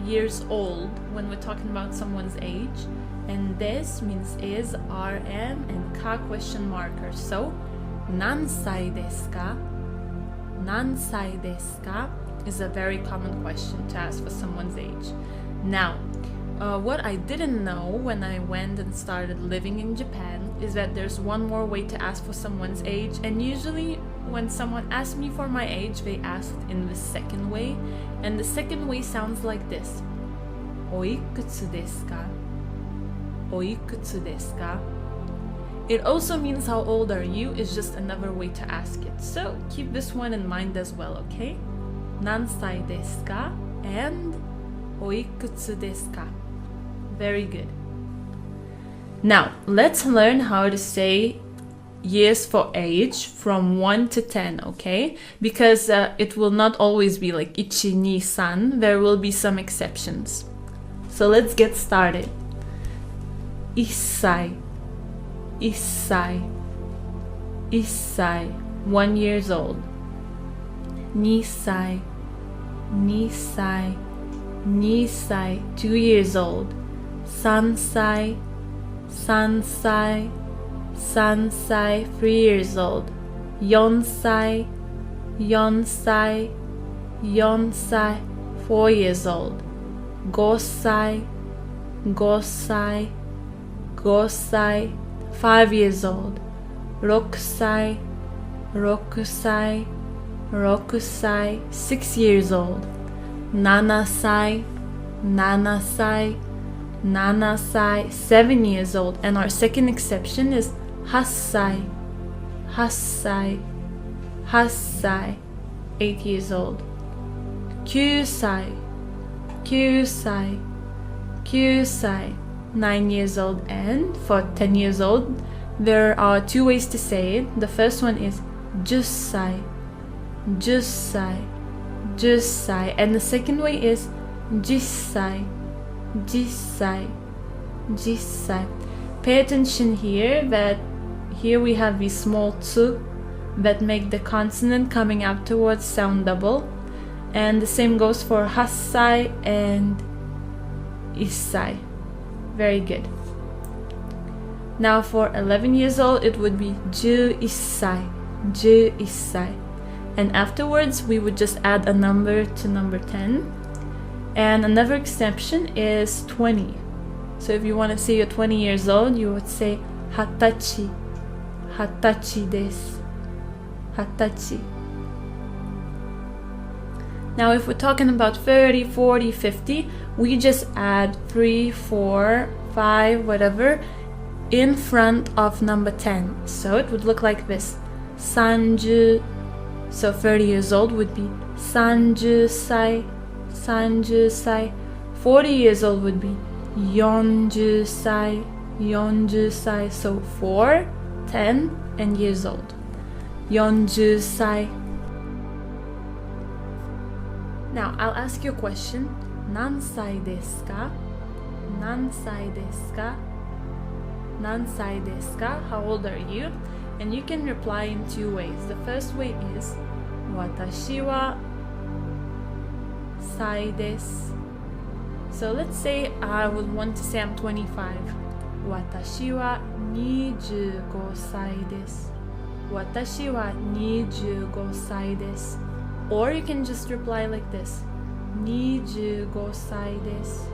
years old when we're talking about someone's age. And this means is, RM, and ka question marker. So 何歳ですか？何歳ですか is a very common question to ask for someone's age. Now, what I didn't know when I went and started living in Japan is that there's one more way to ask for someone's age, and usually when someone asks me for my age, they ask it in the second way, and the second way sounds like this. おいくつですか? おいくつですか? It also means how old are you is just another way to ask it. So keep this one in mind as well, okay? 何歳ですか and おいくつですか? Very good. Now, let's learn how to say years for age from 1 to 10, okay? Because it will not always be like 1, 2, 3. There will be some exceptions. So let's get started. 1歳 1歳 1歳 1 years old. 2歳 2歳 2歳 2 years old. 3歳 3歳 3歳 3 years old. 4歳 4歳 4歳 4 years old. 5歳 5歳 5歳 5 years old. 6歳 6歳 6歳 6 years old. 7歳 7歳 7歳 7 years old. And our second exception is 8歳 8歳 8歳 8 years old. 9歳 9歳 9歳 9 years old. And for 10 years old, there are two ways to say it. The first one is 10歳 10歳 10歳, and the second way is 10歳 10歳 10歳. Pay attention here that here we have these small tsu that make the consonant coming afterwards sound double, and the same goes for 8歳 and 1歳. Very good. Now for 11 years old, it would be 11歳 11歳. And afterwards, we would just add a number to number 10. And another exception is 20. So if you want to say you're 20 years old, you would say 20歳 20歳です 20歳. Now if we're talking about 30, 40, 50, we just add 3, 4, 5, whatever, in front of number 10. So it would look like this. 30. So 30 years old would be 30歳 30歳. 40 years old would be 40歳 40歳. So 4, 10, and years old. 40歳. Now I'll ask you a question. 何歳ですか? 何歳ですか? 何歳ですか? How old are you? And you can reply in two ways. The first way is 私は歳です. So let's say I would want to say I'm 25. 私は25歳です. 私は25歳です. Or you can just reply like this. 25歳です.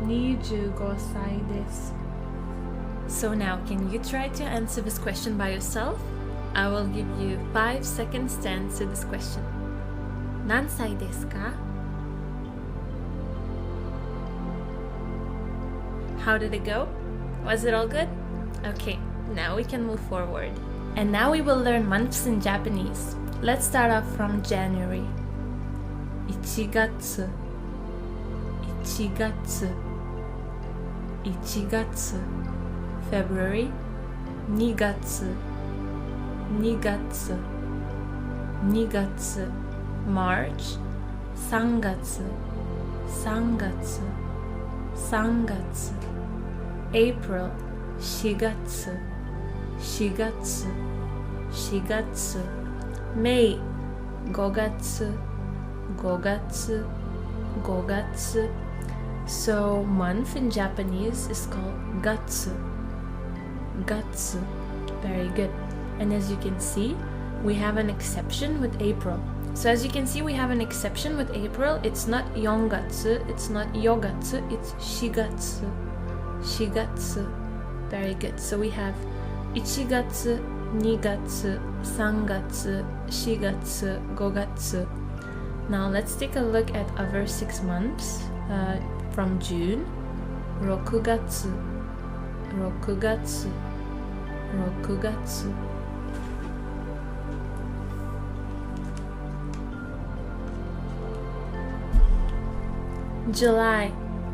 25歳です. So now, can you try to answer this question by yourself? I will give you 5 seconds to answer this question. 何歳ですか? How did it go? Was it all good? Okay, now we can move forward. And now we will learn months in Japanese. Let's start off from January. 1月 1月 1月 February 2月 2月 2月 March 3月 3月 3月 April 4月 4月 4月 May 5月 5月 5月 So month in Japanese is called gatsu. Gatsu. Very good. And as you can see, we have an exception with April. So as you can see, we have an exception with April. It's not yongatsu, it's not yogatsu, it's shigatsu. Shigatsu. Very good. So we have ichigatsu, nigatsu, sangatsu, shigatsu, gogatsu. Now let's take a look at other 6 months from June. Rokugatsu, rokugatsu, rokugatsu. July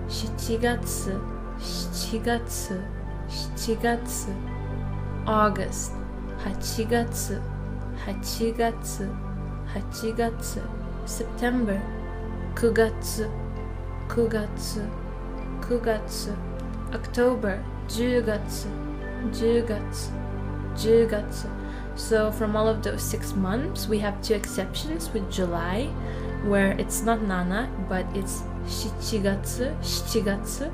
7月 7月 7月 August 8月 8月 8月 September 9月 9月 9月 October 10月 10月 10月 So from all of those 6 months, we have 2 exceptions with July, where it's not nana, but it's 7月 7月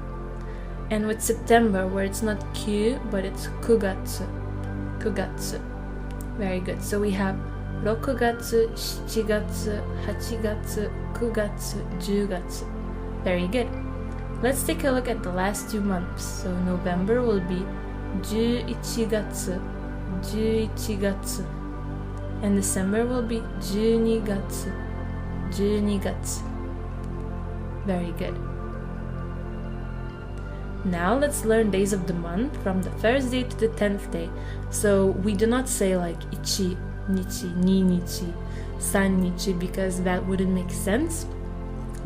and with September, where it's not Q, but it's 9月 9月 Very good. So we have 6月 7月 8月 9月 10月 Very good. Let's take a look at the last 2 months. So November will be 11月 11月 and December will be 12月 12月 Very good. Now let's learn days of the month from the first day to the 10th day. So we do not say like ichi, nichi, ni nichi, san nichi, because that wouldn't make sense.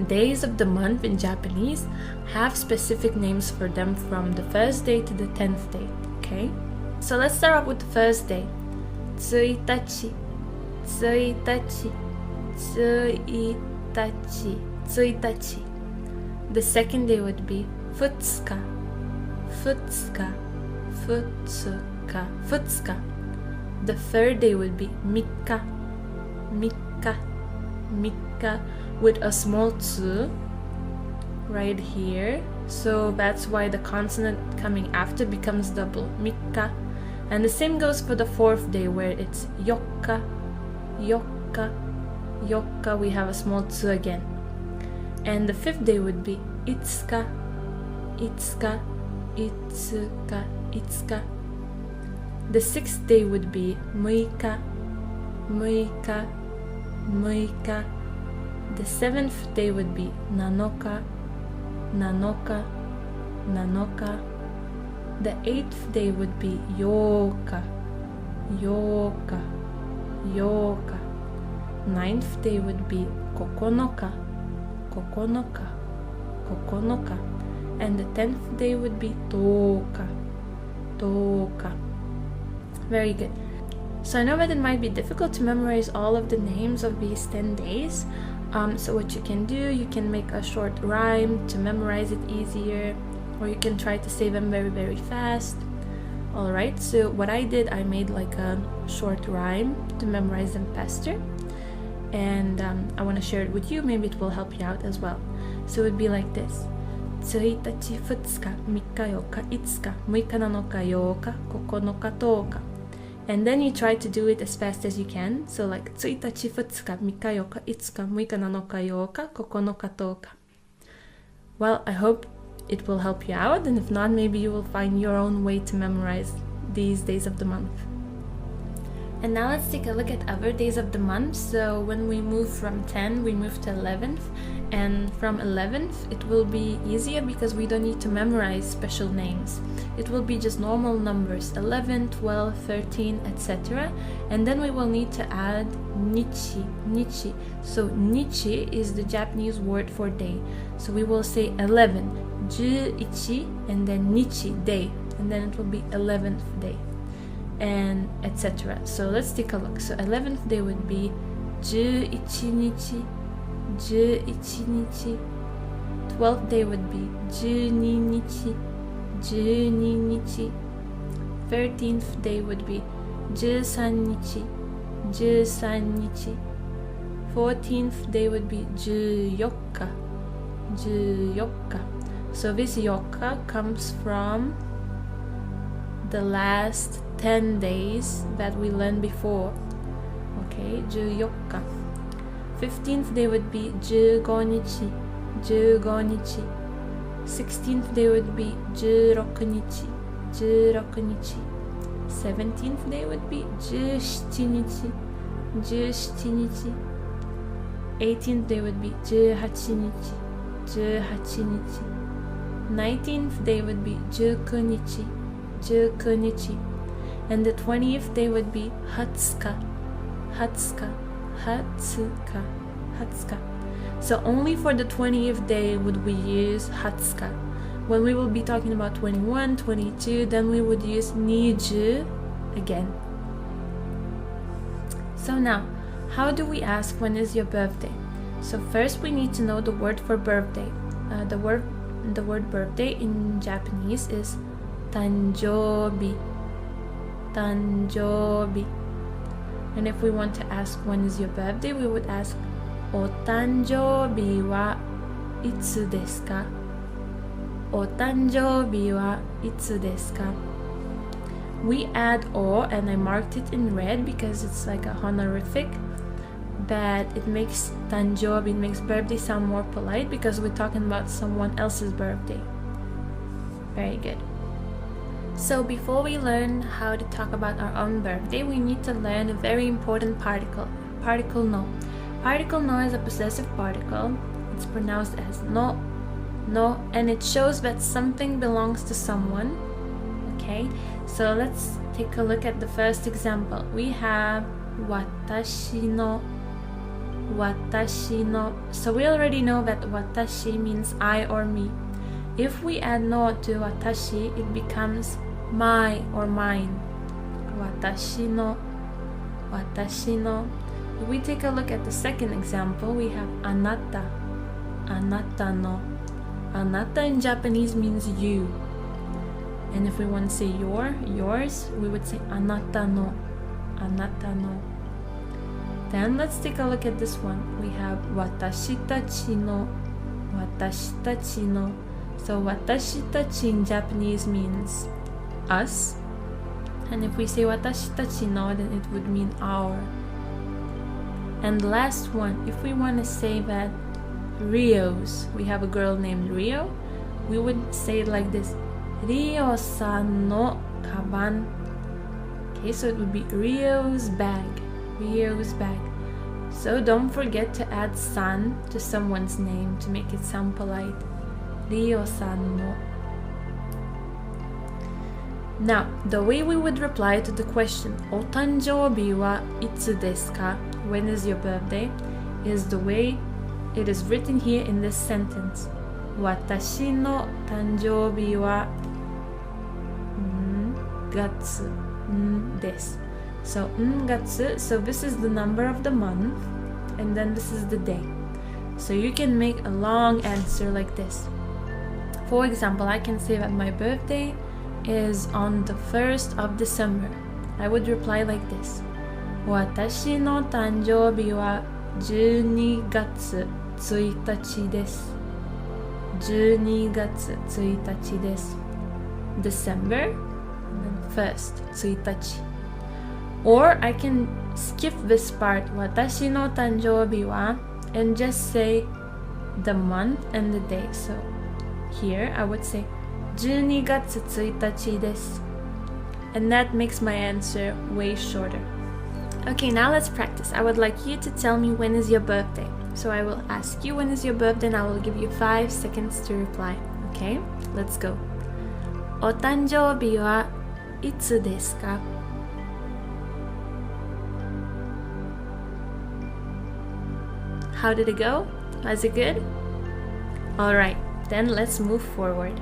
Days of the month in Japanese have specific names for them from the first day to the 10th day, okay? So let's start off with the first day. 1日 1日 1日 1日 The second day would be 2日 2日 2日 2日 The third day would be 3日 3日 3日 with a small tsu right here. So that's why the consonant coming after becomes double. 3日 And the same goes for the fourth day, where it's 4日 4日 4日 We have a small tsu again. And the fifth day would be 5日 5日 5日 5日 The sixth day would be 6日 6日 6日 The seventh day would be 7日 7日 7日 The eighth day would be 8日 8日 8日 Ninth day would be 9日 9日 9日 And the 10th day would be 10日 10日 Very good. So I know that it might be difficult to memorize all of the names of these 10 days. So what you can do, you can make a short rhyme to memorize it easier, or you can try to say them very, very fast. Alright, so what I did, I made like a short rhyme to memorize them faster. And I want to share it with you. Maybe it will help you out as well. So it would be like this. 1日、2日、3日、4日、5日、6日、7日、8日、9日、10日 And then you try to do it as fast as you can. So like 1日、2日、3日、4日、5日、6日、7日、8日、9日、10日 Well, I hope it will help you out. And if not, maybe you will find your own way to memorize these days of the month. And now let's take a look at other days of the month. So when we move from 10, we move to 11th. And from 11th, it will be easier because we don't need to memorize special names. It will be just normal numbers, 11, 12, 13, etc. And then we will need to add nichi, nichi. So nichi is the Japanese word for day. So we will say 11, 11, and then nichi, day. And then it will be 11th day, and etc. So let's take a look. So 11th day would be 11 nichi, 11 nichi. 12th day would be 12 nichi, 12 nichi. 13th day would be 13 nichi, 13 nichi. 14th day would be 14, 14. So this yokka comes from the last 10 days that we learned before. Okay, 14. 15th day would be 15 nichi, 15 nichi. 16th day would be 16 nichi, 16 nichi. 17th day would be 17 nichi, 17 nichi. 18th day would be 18 nichi, 18 nichi. 19th day would be 19 nichi, 19 nichi. And the 20th day would be 20, 20, 20, 20. So only for the 20th day would we use 20. When we will be talking about 21, 22, then we would use 20 again. So now, how do we ask when is your birthday? So first we need to know the word for birthday. The word birthday in Japanese is tanjoubi, tanjoubi. And if we want to ask when is your birthday, we would ask お誕生日はいつですか? お誕生日はいつですか? We add o and I marked it in red because it's like a honorific, but it makes tanjobi, it makes birthday sound more polite because we're talking about someone else's birthday. Very good. So before we learn how to talk about our own birthday, we need to learn a very important particle, particle no. Particle no is a possessive particle. It's pronounced as no, no, and it shows that something belongs to someone. Okay, so let's take a look at the first example. We have watashi no, watashi no. So we already know that watashi means I or me. If we add no to watashi, it becomes my or mine. Watashi no, watashi no. If we take a look at the second example, we have anata, anata no. Anata in Japanese means you. And if we want to say yours, we would say anata no, anata no. Then let's take a look at this one. We have watashi tachi no, watashi tachi no. So watashi tachi in Japanese means us. And if we say watashi tachi no, then it would mean our. And the last one, if we want to say that Rio's, we have a girl named Rio, we would say it like this. Rio-san no kaban. Okay, so it would be Rio's bag, Rio's bag. So don't forget to add san to someone's name to make it sound polite. Rio-san no. Now, the way we would reply to the question, お誕生日はいつですか? When is your birthday? Is the way it is written here in this sentence. 私の誕生日は月です. So 月, so this is the number of the month, and then this is the day. So you can make a long answer like this. For example, I can say that my birthday is on the 1st of December. I would reply like this. 私の誕生日は12月1日です。12月1日です。December, and then 1st, 1日. Or I can skip this part, 私の誕生日は, and just say the month and the day. So here I would say 12月1日です. And that makes my answer way shorter. Okay, now let's practice. I would like you to tell me when is your birthday. So I will ask you when is your birthday and I will give you 5 seconds to reply. Okay, let's go. お誕生日はいつですか? How did it go? Was it good? Alright, then let's move forward.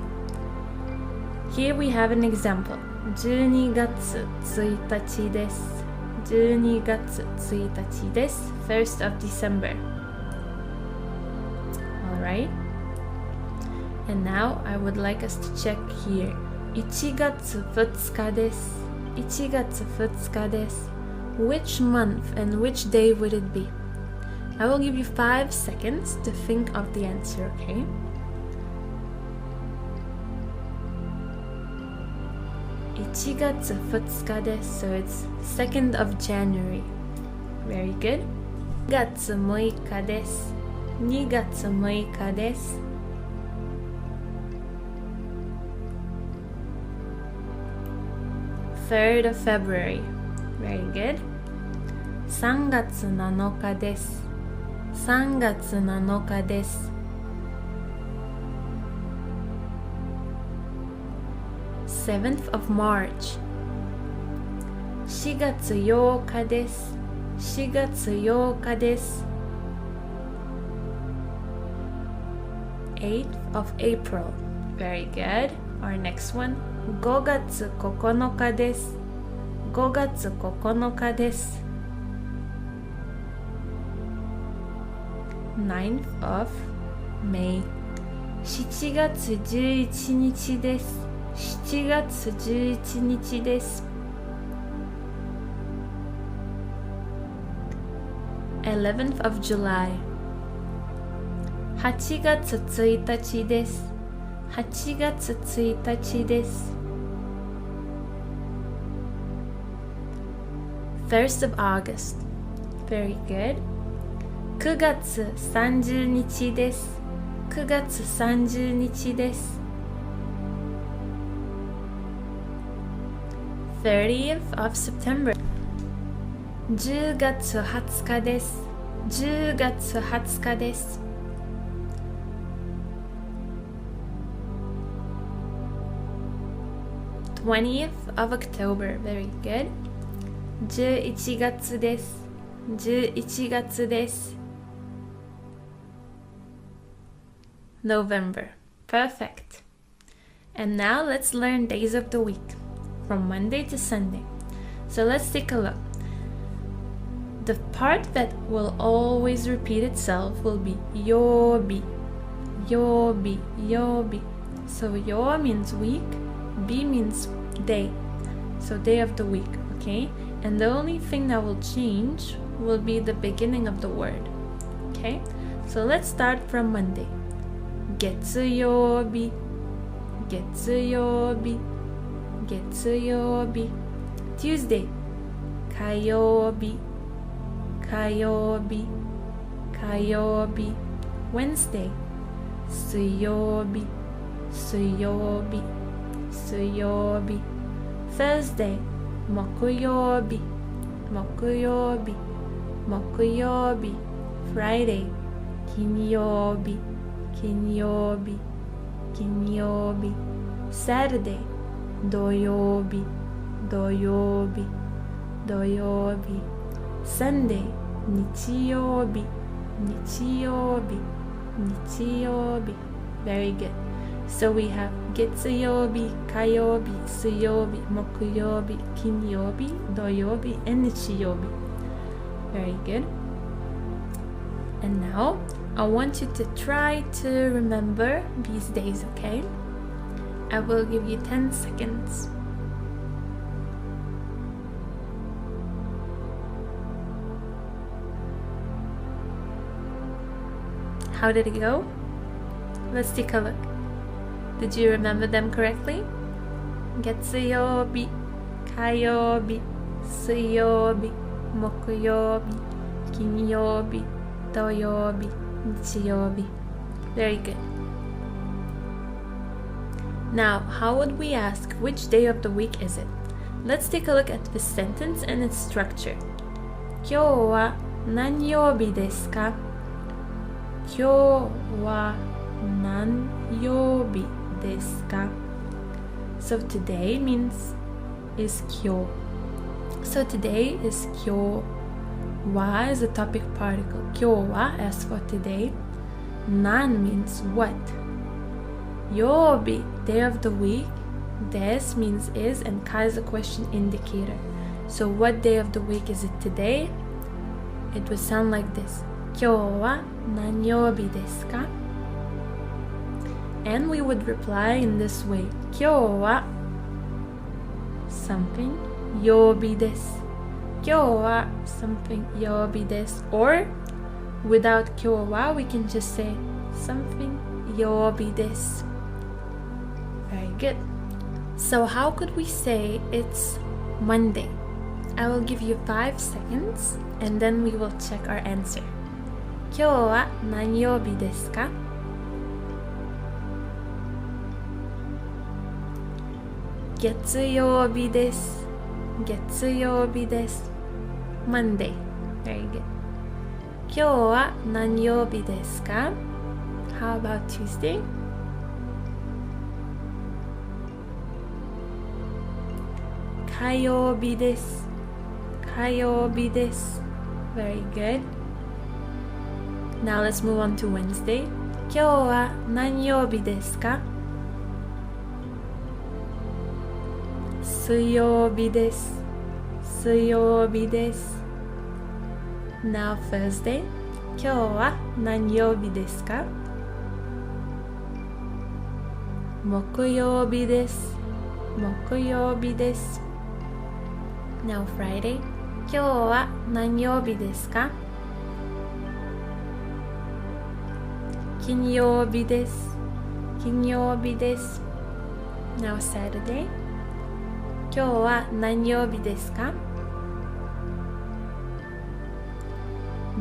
Here we have an example. 12月1日です。12月1日です。1st of December. Alright. And now I would like us to check here. 1月2日です。1月2日です。Which month and which day would it be? I will give you 5 seconds to think of the answer, okay? So it's 2nd of January. Very good. 2月6日です。2月6日です。3rd of February. Very good. 3月7日です。3月7日です。7th of March. 4月8日です。4月8日です。8th of April. Very good. Our next one. 5月9日です。5月9日です。9th of May. 7月11日です。7月11日です。11th of July. 8月1日です。8月1日です。1st of August. Very good. 9月30日です。9月30日です。30th of September. 10月20日です。10月20日です。20th of October. Very good. 11月です。11月です。November. Perfect. And now let's learn days of the week from Monday to Sunday. So let's take a look. The part that will always repeat itself will be yobi, yobi, yobi. So yo means week, bi means day. So day of the week, okay? And the only thing that will change will be the beginning of the word, okay? So let's start from Monday. 月曜日、月曜日、月曜日。Tuesday. 火曜日、火曜日、火曜日。Wednesday. 水曜日、水曜日、水曜日。Thursday. 木曜日、木曜日、木曜日。Friday. 金曜日、金曜日、金曜日。Saturday. 土曜日、土曜日、土曜日。Sunday. 日曜日、日曜日、日曜日。Very good. So we have 月曜日、火曜日、水曜日、木曜日、金曜日、土曜日、and 日曜日。Very good. And now, I want you to try to remember these days, okay? I will give you 10 seconds. How did it go? Let's take a look. Did you remember them correctly? 月曜日、火曜日、水曜日、木曜日、金曜日、土曜日、日曜日。Very good. Now, how would we ask which day of the week is it? Let's take a look at the sentence and its structure. 今日は何曜日ですか？今日は何曜日ですか? So today means is 今日. So today is 今日wa is a topic particle. 今日は as for today. Nan means what. 曜日 day of the week. Des means is and ka is a question indicator. So what day of the week is it today? It would sound like this. 今日は何曜日ですか? And we would reply in this way. 今日は something 曜日です。今日は something 曜日です。Or without 今日は we can just say something 曜日です。Very good. So how could we say it's Monday? I will give you 5 seconds and then we will check our answer. 今日は何曜日ですか? 月曜日です。月曜日です。 Monday. Very good. 今日は何曜日ですか? How about Tuesday? 火曜日です。火曜日です。 Very good. Now let's move on to Wednesday. 今日は何曜日ですか? 水曜日です。水曜日です。 Now Thursday. 今日は何曜日ですか? 木曜日です。木曜日です。 Now Friday. 今日は何曜日ですか? 金曜日です。金曜日です。 Now Saturday. 今日は何曜日ですか?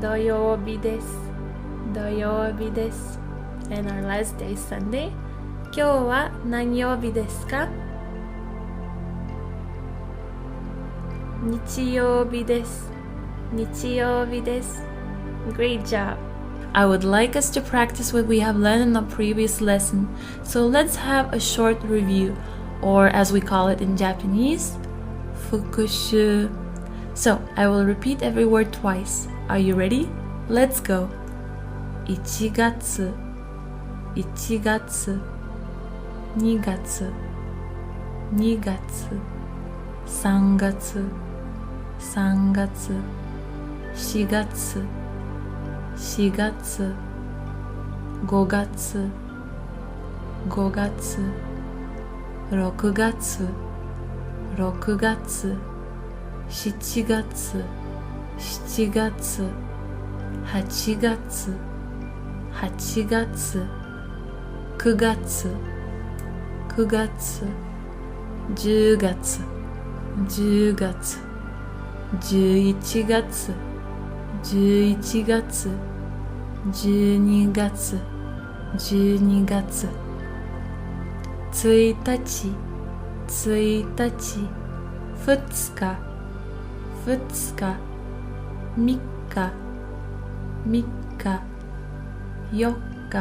土曜日です。土曜日です。 And our last day, Sunday. 今日は何曜日ですか? 日曜日です。日曜日です。 Great job. I would like us to practice what we have learned in the previous lesson. So let's have a short review, or as we call it in Japanese, 復習. So I will repeat every word twice. Are you ready? Let's go. 1月、1月、2月、2月、3月、3月、4月、4月、5月、5月、6月、6月、7月、7月、8月、8月、9月、9月、10月、10月、11月、11月、12月、12月、1日、1日、2日、2日、3日、3日、4日、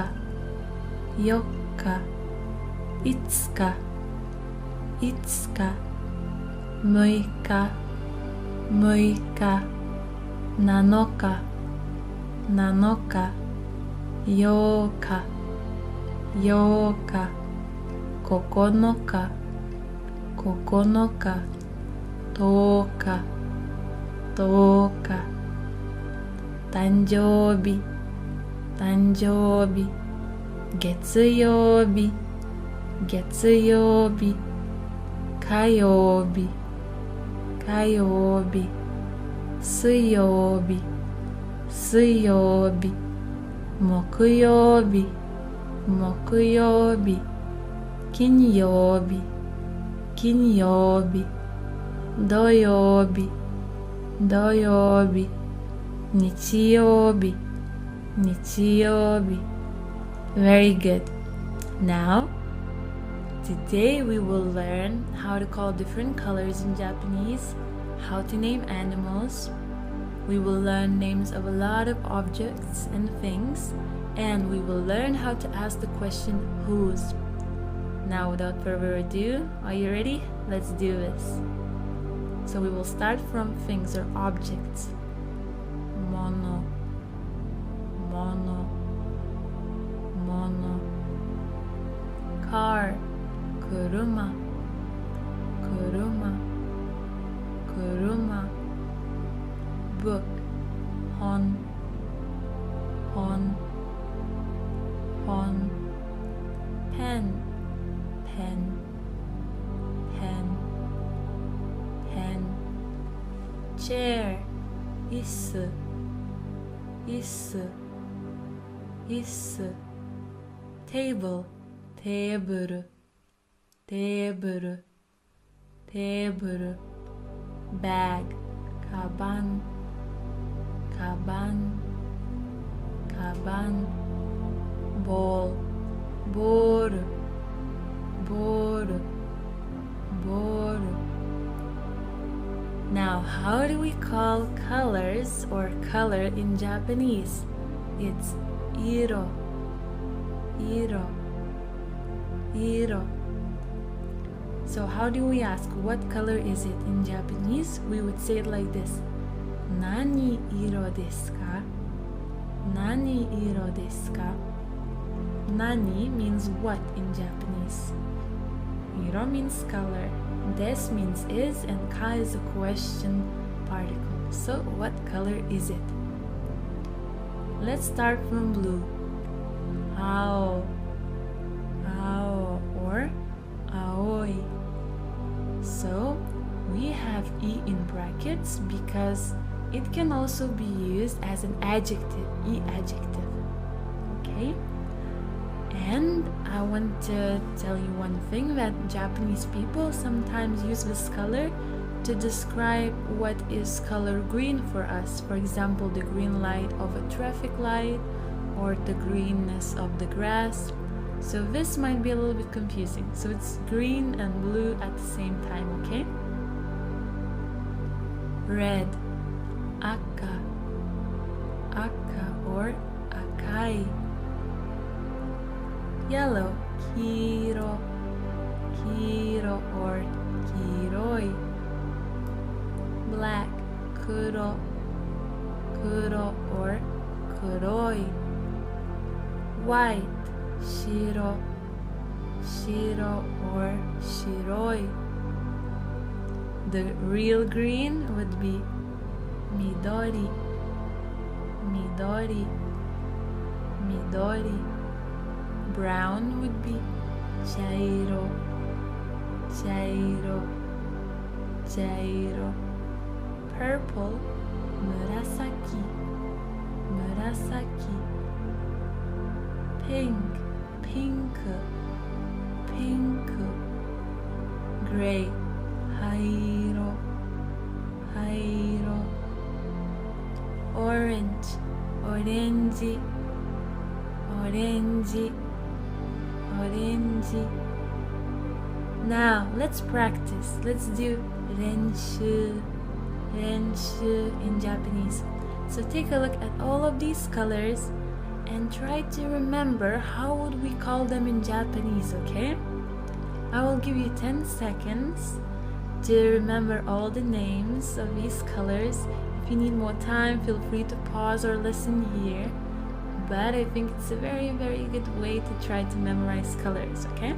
4日、5日、5日、6日、6日、7日、7日、8日、8日、9日、9日、10日、10日、誕生日、誕生日、月曜日、月曜日、火曜日、火曜日、水曜日、水曜日、木曜日、木曜日、金曜日、金曜日、土曜日、土曜日、日曜日、日曜日。Very good. Now, today we will learn how to call different colors in Japanese, how to name animals, We will learn names of a lot of objects and things, and we will learn how to ask the question whose. Now, without further ado, are you ready? Let's do this. So we will start from things or objects. Mono, mono, mono. Car, kuruma, kuruma, kuruma. Book, hon, hon, hon. Pen, pen, pen, pen. Chair, isu, isu, isu. Table, teburu, teburu, teburu. Bag, kaban, kaban, kaban. Ball, boru, boru, boru. Now, how do we call colors or color in Japanese? It's iro, iro, iro. So how do we ask what color is it in Japanese? We would say it like this. Nani iro desu ka? Nani iro desu ka? Nani means what in Japanese. Iro means color. Des means is, and ka is a question particle. So what color is it? Let's start from blue. Ao, ao, or aoi. So we have e in brackets because it can also be used as an adjective, e adjective. Okay? And I want to tell you one thing, that Japanese people sometimes use this color to describe what is color green for us. For example, the green light of a traffic light or the greenness of the grass. So this might be a little bit confusing. So it's green and blue at the same time, okay? Red, aka, aka or akai. Yellow, kiro, kiro or kiroi. Black, kuro, kuro or kuroi. White, shiro, shiro or shiroi. The real green would be midori, midori, midori. Brown would be chairo, chairo, chairo. Purple, murasaki, murasaki. Pink, pink, pink. Gray, hairo, hairo. Orange, orange, orange, orange. Now let's practice. Let's do renshu, renshu in Japanese. So take a look at all of these colors and try to remember how would we call them in Japanese, okay? I will give you 10 seconds to remember all the names of these colors. If you need more time, feel free to pause or listen here. But I think it's a very, very good way to try to memorize colors, okay?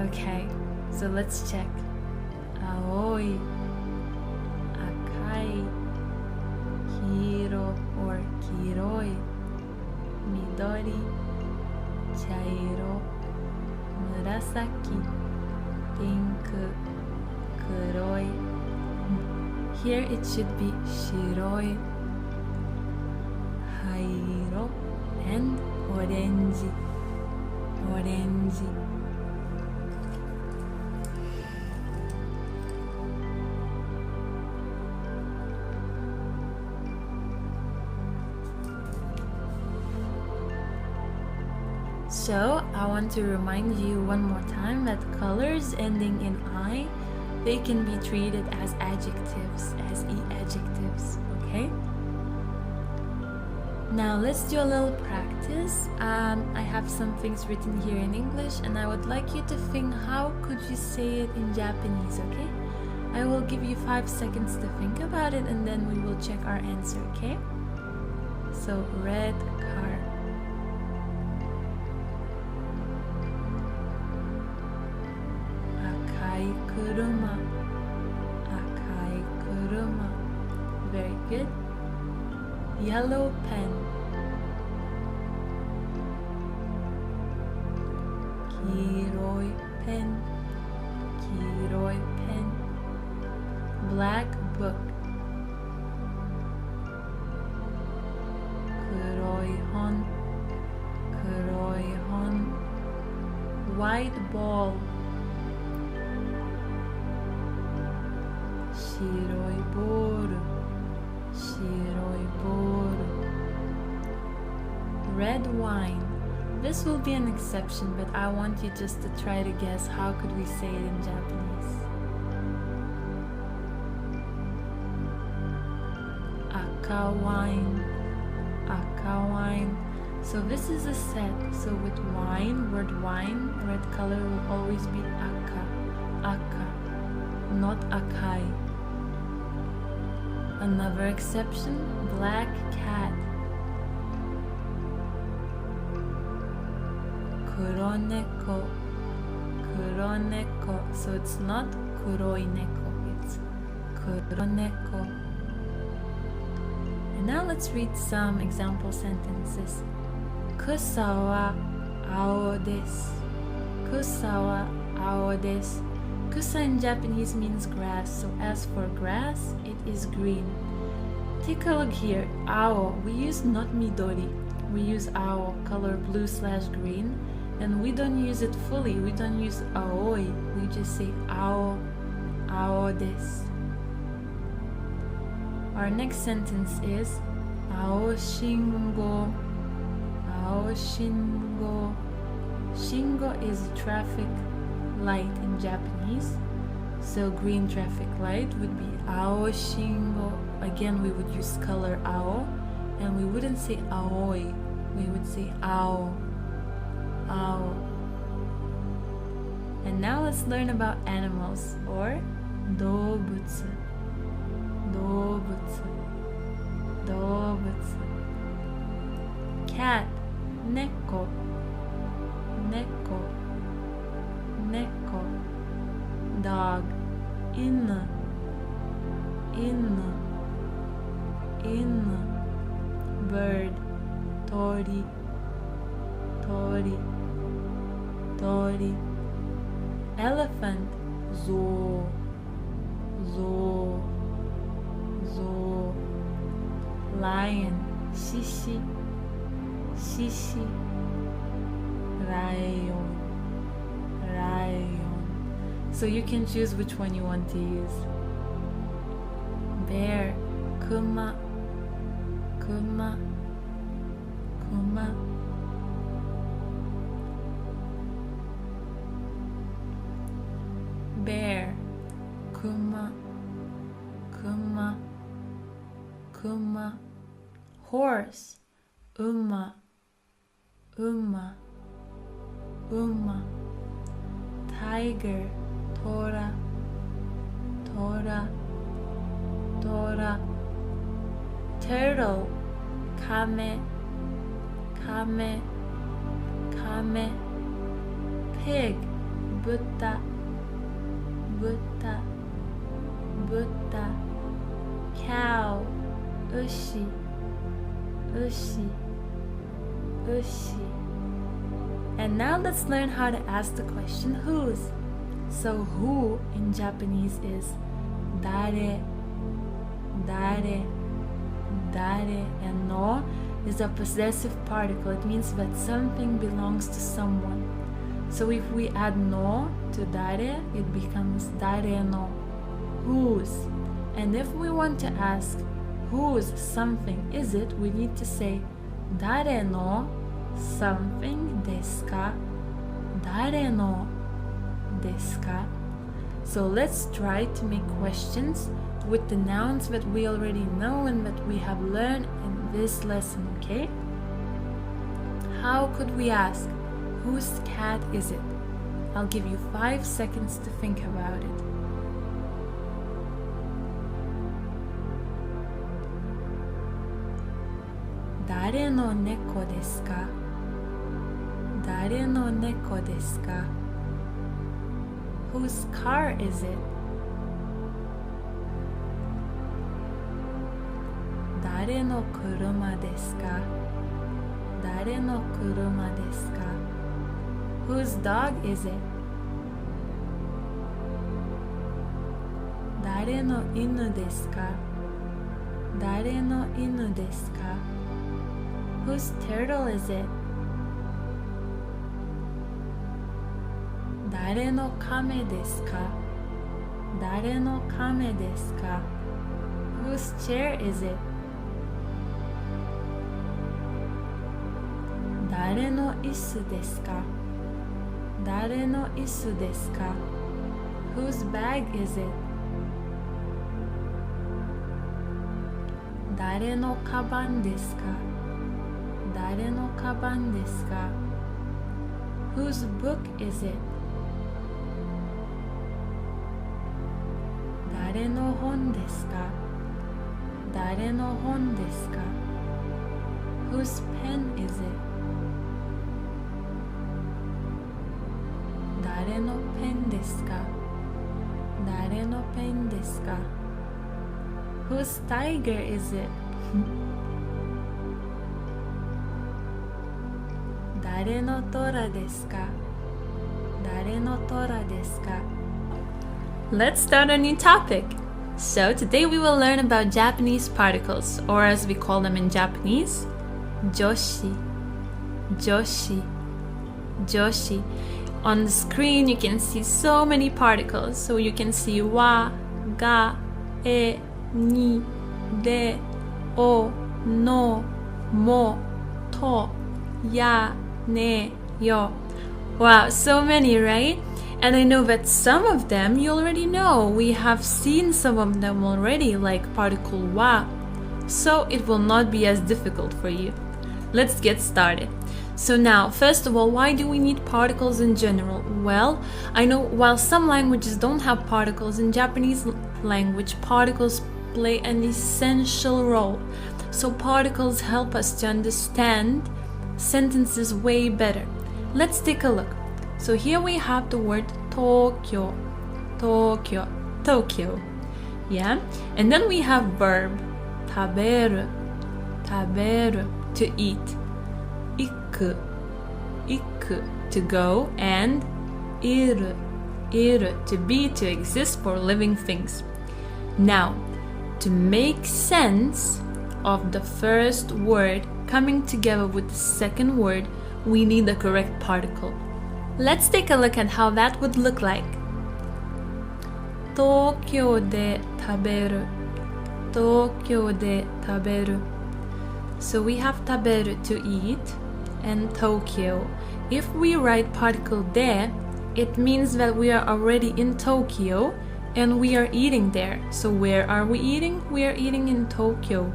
Okay, so let's check. Aoi, akai, kiro or kiroi, midori, chairo, murasaki, pink, kuroi. Here it should be shiroi, hairo, and orange, orange. So I want to remind you one more time that colors ending in I, they can be treated as adjectives, as e-adjectives, okay? Now let's do a little practice. I have some things written here in English and I would like you to think how could you say it in Japanese, okay? I will give you 5 seconds to think about it and then we will check our answer, okay? So, red car. Akai kuruma. Akai kuruma. Very good. Yellow pen. Kiroi pen. Kiroi pen. Black book. Kuroi hon. Kuroi hon. White ball. Shiroi boru. Shiroi boru. Red wine. This will be an exception, but I want you just to try to guess how could we say it in Japanese. Aka wine. Aka wine. So this is a set. So with wine, word wine, red color will always be aka. Aka. Not akai. Another exception, black cat. Kuroneko. Kuroneko. So it's not kuroi neko, it's kuroneko. And now let's read some example sentences. Kusa wa ao desu. Kusa wa ao desu. Kusa in Japanese means grass, so as for grass, it is green. Take a look here. Ao, we use not midori. We use ao, color blue/green, and we don't use it fully. We don't use aoi. We just say ao, ao desu. Our next sentence is ao shingo. Ao shingo. Shingo is traffic light in Japanese. So green traffic light would be ao shingo. Again, we would use color ao, and we wouldn't say aoi. We would say ao. Ao. And now let's learn about animals or dobutsu. Dobutsu. Dobutsu. Cat. Neko. Neko. Neko. Dog. Inu. Inu. Inu. Bird. Tori. Tori. Tori. Elephant. Zo. Zo. Zo. Lion. Shishi. Shishi. Rayon. Rayon. So you can choose which one you want to use. Bear. Kuma. Kuma. Kuma. Bear. Kuma. Kuma. Kuma. Horse. Uma. Uma. Uma. Tiger. Tora. Tora. Tora. Turtle. Kame. Kame. Kame. Pig. Butta. Butta. Butta. Cow. Ushi. Ushi. Ushi. And now let's learn how to ask the question whose. So who in Japanese is dare, dare, dare, and no is a possessive particle. It means that something belongs to someone. So if we add no to dare, it becomes dare no, whose. And if we want to ask whose something is it, we need to say dare no something desu ka? Dare no desu ka? So let's try to make questions with the nouns that we already know and that we have learned in this lesson, okay? How could we ask, whose cat is it? I'll give you 5 seconds to think about it. Dare no neko desu ka? Dare no neko desu ka? Whose car is it? Dare no kuruma desu ka? Dare no kuruma desu ka? Whose dog is it? Dare no inu desu ka? Dare no inu desu ka? Whose turtle is it? Dare no kame desu ka? Dare no kame desu ka? Whose chair is it? Dare no isu desu ka? Dare no isu desu ka? Whose bag is it? Dare no kaban desu ka? Dare no kaban desu ka? Whose book is it? Dare no hon desu ka? Dare no hon desu ka? Whose pen is it? Dare no pen desu ka? Dare no pen desu ka? Whose tiger is it? Dare no tora desu ka? Dare no tora desu ka? Let's start a new topic. So today we will learn about Japanese particles, or as we call them in Japanese, joshi, joshi, joshi. On the screen you can see so many particles. So you can see wa, ga, e, ni, de, o, no, mo, to, ya, ne, yo. Wow, so many, right? And I know that some of them you already know. We have seen some of them already, like particle wa. So it will not be as difficult for you. Let's get started. So now, first of all, why do we need particles in general? Well, I know while some languages don't have particles, in Japanese language, particles play an essential role. So particles help us to understand sentences way better. Let's take a look. So here we have the word Tokyo, Tokyo, Tokyo. Yeah? And then we have verb taberu, taberu, to eat. Iku, iku, to go, and iru, iru, to be, to exist, for living things. Now, to make sense of the first word coming together with the second word, we need the correct particle. Let's take a look at how that would look like. Tokyo de taberu, Tokyo de taberu. So we have taberu, to eat, and Tokyo. If we write particle de, it means that we are already in Tokyo and we are eating there. So where are we eating? We are eating in Tokyo.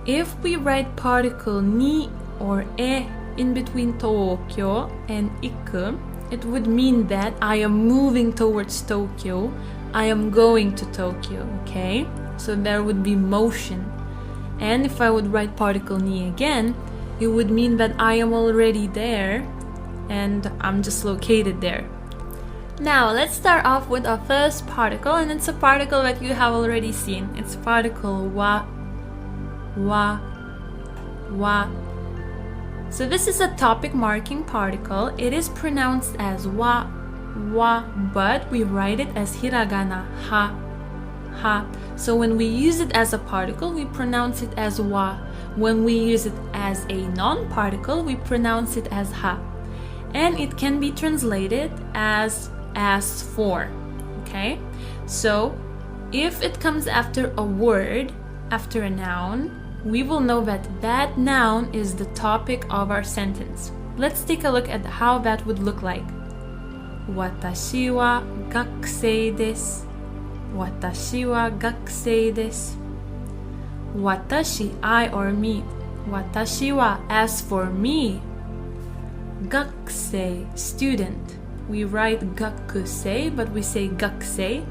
If we write particle ni or e in between Tokyo and iku, it would mean that I am moving towards Tokyo, I am going to Tokyo, okay? So there would be motion. And if I would write particle ni again, it would mean that I am already there and I'm just located there. Now let's start off with our first particle, and it's a particle that you have already seen. It's particle wa, wa, wa. So this is a topic marking particle. It is pronounced as wa, wa, but we write it as hiragana, ha, ha. So when we use it as a particle, we pronounce it as wa. When we use it as a non-particle, we pronounce it as ha. And it can be translated as for, okay? So if it comes after a word, after a noun, we will know that that noun is the topic of our sentence. Let's take a look at how that would look like. 私は学生です。私は学生です。私 I or me. 私は as for me. 学生 student. We write 学生 but we say 学生.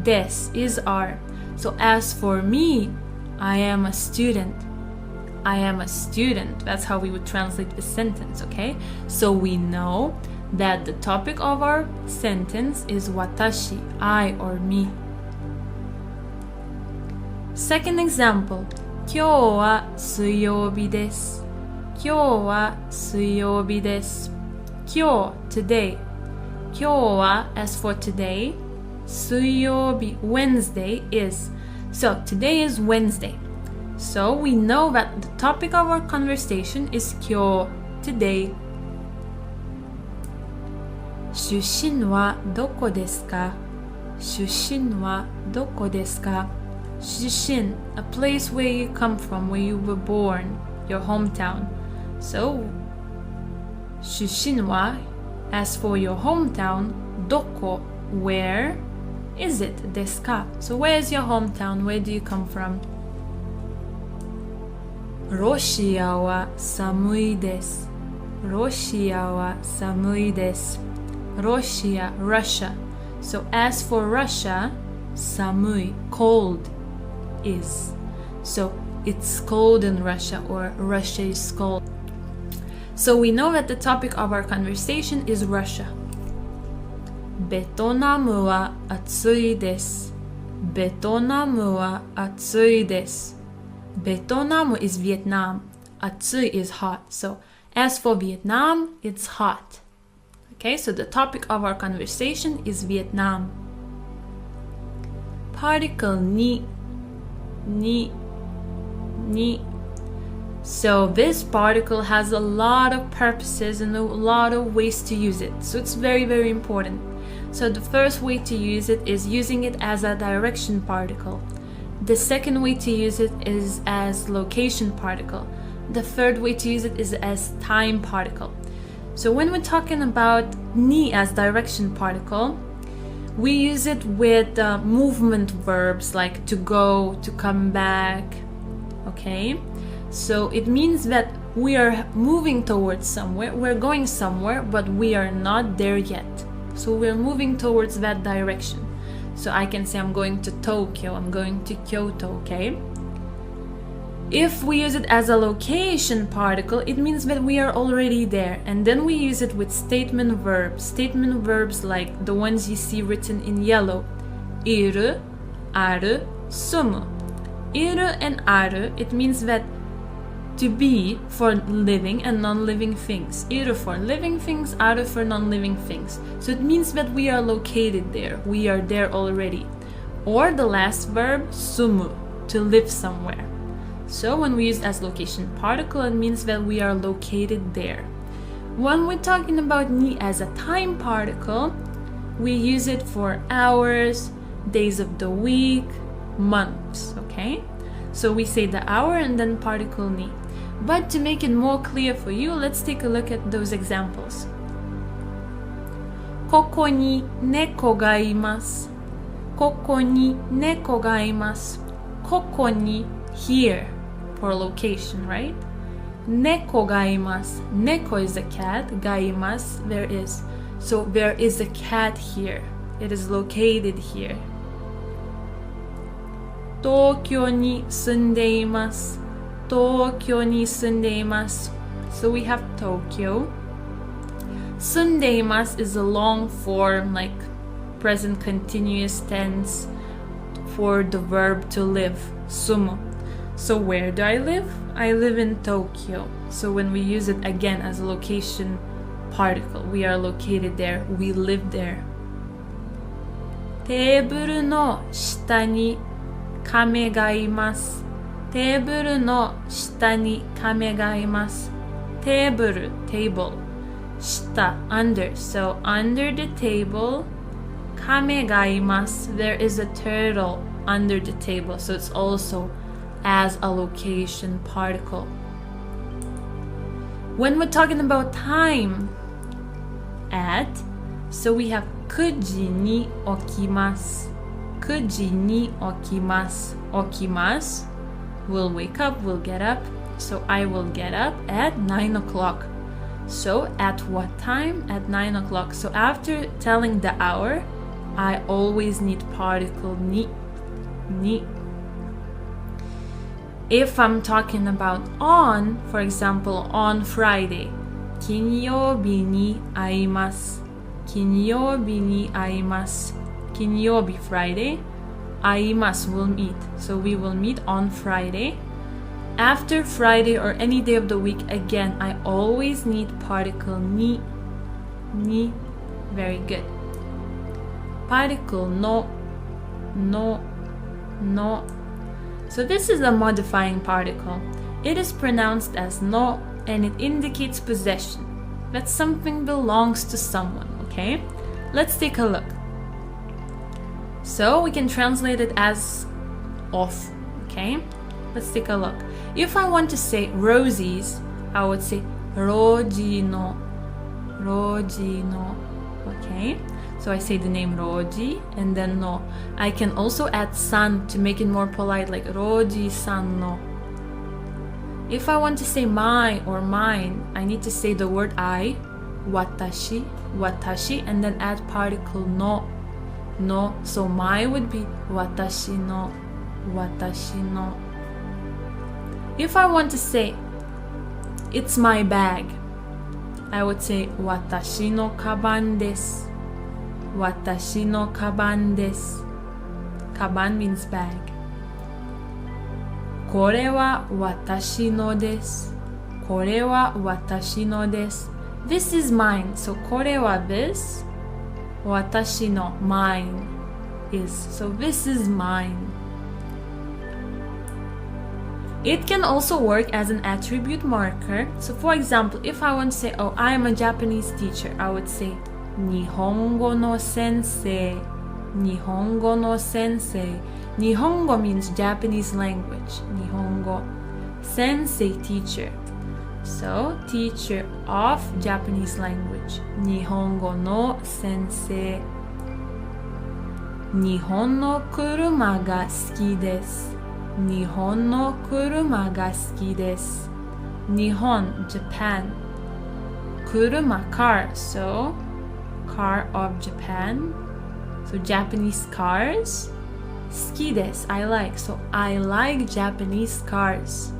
This is are. So as for me, I am a student. I am a student. That's how we would translate the sentence, okay? So we know that the topic of our sentence is watashi, I or me. Second example. 今日は水曜日です。今日は水曜日です。今日 today. 今日は as for today. 水曜日 Wednesday is. So today is Wednesday. So we know that the topic of our conversation is 今日 today. 出身はどこですか？出身はどこですか？出身 a place where you come from, where you were born, your hometown. So 出身は as for your hometown, どこ where is it ですか? So where is your hometown? Where do you come from? ロシアは寒いです。ロシアは寒いです。Russia, Russia. So as for Russia, 寒い cold is. So it's cold in Russia, or Russia is cold. So we know that the topic of our conversation is Russia. ベトナムは暑いです。ベトナムは暑いです。ベトナム is Vietnam. 暑い is hot. So as for Vietnam, it's hot. Okay, so the topic of our conversation is Vietnam. Particle ni. So this particle has a lot of purposes and a lot of ways to use it. So it's very, very important. So the first way to use it is using it as a direction particle. The second way to use it is as location particle. The third way to use it is as time particle. So when we're talking about ni as direction particle, we use it with movement verbs like to go, to come back, okay? So it means that we are moving towards somewhere, we're going somewhere, but we are not there yet. So we're moving towards that direction. So I can say I'm going to Tokyo, I'm going to Kyoto, okay? If we use it as a location particle, it means that we are already there. And then we use it with statement verbs. Statement verbs like the ones you see written in yellow. Iru, aru, sumu. Iru and aru, it means that to be for living and non-living things. Iru for living things, aru for non-living things. So it means that we are located there. We are there already. Or the last verb, sumu, to live somewhere. So when we use as location particle, it means that we are located there. When we're talking about ni as a time particle, we use it for hours, days of the week, months, okay? So we say the hour and then particle ni. But to make it more clear for you, let's take a look at those examples. ここに猫がいます。ここに猫がいます。ここに here for location, right? 猫がいます。猫 is a cat, がいます there is. So there is a cat here. It is located here. 東京に住んでいます。東京に住んでいます。So we have Tokyo. 住んでいます is a long form, like present continuous tense for the verb to live. Sumu. So where do I live? I live in Tokyo. So when we use it again as a location particle, we are located there, we live there. テーブルの下に亀がいます。テーブルの下に亀がいます。テーブル table 下 under. So under the table 亀がいます。There is a turtle under the table. So it's also as a location particle. When we're talking about time, at, so we have 9時に起きます。9時に起きます。起きます will wake up, will get up. So I will get up at 9 o'clock. So at what time? At 9 o'clock. So after telling the hour, I always need particle ni. If I'm talking about on, for example, on Friday, 金曜日に会います。金曜日に会います。金曜日 Friday. 会います will meet. So we will meet on Friday. After Friday or any day of the week, again, I always need particle ni. Very good. Particle no. So this is a modifying particle. It is pronounced as no and it indicates possession. That something belongs to someone, okay? Let's take a look. So we can translate it as off, okay? Let's take a look. If I want to say roses, I would say roji no, okay? So I say the name roji and then no. I can also add san to make it more polite, like roji san no. If I want to say my or mine, I need to say the word I, watashi, and then add particle no. So my would be watashi no. If I want to say it's my bag, I would say watashi no kaban desu. Watashi no kaban desu. Kaban means bag. これは私のです。これは私のです。This is mine. So これは this. 私の mine is. So this is mine. It can also work as an attribute marker. So for example, if I want to say, oh, I am a Japanese teacher, I would say 日本語の先生。日本語の先生。日本語 means Japanese language. 日本語。Sensei, teacher. So, teacher of Japanese language. 日本語の先生。日本の車が好きです。日本の車が好きです。日本 Japan. 車 car. So, car of Japan. So Japanese cars. 好きです I like. So I like Japanese cars.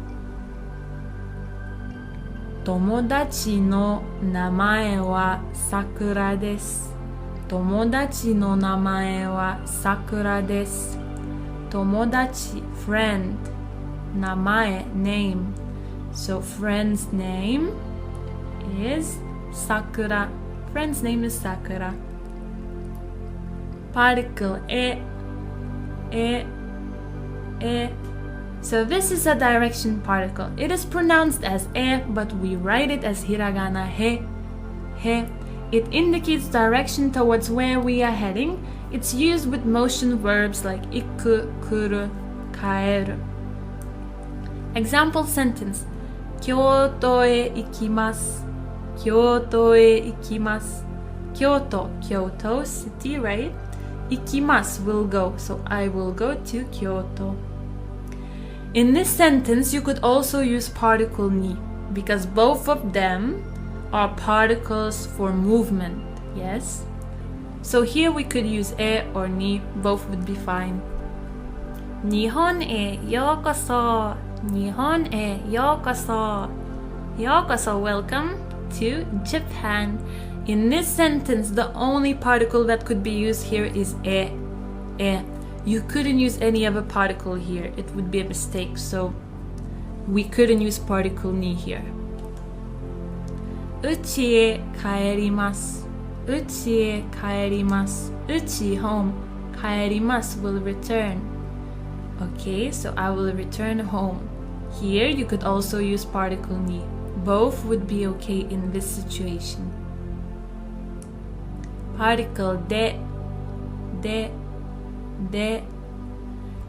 友達の名前は桜です。友達の名前は桜です。友達 friend. 名前 name. So friend's name is Sakura. Friend's name is Sakura. Particle e. So this is a direction particle. It is pronounced as e, but we write it as hiragana he. It indicates direction towards where we are heading. It's used with motion verbs like iku, kuru, kaeru. Example sentence. 京都へ行きます。京都へ行きます。Kyoto, Kyoto city, right? Ikimasu will go, so I will go to Kyoto. In this sentence, you could also use particle ni, because both of them are particles for movement, yes? So here we could use e or ni, both would be fine. 日本へようこそ。日本へようこそ。ようこそ welcome to Japan. In this sentence, the only particle that could be used here is e. You couldn't use any other particle here. It would be a mistake, so we couldn't use particle ni here. 家へ帰ります。家へ帰ります。家 home. 帰ります will return. Okay, so I will return home. Here you could also use particle ni. Both would be okay in this situation. Particle de.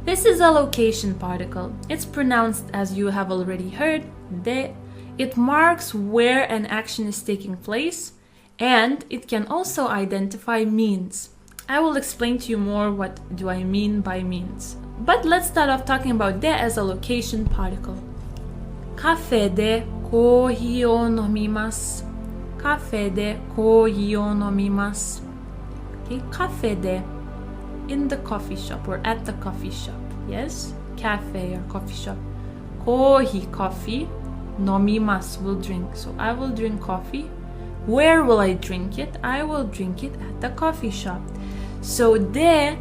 This is a location particle. It's pronounced as you have already heard, de. It marks where an action is taking place, and it can also identify means. I will explain to you more what do I mean by means. But let's start off talking about de as a location particle. カフェでコーヒーを飲みます。カフェでコーヒーを飲みます。Okay, カフェで in the coffee shop or at the coffee shop. Yes, cafe or coffee shop. コーヒー coffee, 飲みます will drink. So I will drink coffee. Where will I drink it? I will drink it at the coffee shop. So the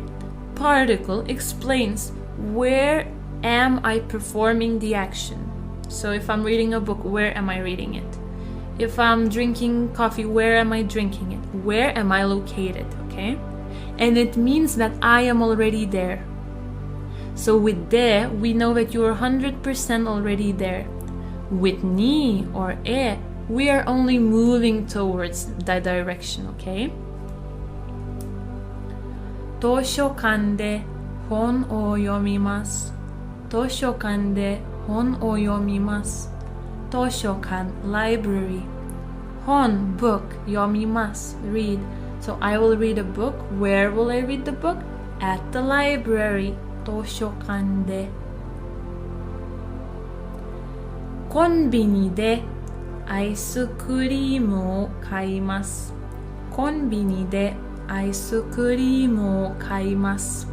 particle explains where am I performing the action. So if I'm reading a book, where am I reading it? If I'm drinking coffee, where am I drinking it? Where am I located? Okay? And it means that I am already there. So with de, we know that you are 100% already there. With ni or e, we are only moving towards that direction, okay? 図書館で本を読みます。図書館で本を読みます。図書館 library. 本 book 読みます read. So I will read a book. Where will I read the book? At the library. 図書館で。コンビニでアイスクリームを買います。コンビニでアイスクリームを買います。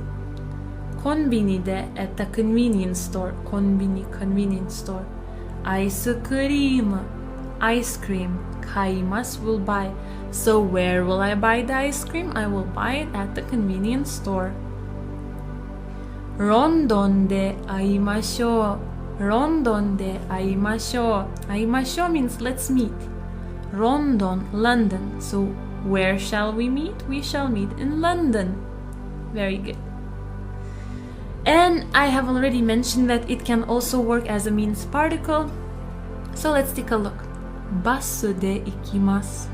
コンビニで at the convenience store. コンビニ convenience store. アイスクリーム ice cream 買います will buy. So where will I buy the ice cream? I will buy it at the convenience store. ロンドンで会いましょう。ロンドンで会いましょう。会いましょう means let's meet. ロンドン London. So where shall we meet? We shall meet in London. Very good. And I have already mentioned that it can also work as a means particle. So let's take a look. バスで行きます。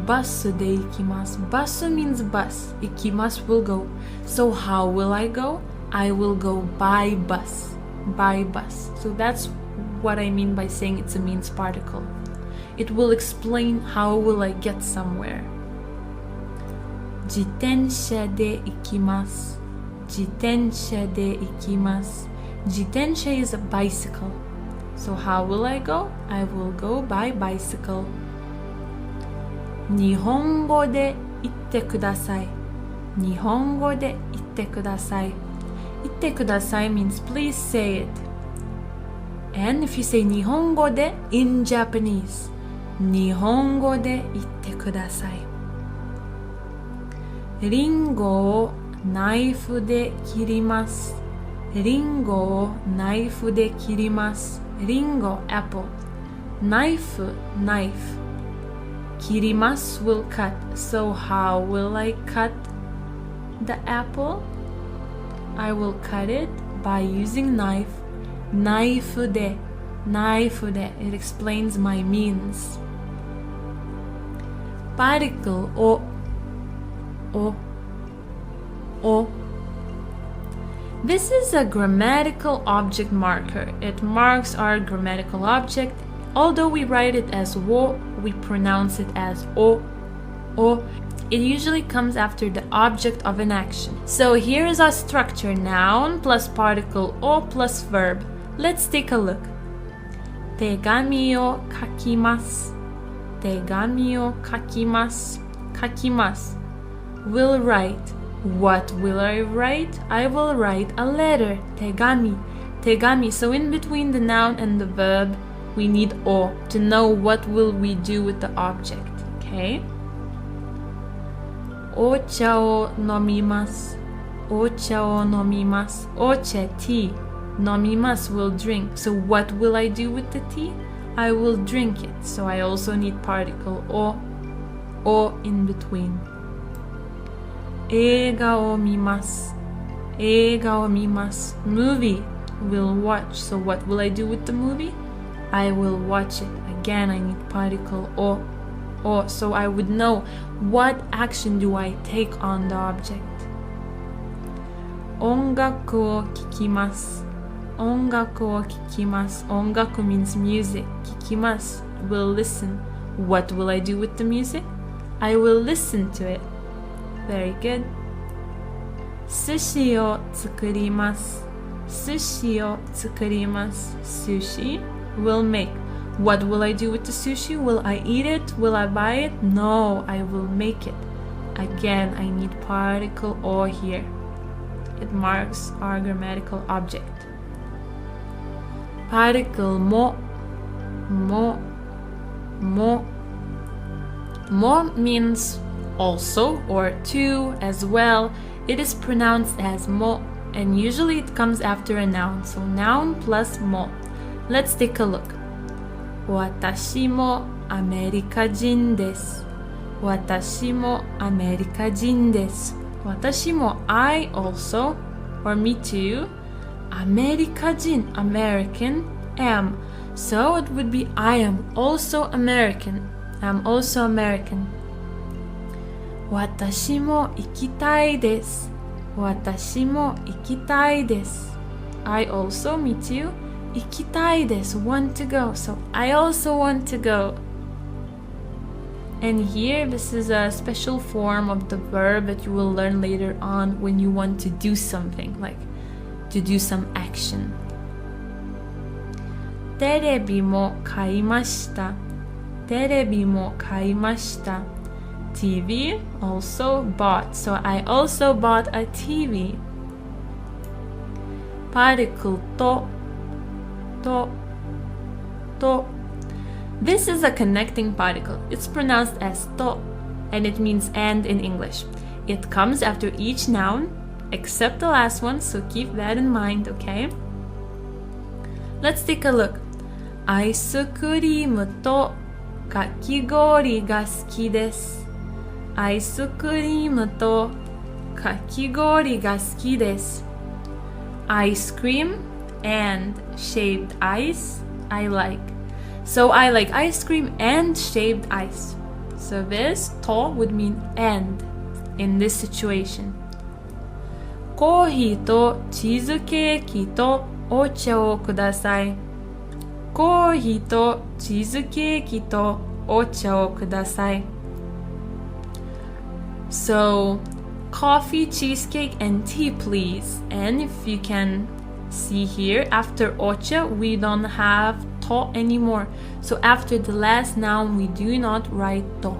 バスで行きます。バス means bus. 行きます will go. So how will I go? I will go by bus. By bus. So that's what I mean by saying it's a means particle. It will explain how will I get somewhere. 自転車で行きます。自転車で行きます。自転車 is a bicycle. So how will I go? I will go by bicycle. 日本語で言ってください。日本語で言ってください。言ってください means please say it. And if you say 日本語で in Japanese, 日本語で言ってください。リンゴをナイフで切ります。リンゴをナイフで切ります。リンゴ apple. ナイフ knife. 切ります will cut. So how will I cut the apple? I will cut it by using knife. ナイフで knife で it explains my means. Particle o. This is a grammatical object marker. It marks our grammatical object. Although we write it as wo, we pronounce it as o. It usually comes after the object of an action. So here is our structure: noun plus particle o plus verb. Let's take a look. 手紙を書きます。手紙を書きます。書きます will write. What will I write? I will write a letter. 手紙 手紙 So in between the noun and the verb, we need o to know what will we do with the object. Okay? お茶を飲みます。お茶を飲みます。お茶 tea. 飲みます will drink. So what will I do with the tea? I will drink it. So I also need particle o in between. 映画を見ます。映画を見ます。Movie will watch. So what will I do with the movie? I will watch it. Again, I need particle o. So I would know what action do I take on the object. 音楽を聴きます。Ongaku o kikimasu. Ongaku means music. Kikimasu, will listen. What will I do with the music? I will listen to it. Very good. Sushi o tsukurimasu. Sushi o tsukurimasu. Sushi will make. What will I do with the sushi? Will I eat it? Will I buy it? No, I will make it. Again, I need particle o here. It marks our grammatical object. Particle mo. Mo means also or to as well. It is pronounced as mo and usually it comes after a noun. So noun plus mo. Let's take a look. Watashi mo America jin desu. Watashi mo America jin desu. Watashi mo, I also, or me too. America jin, American, am. So it would be I am also American. I'm also American. Watashi mo ikitai desu. Watashi mo ikitai desu. I also, me too. Ikitai desu, want to go. So I also want to go. And here, this is a special form of the verb that you will learn later on when you want to do something, like to do some action. Terebi mo kaimashita. Terebi mo kaimashita. TV, also bought. So I also bought a TV. Particle to. This is a connecting particle. It's pronounced as to and it means and in English. It comes after each noun except the last one, so keep that in mind, okay? Let's take a look. アイスクリームとかき氷が好きです。アイスクリームとかき氷が好きです。Ice cream and shaved ice I like. So I like ice cream and shaved ice. So this to would mean and in this situation. コーヒーとチーズケーキとお茶をください。コーヒーとチーズケーキとお茶をください。So, coffee, cheesecake, and tea, please. And if you can see here, after ocha, we don't have to anymore. So after the last noun, we do not write to.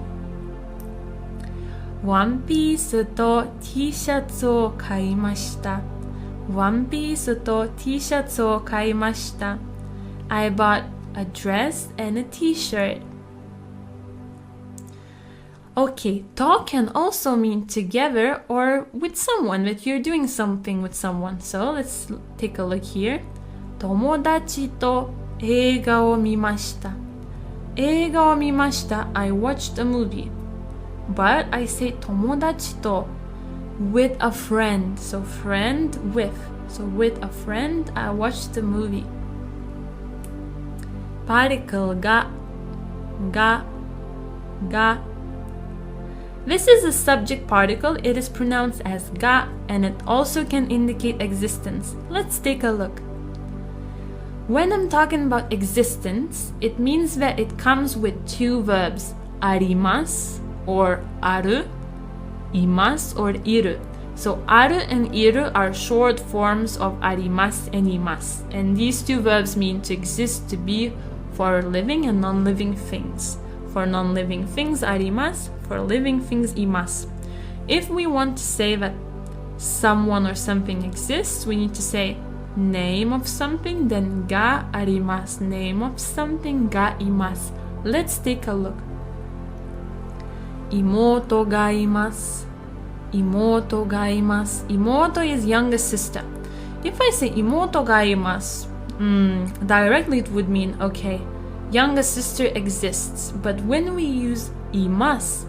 ワンピースと T シャツを買いました。ワンピースと T シャツを買いました。I bought a dress and a t-shirt. Okay, to can also mean together or with someone, that you're doing something with someone. So let's take a look here. 友達と映画を見ました。映画を見ました。I watched a movie. But I say 友達と with a friend. So friend with. So with a friend, I watched the movie. Particle ga. This is a subject particle. It is pronounced as ga and it also can indicate existence. Let's take a look. When I'm talking about existence, it means that it comes with two verbs, arimasu or aru, imasu or iru. So aru and iru are short forms of arimasu and imasu. And these two verbs mean to exist, to be, for living and non-living things. For non-living things, arimasu. For living things, imasu. If we want to say that someone or something exists, we need to say name of something, then ga arimasu. Name of something, ga imasu. Let's take a look. Imoto ga imasu. Imoto ga imasu. Imoto is younger sister. If I say imoto ga imasu, directly it would mean, okay, younger sister exists. But when we use imasu,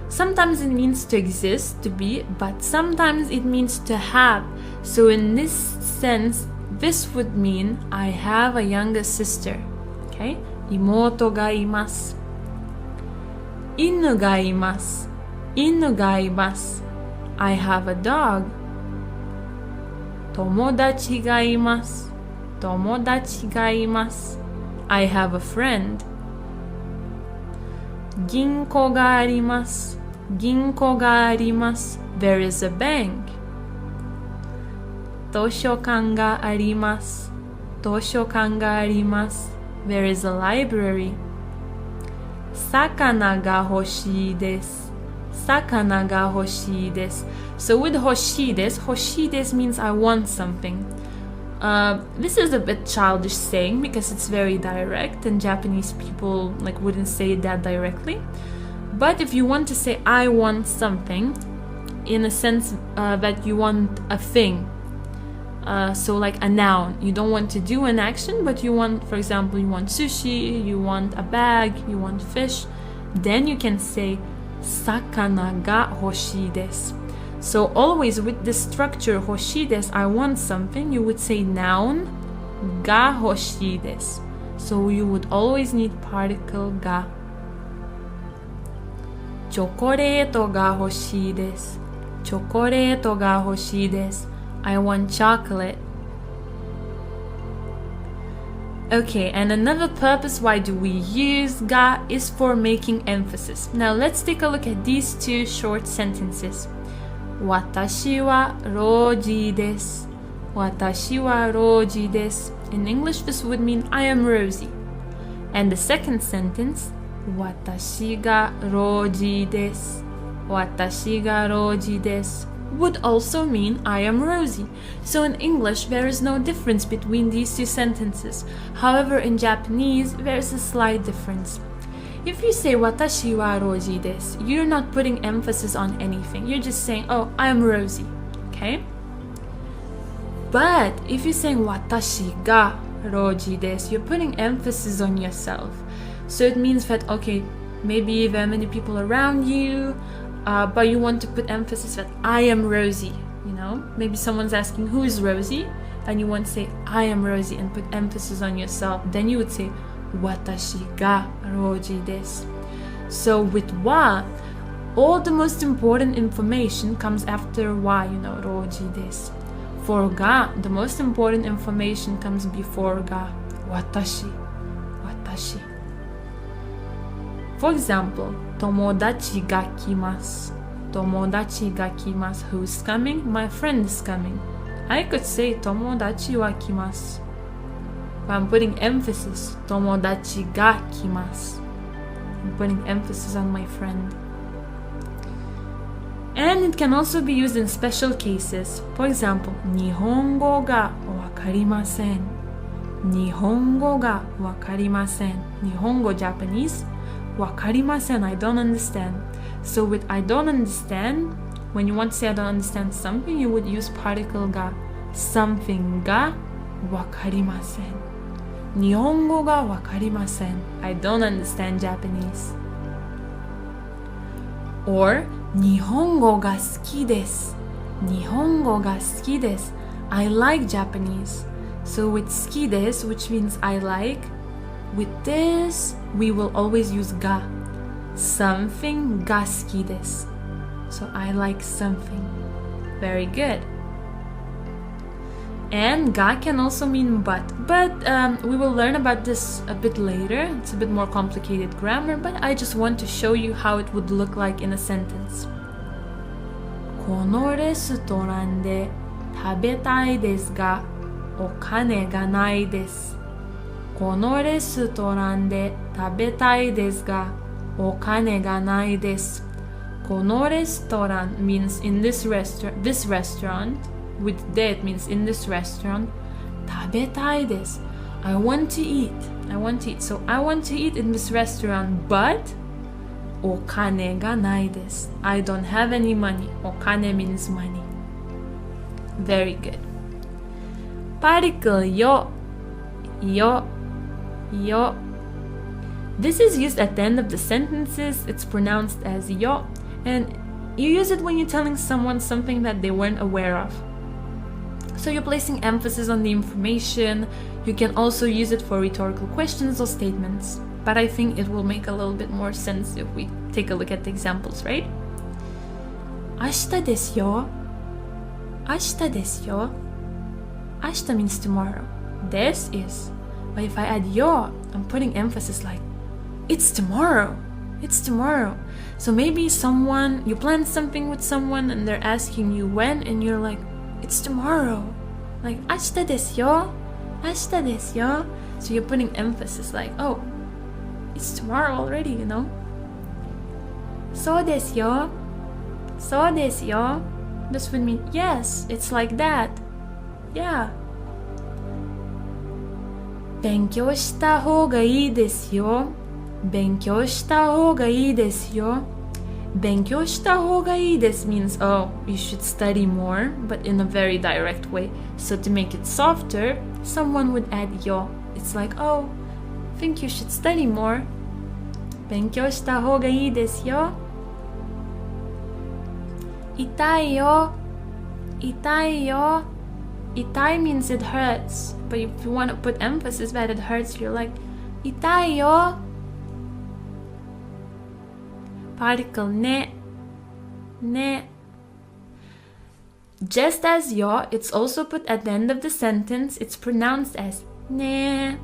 sometimes it means to exist, to be, but sometimes it means to have. So in this sense, this would mean I have a younger sister. Okay? Imoto ga imasu. Inu ga imasu. Inu ga imasu. I have a dog. Tomodachi ga imasu. tomodachi ga imasu. I have a friend. Ginko ga arimasu. Ginko ga arimasu. There is a bank. Toshokan ga arimasu. Toshokan ga arimasu. There is a library. Sakana ga hoshii desu. Sakana ga hoshii desu. So with hoshii desu means I want something. This is a bit childish saying because it's very direct and Japanese people wouldn't say that directly. But if you want to say I want something, in a sense that you want a thing, so like a noun, you don't want to do an action, but you want, for example, you want sushi, you want a bag, you want fish, then you can say sakana ga hoshii desu. So always with the structure hoshii desu, I want something, you would say noun ga hoshii desu. So you would always need particle ga. Chokoreto ga hoshii desu. Chokoreto ga hoshii desu. I want chocolate. Okay, and another purpose why do we use ga is for making emphasis. Now let's take a look at these two short sentences. Watashi wa Roji desu. Watashi wa Roji desu. In English this would mean I am Rosie. And the second sentence, Watashi ga Roji desu. Watashi ga Roji desu would also mean I am Rosie. So in English there is no difference between these two sentences. However, in Japanese there is a slight difference. If you say watashi wa Roji desu, you're not putting emphasis on anything. You're just saying, oh, I am Rosie. Okay? But if you're saying watashi ga Roji desu, you're putting emphasis on yourself. So it means that, okay, maybe there are many people around you, but you want to put emphasis that I am Rosie, Maybe someone's asking, who is Rosie? And you want to say, I am Rosie, and put emphasis on yourself. Then you would say, watashi ga Roji desu. So with wa, all the most important information comes after wa, Roji desu. For ga, the most important information comes before ga. Watashi, watashi. For example, tomodachi ga kimasu. Tomodachi ga kimasu. Who's coming? My friend is coming. I could say tomodachi wa kimasu. But I'm putting emphasis. Tomodachi ga kimasu. I'm putting emphasis on my friend. And it can also be used in special cases. For example, Nihongo ga wakarimasen. Nihongo ga wakarimasen. Nihongo, Japanese. Wakarimasen, I don't understand. So with I don't understand, when you want to say I don't understand something, you would use particle ga. Something ga wakarimasen. Nihongo ga wakarimasen. I don't understand Japanese. Or Nihongo ga suki desu. Nihongo ga suki desu. I like Japanese. So with suki desu, which means I like, with this we will always use ga. Something ga suki desu. So I like something. Very good. And ga can also mean but we will learn about this a bit later. It's a bit more complicated grammar, but I just want to show you how it would look like in a sentence. このレストランで食べたいですが、お金がないです。このレストランで食べたいですが、お金がないです。このレストラン means in this restaurant. With de it means in this restaurant. 食べたいです。I want to eat. So I want to eat in this restaurant, but お金がないです。I don't have any money. お金 means money. Very good. Particle yo. This is used at the end of the sentences. It's pronounced as yo, and you use it when you're telling someone something that they weren't aware of. So you're placing emphasis on the information. You can also use it for rhetorical questions or statements. But I think it will make a little bit more sense if we take a look at the examples, right? 明日ですよ。明日ですよ。明日 means tomorrow. Des is. But if I add yo, I'm putting emphasis like, it's tomorrow. It's tomorrow. So maybe you plan something with someone and they're asking you when, and you're like, it's tomorrow. Like, 明日ですよ. 明日ですよ. So you're putting emphasis like, oh, it's tomorrow already, you know? そうですよ. そうですよ. This would mean, yes, it's like that. Yeah. 勉強した方がいいですよ. 勉強した方がいいですよ. 勉強した方がいいです means, oh, you should study more, but in a very direct way. So to make it softer, someone would add yo. It's like, oh, I think you should study more. 勉強した方がいいですよ. 痛いよ. 痛いよ. 痛い means it hurts. But if you want to put emphasis that it hurts, you're like, 痛いよ. Particle ne. Ne. Just as yo, it's also put at the end of the sentence. It's pronounced as ne.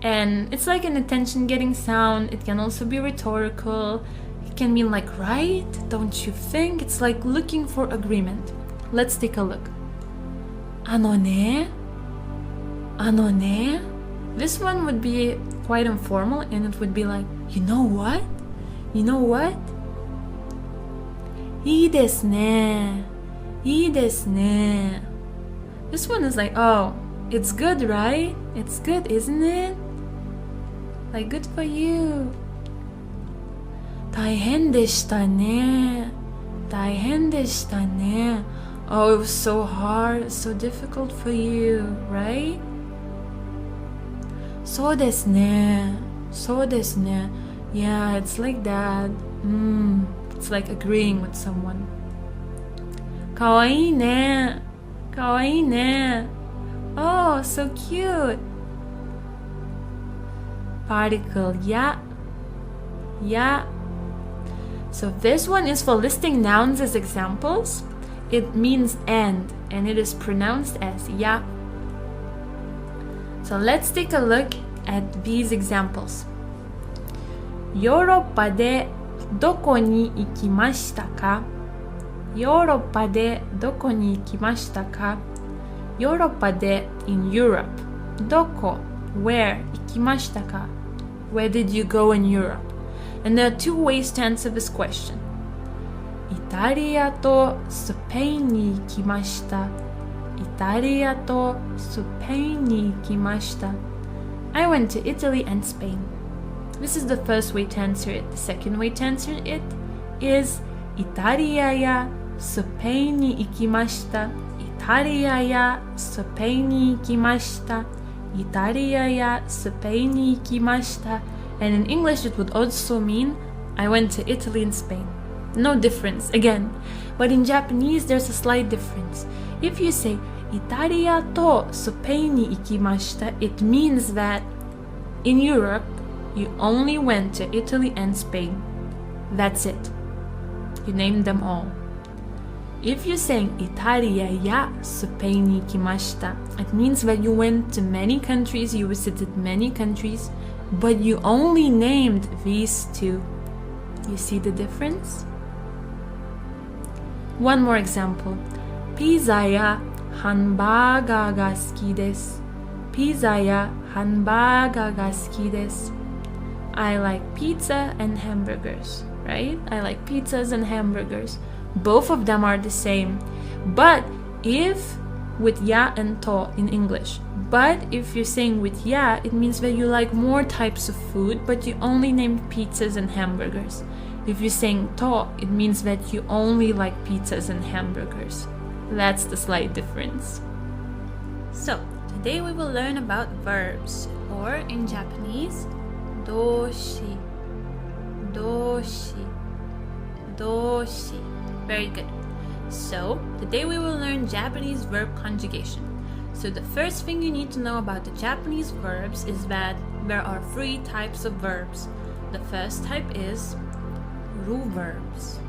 And it's like an attention-getting sound. It can also be rhetorical. It can mean like, right? Don't you think? It's like looking for agreement. Let's take a look. あのね. あのね. This one would be quite informal, and it would be like, you know what? You know what? いいですね. いいですね. This one is like, oh, it's good, right? It's good, isn't it? Like, good for you. 大変でしたね. 大変でしたね. Oh, it was so hard, so difficult for you, right? そうですね. そうですね. Yeah, it's like that. It's like agreeing with someone. かわいいね. かわいいね. Oh, so cute. Particle ya. Ya. So this one is for listing nouns as examples. It means and it is pronounced as ya. So let's take a look at these examples. ヨーロッパでどこに行きましたか? ヨーロッパでどこに行きましたか? ヨーロッパで in Europe. どこ where 行きましたか? Where did you go in Europe? And there are two ways to answer this question. イタリアとスペインに行きました。イタリアとスペインに行きました。I went to Italy and Spain. This is the first way to answer it. The second way to answer it is イタリアやスペインに行きました。イタリアやスペインに行きました。イタリアやスペインに行きました。And in English it would also mean I went to Italy and Spain. No difference, again. But in Japanese there's a slight difference. If you say イタリアとスペインに行きました, it means that in Europe you only went to Italy and Spain. That's it. You named them all. If you're saying イタリアやスペインに行きました, it means that you went to many countries, you visited many countries, but you only named these two. You see the difference? One more example. ピザやハンバーガーが好きです。ピザやハンバーガーが好きです。I like pizza and hamburgers, right? I like pizzas and hamburgers. Both of them are the same. But if with ya and to in English. But if you're saying with ya, it means that you like more types of food, but you only named pizzas and hamburgers. If you're saying to, it means that you only like pizzas and hamburgers. That's the slight difference. So, today we will learn about verbs, or in Japanese, doshi. Doshi. Doshi. Very good. So, today we will learn Japanese verb conjugation. So the first thing you need to know about the Japanese verbs is that there are 3 types of verbs. The first type is ru verbs.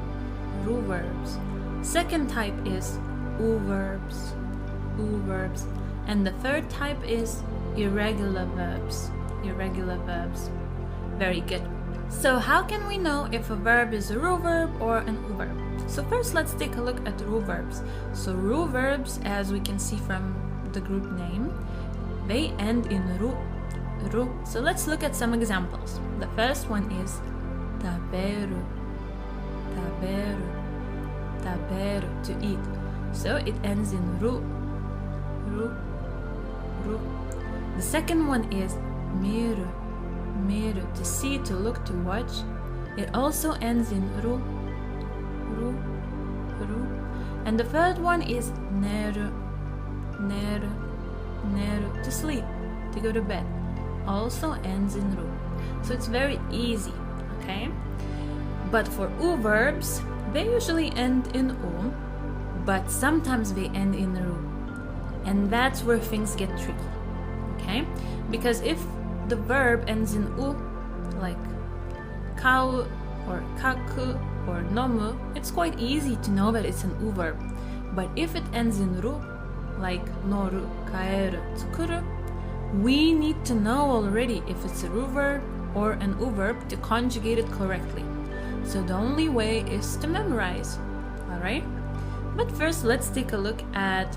Ru verbs. Second type is u verbs. U verbs. And the third type is irregular verbs. Irregular verbs. Very good. So how can we know if a verb is a root verb or an OO verb? So first let's take a look at root verbs. So root verbs, as we can see from the group name, they end in ru. So let's look at some examples. The first one is taberu, taberu, taberu, to eat. So it ends in ru. The second one is miru, miru, to see, to look, to watch. It also ends in ru. And the third one is neru, to sleep, to go to bed. Also ends in ru. So it's very easy, okay? But for OO verbs, they usually end in O, but sometimes they end in ru. And that's where things get tricky, okay? Because if the verb ends in U, like kau or kaku or nomu, it's quite easy to know that it's an OO verb. But if it ends in ru, like noru, kaeru, tsukuru, we need to know already if it's a root verb or an OO verb to conjugate it correctly. So the only way is to memorize, alright? But first, let's take a look at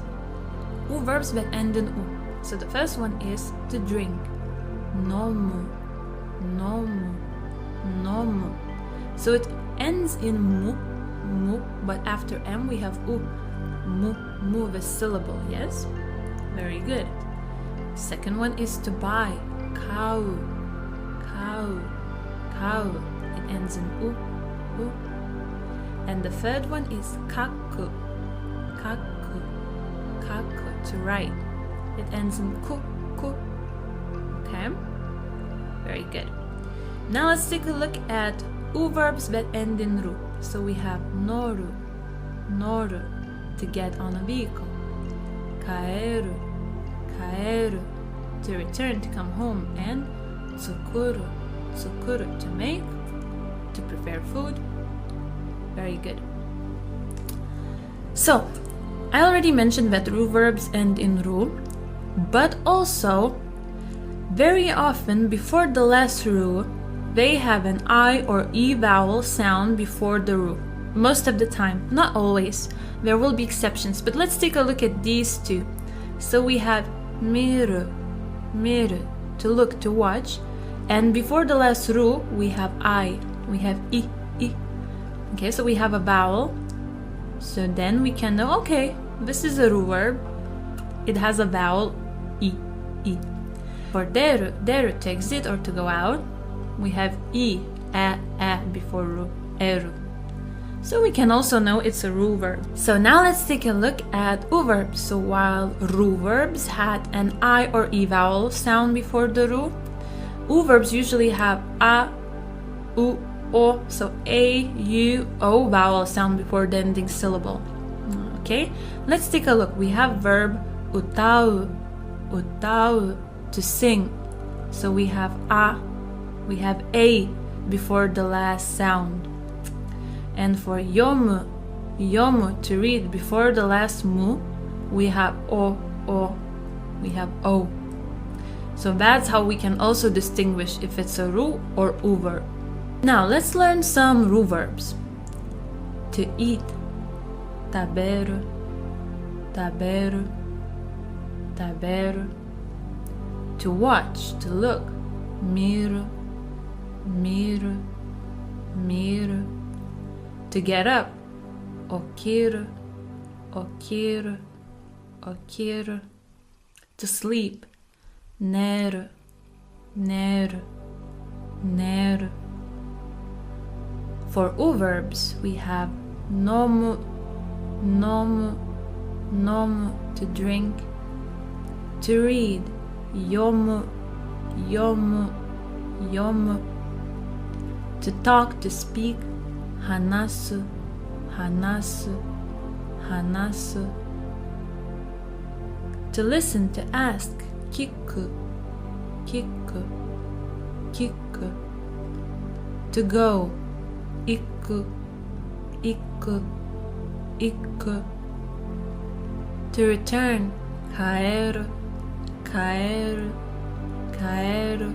OO verbs that end in U. So the first one is to drink. Nomu, nomu, nomu. So it ends in mu, but after M we have U. Mu, the syllable, yes? Very good. Second one is to buy. Kau, kau, kau. It ends in U. And the third one is kaku, kaku, kaku, to write. It ends in ku. Okay? Very good. Now let's take a look at OO verbs that end in ru. So we have noru, to get on a vehicle. Kaeru, to return, to come home. And tsukuru, to make, to prepare food. Very good. So, I already mentioned that root verbs end in ru, but also, very often before the last ru, they have an I or E vowel sound before the ru. Most of the time, not always. There will be exceptions, but let's take a look at these two. So we have miru, to look, to watch. And before the last ru, we have I, we have I. Okay, so we have a vowel. So then we can know, okay, this is a ru verb. It has a vowel I. For deru, to exit or to go out, we have I, a before ru, eru. So we can also know it's a ru verb. So now let's take a look at OO verbs. So while ru verbs had an I or E vowel sound before the ru, OO verbs usually have a, u, o, so a, u, o vowel sound before the ending syllable. Okay, let's take a look. We have verb utau, to sing. So we have a, we have a before the last sound. And for yomu, to read before the last mu, we have o, we have o. So that's how we can also distinguish if it's a ru or OO verb. Now let's learn some ru verbs. To eat, taberu, to watch, to look, miru, to get up, okiru, to sleep, neru, For OO verbs, we have nomu, to drink, to read, yomu, to talk, to speak, hanasu, to listen, to ask, kiku, to go, iku, to return, kaeru, Kaeru.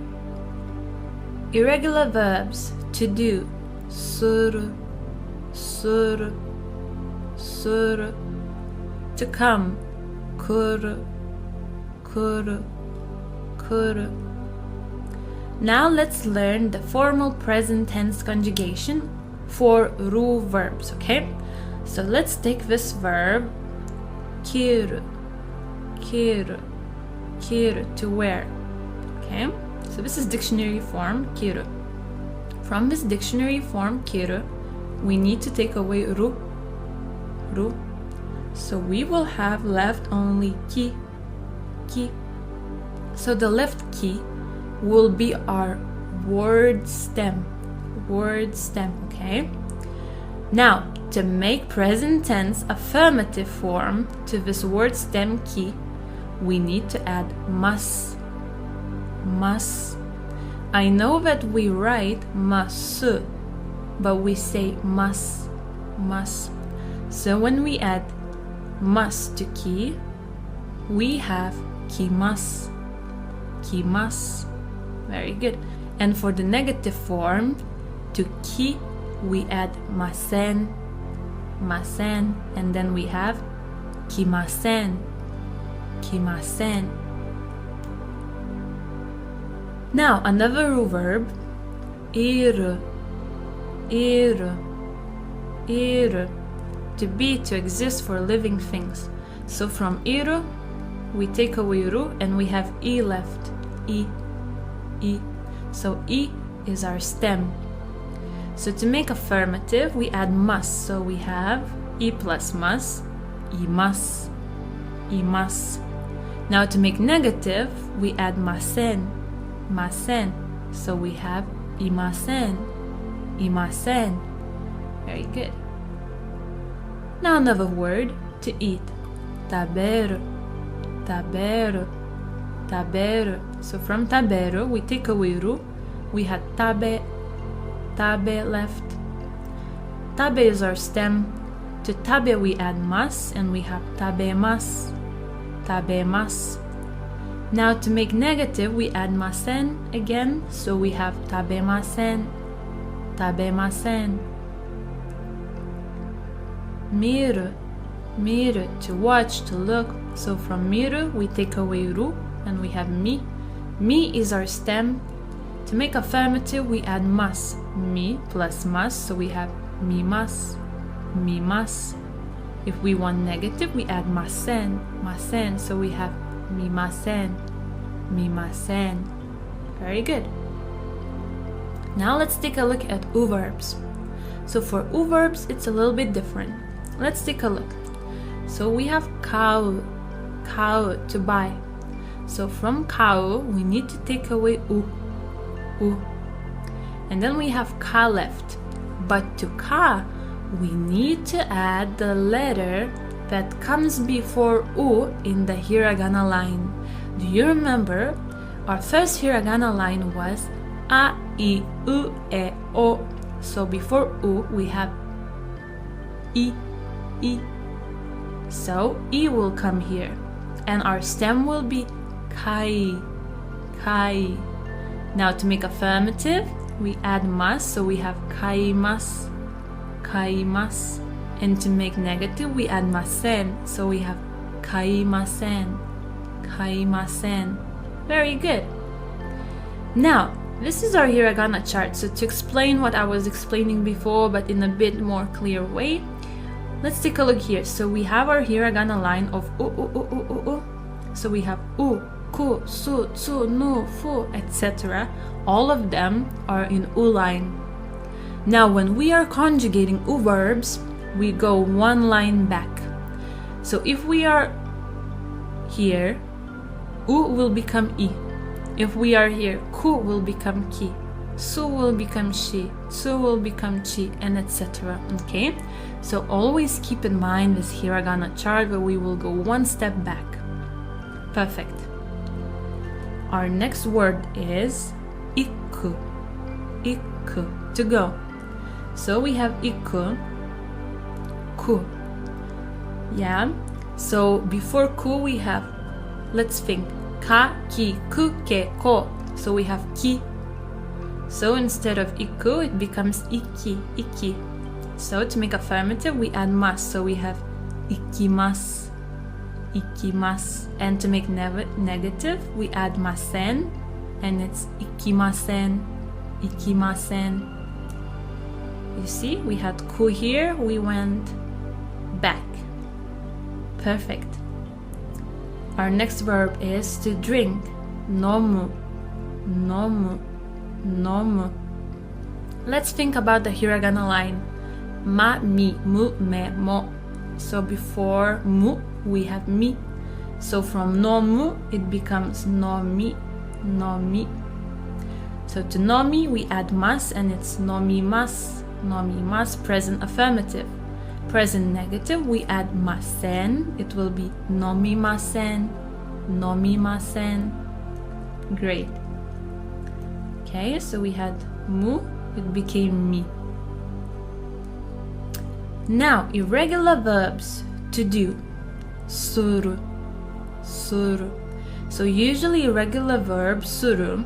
Irregular verbs. To do. Suru, suru, suru. To come. Kuru, kuru, kuru. Now let's learn the formal present tense conjugation for ru verbs, okay? So let's take this verb kiru, kiru, kiru, to wear, okay? So this is dictionary form kiru. From this dictionary form kiru, we need to take away ru, ru. So we will have left only ki, ki. So the left ki will be our word stem, okay? Now, to make present tense affirmative form to this word stem ki, we need to add mas, mas. I know that we write masu, but we say mas, mas. So when we add mas to ki, we have kimas, kimas. Very good. And for the negative form, to ki, we add masen, masen, and then we have kimasen, kimasen. Now another ru verb, iru, iru, iru. To be, to exist, for living things. So from iru, we take away ru and we have e left, e, e. So e is our stem. So to make affirmative, we add mas. So we have e plus mas, imas, imas. Now to make negative, we add masen, masen. So we have imasen, imasen. Very good. Now another word, to eat. Taberu, taberu, taberu. So from taberu, we take away ru. We had tabe, tabe left. Tabe is our stem. To tabe we add mas, and we have tabemas, tabemas. Now to make negative, we add masen again. So we have tabemasen, tabemasen. Miru, miru, to watch, to look. So from miru, we take away ru, and we have mi. Mi is our stem. To make affirmative, we add mas. Mi plus mas, so we have mimas, mimas. If we want negative, we add masen, masen, so we have mimasen, mimasen. Very good. Now let's take a look at u verbs. So for u verbs, it's a little bit different. Let's take a look. So we have kau, kau, to buy. So from kau, we need to take away u, u. And then we have ka left. But to ka, we need to add the letter that comes before u in the hiragana line. Do you remember? Our first hiragana line was a, I, u, e, o. So before u, we have I, I. So I will come here. And our stem will be kai, kai. Now to make affirmative, we add mas, so we have kaimas, kaimas. And to make negative, we add masen, so we have kaimasen, kaimasen. Very good. Now, this is our hiragana chart. So to explain what I was explaining before, but in a bit more clear way, let's take a look here. So we have our hiragana line of u, u, u, u, u, u. So we have u, ku, su, tsu, nu, fu, etc. All of them are in u line. Now when we are conjugating u verbs, we go one line back. So if we are here, u will become i. If we are here, ku will become ki, su will become shi, tsu will become chi, and etc. Okay? So always keep in mind this hiragana chart where we will go one step back. Perfect. Our next word is iku, iku, to go. So we have iku, ku. Yeah? So before ku we have, let's think, Ka, ki, ku, ke, ko. So we have ki. So instead of iku, it becomes iki, iki. So to make affirmative, we add mas. So we have ikimasu, ikimasu. And to make negative, we add masen. And it's ikimasen, ikimasen. You see, we had ku here, we went back. Perfect. Our next verb is to drink. Nomu, nomu, nomu. Let's think about the hiragana line. Ma, mi, mu, me, mo. So before mu, we have mi. So from nomu, it becomes nomi, nomi. So to nomi, we add mas, and it's nomimasu, nomimasu, present affirmative. Present negative, we add masen. It will be nomimasen, nomimasen. Great. Okay, so we had mu, it became mi. Now, irregular verbs to do. Suru, suru. So usually irregular verb suru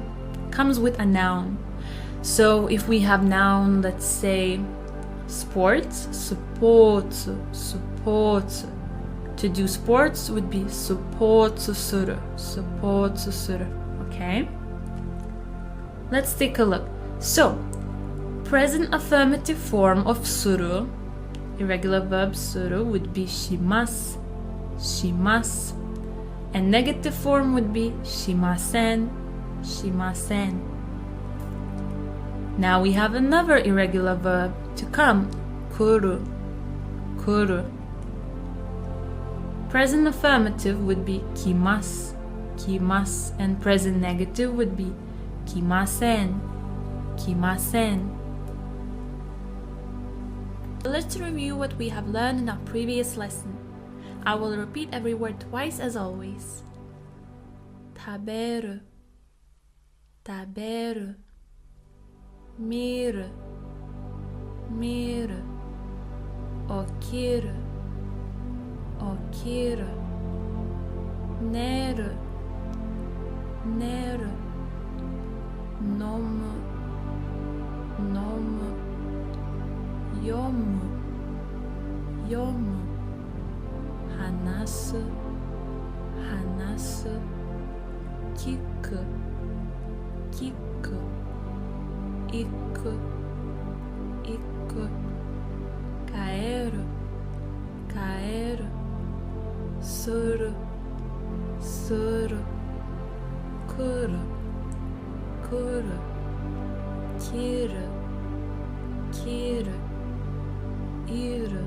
comes with a noun. So if we have noun, let's say sports, supportsu, supportsu. To do sports would be supportsu suru, supportsu suru. Okay? Let's take a look. So, present affirmative form of suru, irregular verb suru, would be shimasu, shimasu. And negative form would be shimasen, shimasen. Now we have another irregular verb to come, kuru, kuru. Present affirmative would be kimasu, kimasu. And present negative would be kimasen, kimasen. Let's review what we have learned in our previous lesson. I will repeat every word twice as always. Taberu, taberu. Miru, miru. Okiru, okiru. Neru, neru. Nomu, nomu. Yomu, yomu. Hanasu, hanasu. Kiku, kiku. Iku, iku. Kaeru, kaeru. Suru, suru. Kuru, kuru. Kiru, kiru. Iru,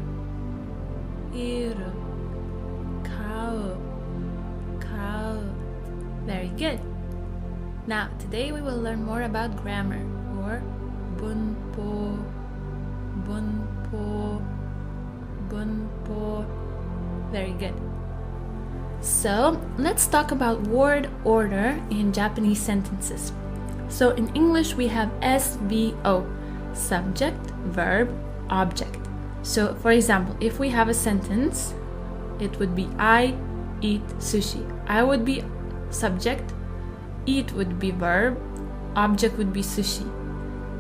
iru. Kau, kau. Very good. Now, today we will learn more about grammar, or bunpo, bunpo, bunpo. Very good. So, let's talk about word order in Japanese sentences. So, in English, we have SVO, subject, verb, object. So, for example, if we have a sentence, it would be I eat sushi. I would be subject, eat would be verb, object would be sushi.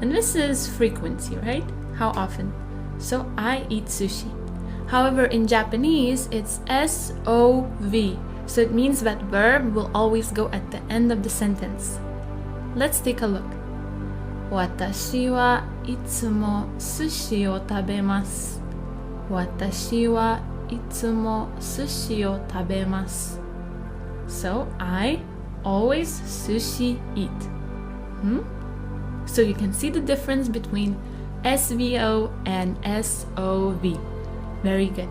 And this is frequency, right? How often? So I eat sushi. However, in Japanese, it's SOV. So it means that verb will always go at the end of the sentence. Let's take a look. 私はいつも寿司を食べます。私はいつも寿司を食べます。So, I always sushi eat. So you can see the difference between SVO and SOV. Very good.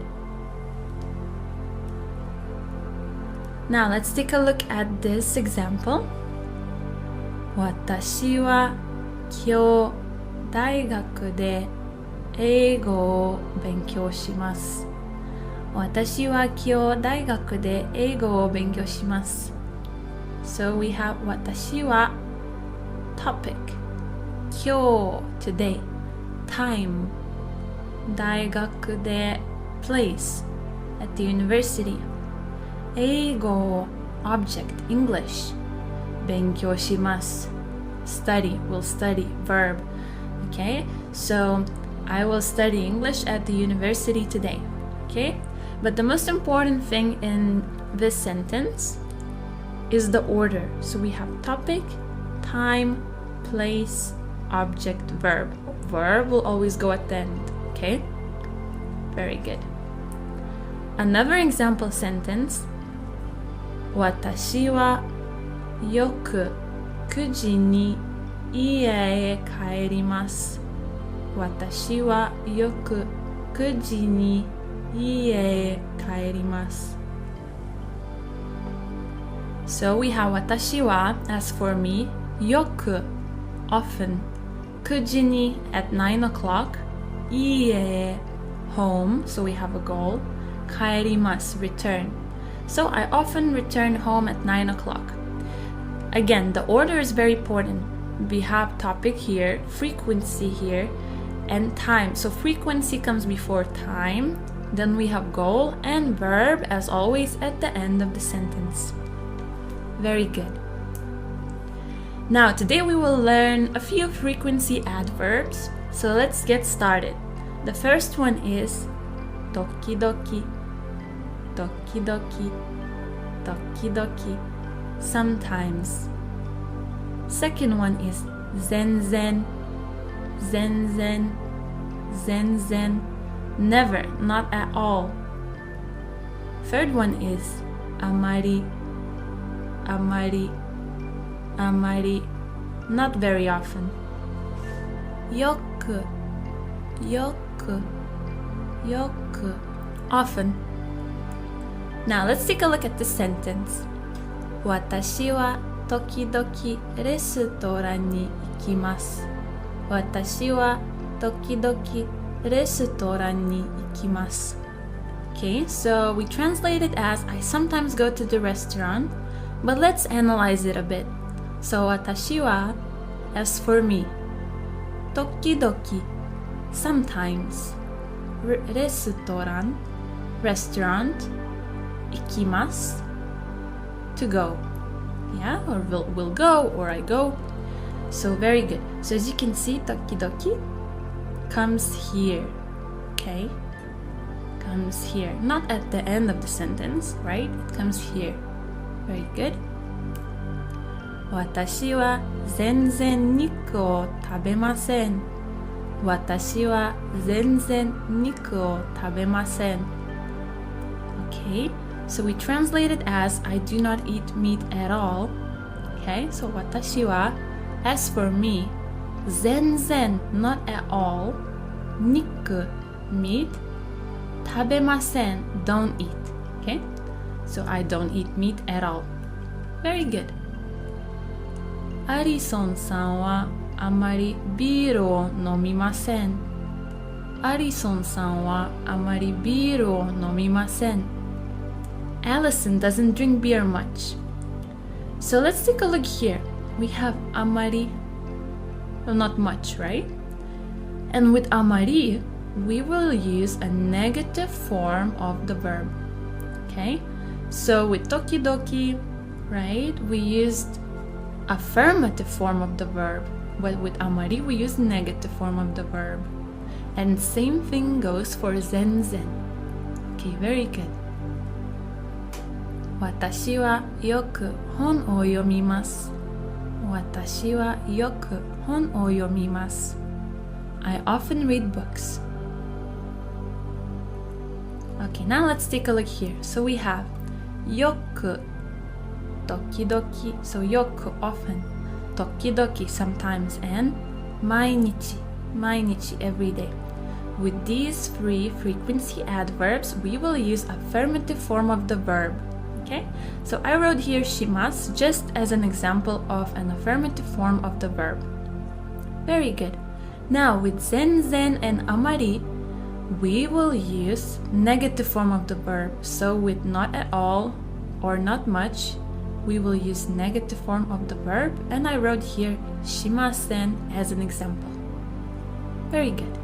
Now let's take a look at this example. 私は今日大学で英語を勉強します。私は今日大学で英語を勉強します。So we have 私は topic, 今日 today, time, 大学で place, at the university, 英語 object, English. 勉強します study, will study, verb. Okay, so I will study English at the university today. Okay, but the most important thing in this sentence is the order. So we have topic, time, place, object, verb. Verb will always go at the end. Okay, very good. Another example sentence. 私はよく9時に家へ帰ります。私はよく9時に家へ帰ります。So we have 私は as for me, よく often, 9時に at 9 o'clock, 家へ home, so we have a goal, 帰ります return. So I often return home at 9 o'clock. Again, the order is very important. We have topic here, frequency here, and time. So frequency comes before time, then we have goal and verb as always at the end of the sentence. Very good. Now today we will learn a few frequency adverbs. So let's get started. The first one is 時々時々時々 sometimes. Second one is 全然全然全然 never, not at all. Third one is あまりあまりあまり not very often. よくよくよく often. Now let's take a look at this sentence. 私は時々レストランに行きます。私は時々レストランに行きます。Okay, so we translate it as I sometimes go to the restaurant, but let's analyze it a bit. So 私は as for me, 時々 sometimes レストラン restaurant 行きます to go. Yeah, or will go, or I go. So very good. So as you can see, 時々 comes here. Okay, comes here, not at the end of the sentence, right? It comes here. Very good. 私は全然肉を食べません。私は全然肉を食べません。Okay, so we translate it as I do not eat meat at all. Okay, so 私は as for me, 全然 not at all, 肉 meat, 食べません don't eat. Okay, so I don't eat meat at all. Very good. アリソンさんはあまりビールを飲みません。アリソンさんはあまりビールを飲みません。Allison doesn't drink beer much. So let's take a look here. We have amari, well, not much, right? And with amari, we will use a negative form of the verb. Okay? So with tokidoki, right, we used affirmative form of the verb. But with amari, we use negative form of the verb. And same thing goes for zenzen. Okay, very good. 私はよく本を読みます。私はよく本を読みます。I often read books. Okay, now let's take a look here. So we have よく 時々 so よく often 時々 sometimes and 毎日 every day. With these three frequency adverbs, we will use affirmative form of the verb. Okay, so I wrote here shimasu just as an example of an affirmative form of the verb. Very good. Now with zenzen and amari, we will use negative form of the verb. So with not at all or not much, we will use negative form of the verb, and I wrote here shimasen as an example. Very good.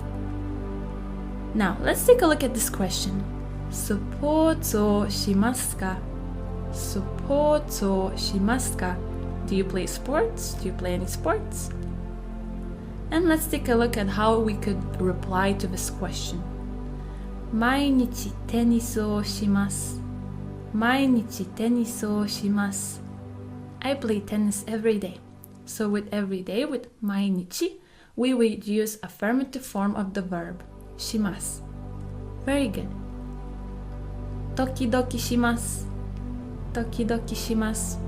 Now let's take a look at this question. スポーツをしますか?スポーツをしますか? Do you play sports? Do you play any sports? And let's take a look at how we could reply to this question. 毎日テニスをします。毎日テニスをします。I play tennis every day. So with every day, with 毎日, we would use affirmative form of the verb します. Very good. 時々します。時々します.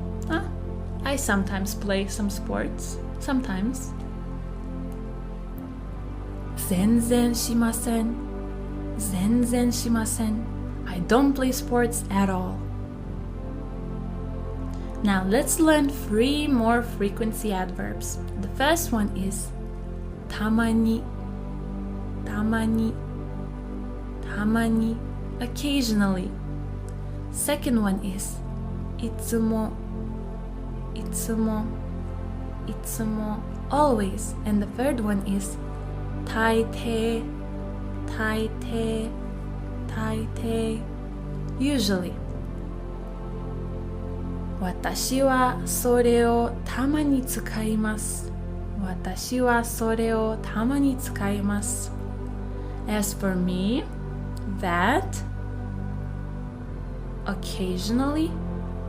I sometimes play some sports. Sometimes. 全然しません。全然しません. I don't play sports at all. Now let's learn 3 more frequency adverbs. The first one is たまに、たまに、たまに, occasionally. Second one is いつも、いつも、いつも, always. And the third one is 大抵、大抵、大抵, usually. 私はそれをたまに使います。私はそれをたまに使います。As for me, that occasionally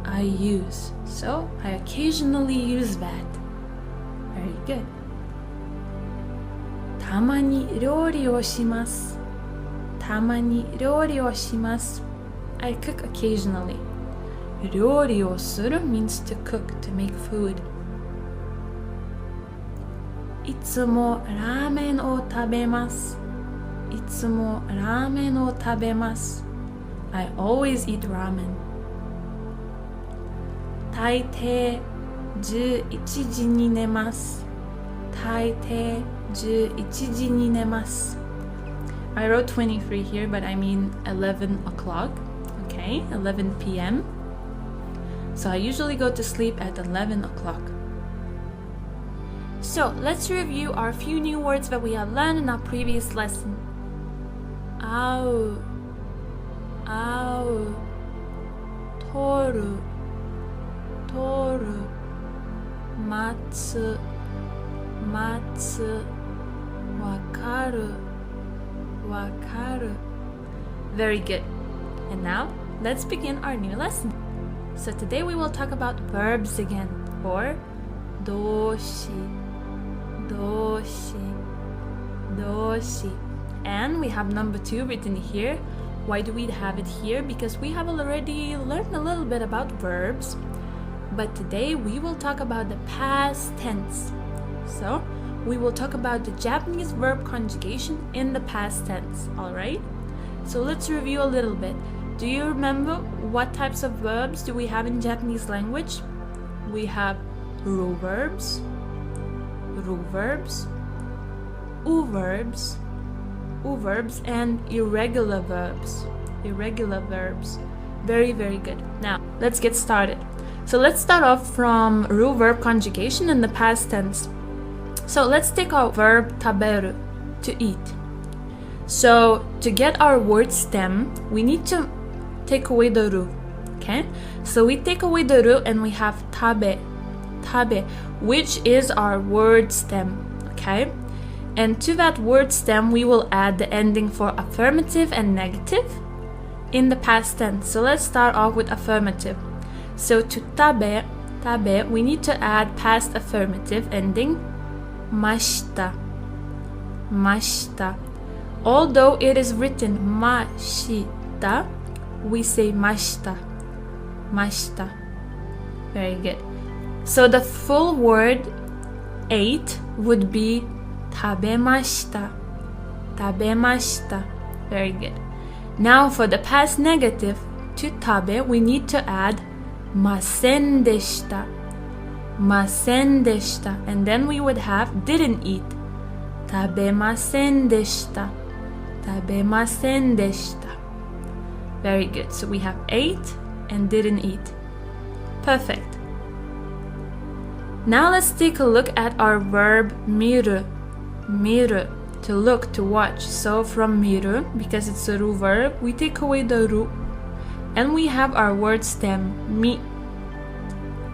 I use. So I occasionally use that. Very good. たまに料理をします。たまに料理をします。I cook occasionally. 料理をする means to cook, to make food. いつもラーメンを食べます。いつもラーメンを食べます。I always eat ramen. 大抵11時に寝ます。大抵11時に寝ます。I wrote 23 here, but I mean 11 o'clock. Okay, 11 p.m. So I usually go to sleep at 11 o'clock. So let's review our few new words that we have learned in our previous lesson. 会う、会う、取る、取る、待つ、待つ、わかる、わかる. Very good. And now, let's begin our new lesson. So today we will talk about verbs again, or 動詞、動詞、動詞. And we have number 2 written here. Why do we have it here? Because we have already learned a little bit about verbs. But today we will talk about the past tense. So we will talk about the Japanese verb conjugation in the past tense, alright? So let's review a little bit. Do you remember what types of verbs do we have in Japanese language? We have ru verbs, u verbs, and irregular verbs. Irregular verbs. Very, very good. Now, let's get started. So let's start off from ru verb conjugation in the past tense. So let's take our verb taberu, to eat. So to get our word stem, we need to take away the ru. Okay? So we take away the ru and we have tabe, tabe, which is our word stem. Okay? And to that word stem, we will add the ending for affirmative and negative in the past tense. So let's start off with affirmative. So to tabe, tabe, we need to add past affirmative ending mashita, mashita. Although it is written mashita, we say mashita, mashita. Very good. So the full word ate would be tabemashita, tabemashita. Very good. Now for the past negative, to tabe, we need to add masen deshita, masen deshita. And then we would have didn't eat, tabemasen deshita, tabemasen deshita. Very good. So we have ate and didn't eat. Perfect. Now let's take a look at our verb miru. Miru, to look, to watch. So from miru, because it's a ru verb, we take away the ru And we have our word stem, mi.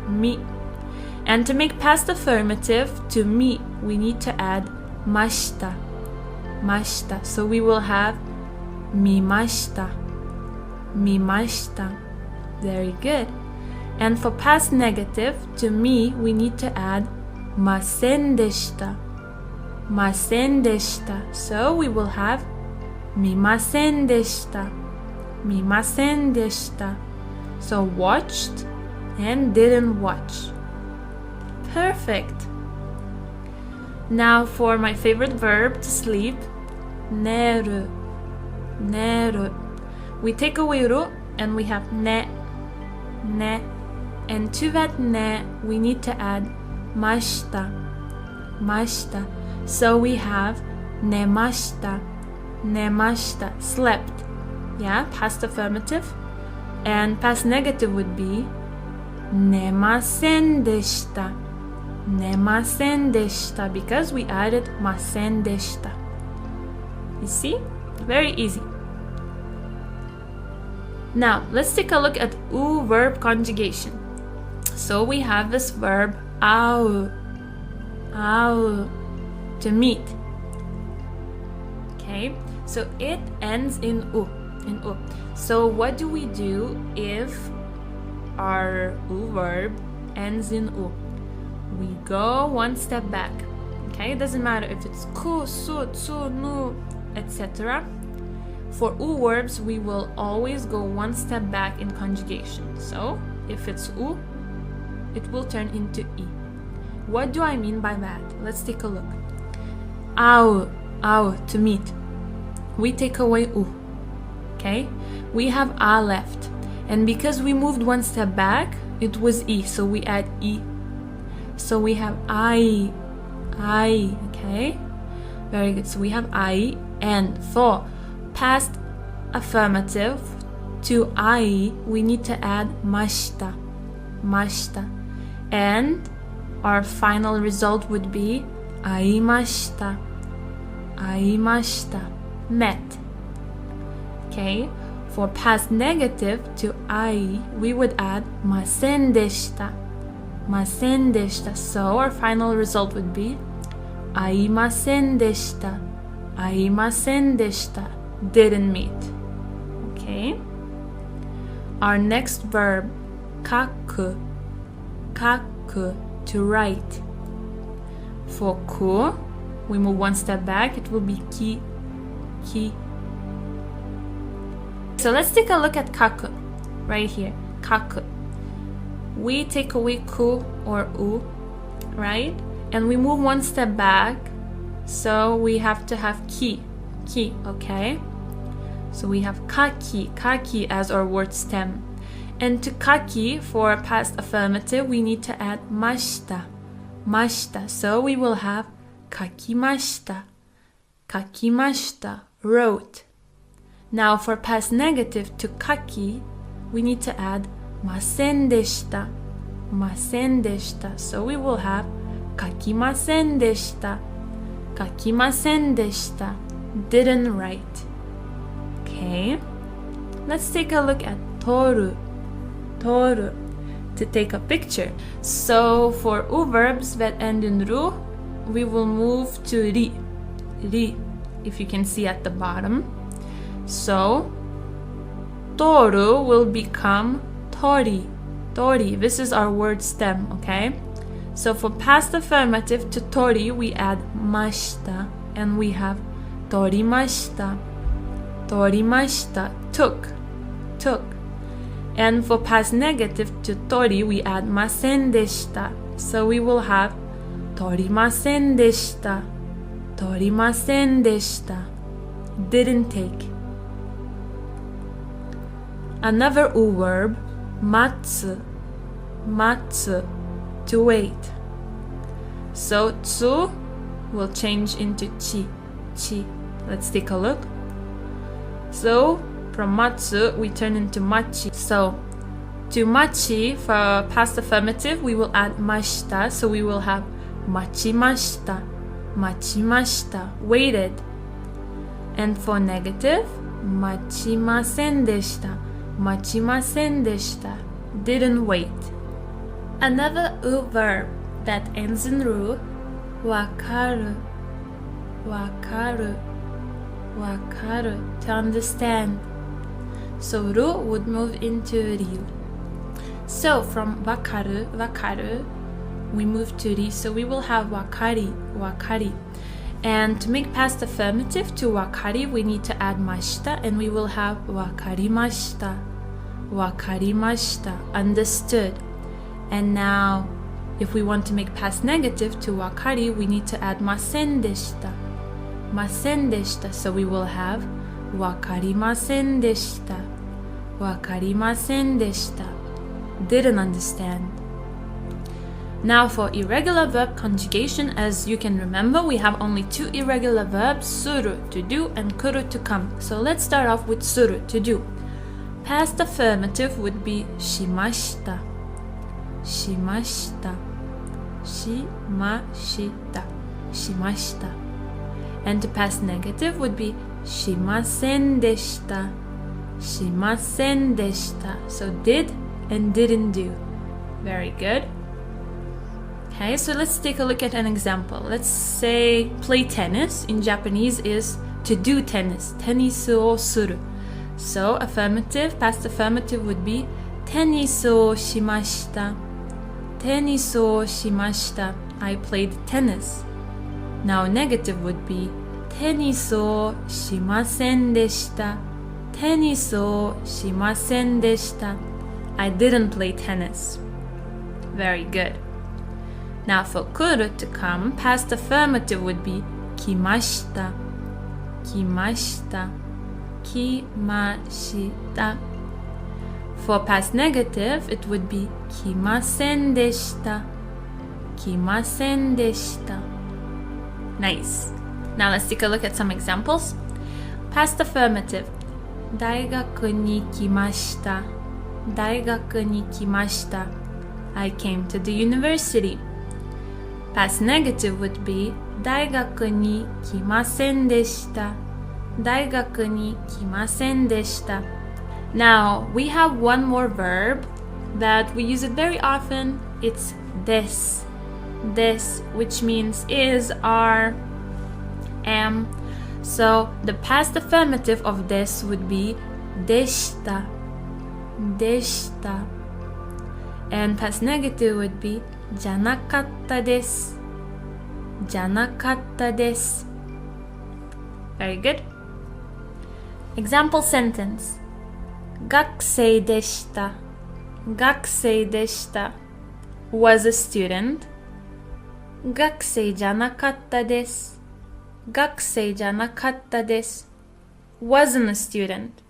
Mi. And to make past affirmative to mi, we need to add mashita. Mashita. So we will have mimashita. Mimashita. Very good. And for past negative to mi, we need to add masen deshita. Masen deshita. So we will have mimasen deshita. Mimasen deshita. So watched and didn't watch. Perfect. Now for my favorite verb to sleep, neru. Neru. We take away ru and we have ne. Ne. And to that ne, we need to add mashita. Mashita. So we have nemashita. Nemashita. Slept. Yeah, past affirmative. And past negative would be nemasen deshita. Nemasen deshita, because we added masen deshita. You see? Very easy. Now, let's take a look at u verb conjugation. So we have this verb au. Au. To meet. Okay? So it ends in u. In u. So what do we do if our u verb ends in u? We go one step back. Okay? It doesn't matter if it's ku, su, tsu, nu, etc. For u verbs, we will always go one step back in conjugation. So if it's u, it will turn into i. What do I mean by that? Let's take a look. Au, au, to meet. We take away u. Okay? We have a left. And because we moved one step back, it was i. So we add i. So we have I. Okay? Very good. So we have I. And for past affirmative to I, we need to add mashita. Mashita. And our final result would be aimashita. Aimashita. Met. Okay? For past negative to I, we would add masen deshita. Masen deshita. So our final result would be aimasen deshita. Aimasen deshita. Didn't meet. Okay? Our next verb, kaku. Kaku. To write. For ku, we move one step back, it will be ki. Ki. So let's take a look at kaku. Right here. Kaku. We take away ku or u, right? And we move one step back, so we have to have ki. Ki, okay? So we have kaki. Kaki as our word stem. And to kaki, for past affirmative, we need to add mashita. Mashita. So we will have kakimashita. Kakimashita. Wrote. Now for past negative to kaki, we need to add masen deshita. Masen deshita. So we will have kakimasen deshita. Kakimasen deshita. Didn't write. Okay. Let's take a look at toru. Toru. To take a picture. So for u verbs that end in ru, we will move to ri. Ri. If you can see at the bottom. So toru will become tori. Tori. This is our word stem, okay? So for past affirmative to tori, we add mashita. And we have torimashita. Torimashita. Took. Took. And for past negative to tori, we add masen deshita. So we will have torimasen deshita. Torimasen deshita. Didn't take. Another u verb, matsu. Matsu. To wait. So tsu will change into chi. Chi. Let's take a look. So from matsu, we turn into machi. So to machi, for past affirmative, we will add mashita. So we will have machimashita. Machimashita. Waited. And for negative, machimasen deshita. machimasen deshita. Didn't wait. Another u verb that ends in ru, wakaru. Wakaru. Wakaru. To understand. So ru would move into ryu. So from wakaru, we move to ri. So we will have wakari. And to make past affirmative to wakari, we need to add mashita, and we will have wakarimashita. Understood. And now, if we want to make past negative to wakari, we need to add masen deshita. So we will have wakarimasen deshita. Didn't understand. Now for irregular verb conjugation, as you can remember, we have only two irregular verbs, suru, to do, and kuru, to come. So let's start off with suru, to do. Past affirmative would be shimashita. And the past negative would be shimasen deshita. So did and didn't do. Very good. Okay, so let's take a look at an example. Let's say play tennis. In Japanese is to do tennis. Tennisu o suru. So affirmative, past affirmative would be tennisu o shimashita. I played tennis. Now negative would be tennisu o shimasen deshita. I didn't play tennis. Very good. Now for kuru, to come, past affirmative would be kimashita. For past negative, it would be kimasen deshita. Nice. Now let's take a look at some examples. Past affirmative. Daigaku ni kimashita. I came to the university. Past negative would be daigaku ni kimasen deshita. Now we have one more verb that we use it very often. It's des, which means is, are, am. So the past affirmative of des would be deshita. And past negative would be janakatta desu. Very good. Example sentence. Gakusei deshita was a student. Gakusei janakatta desu wasn't a student.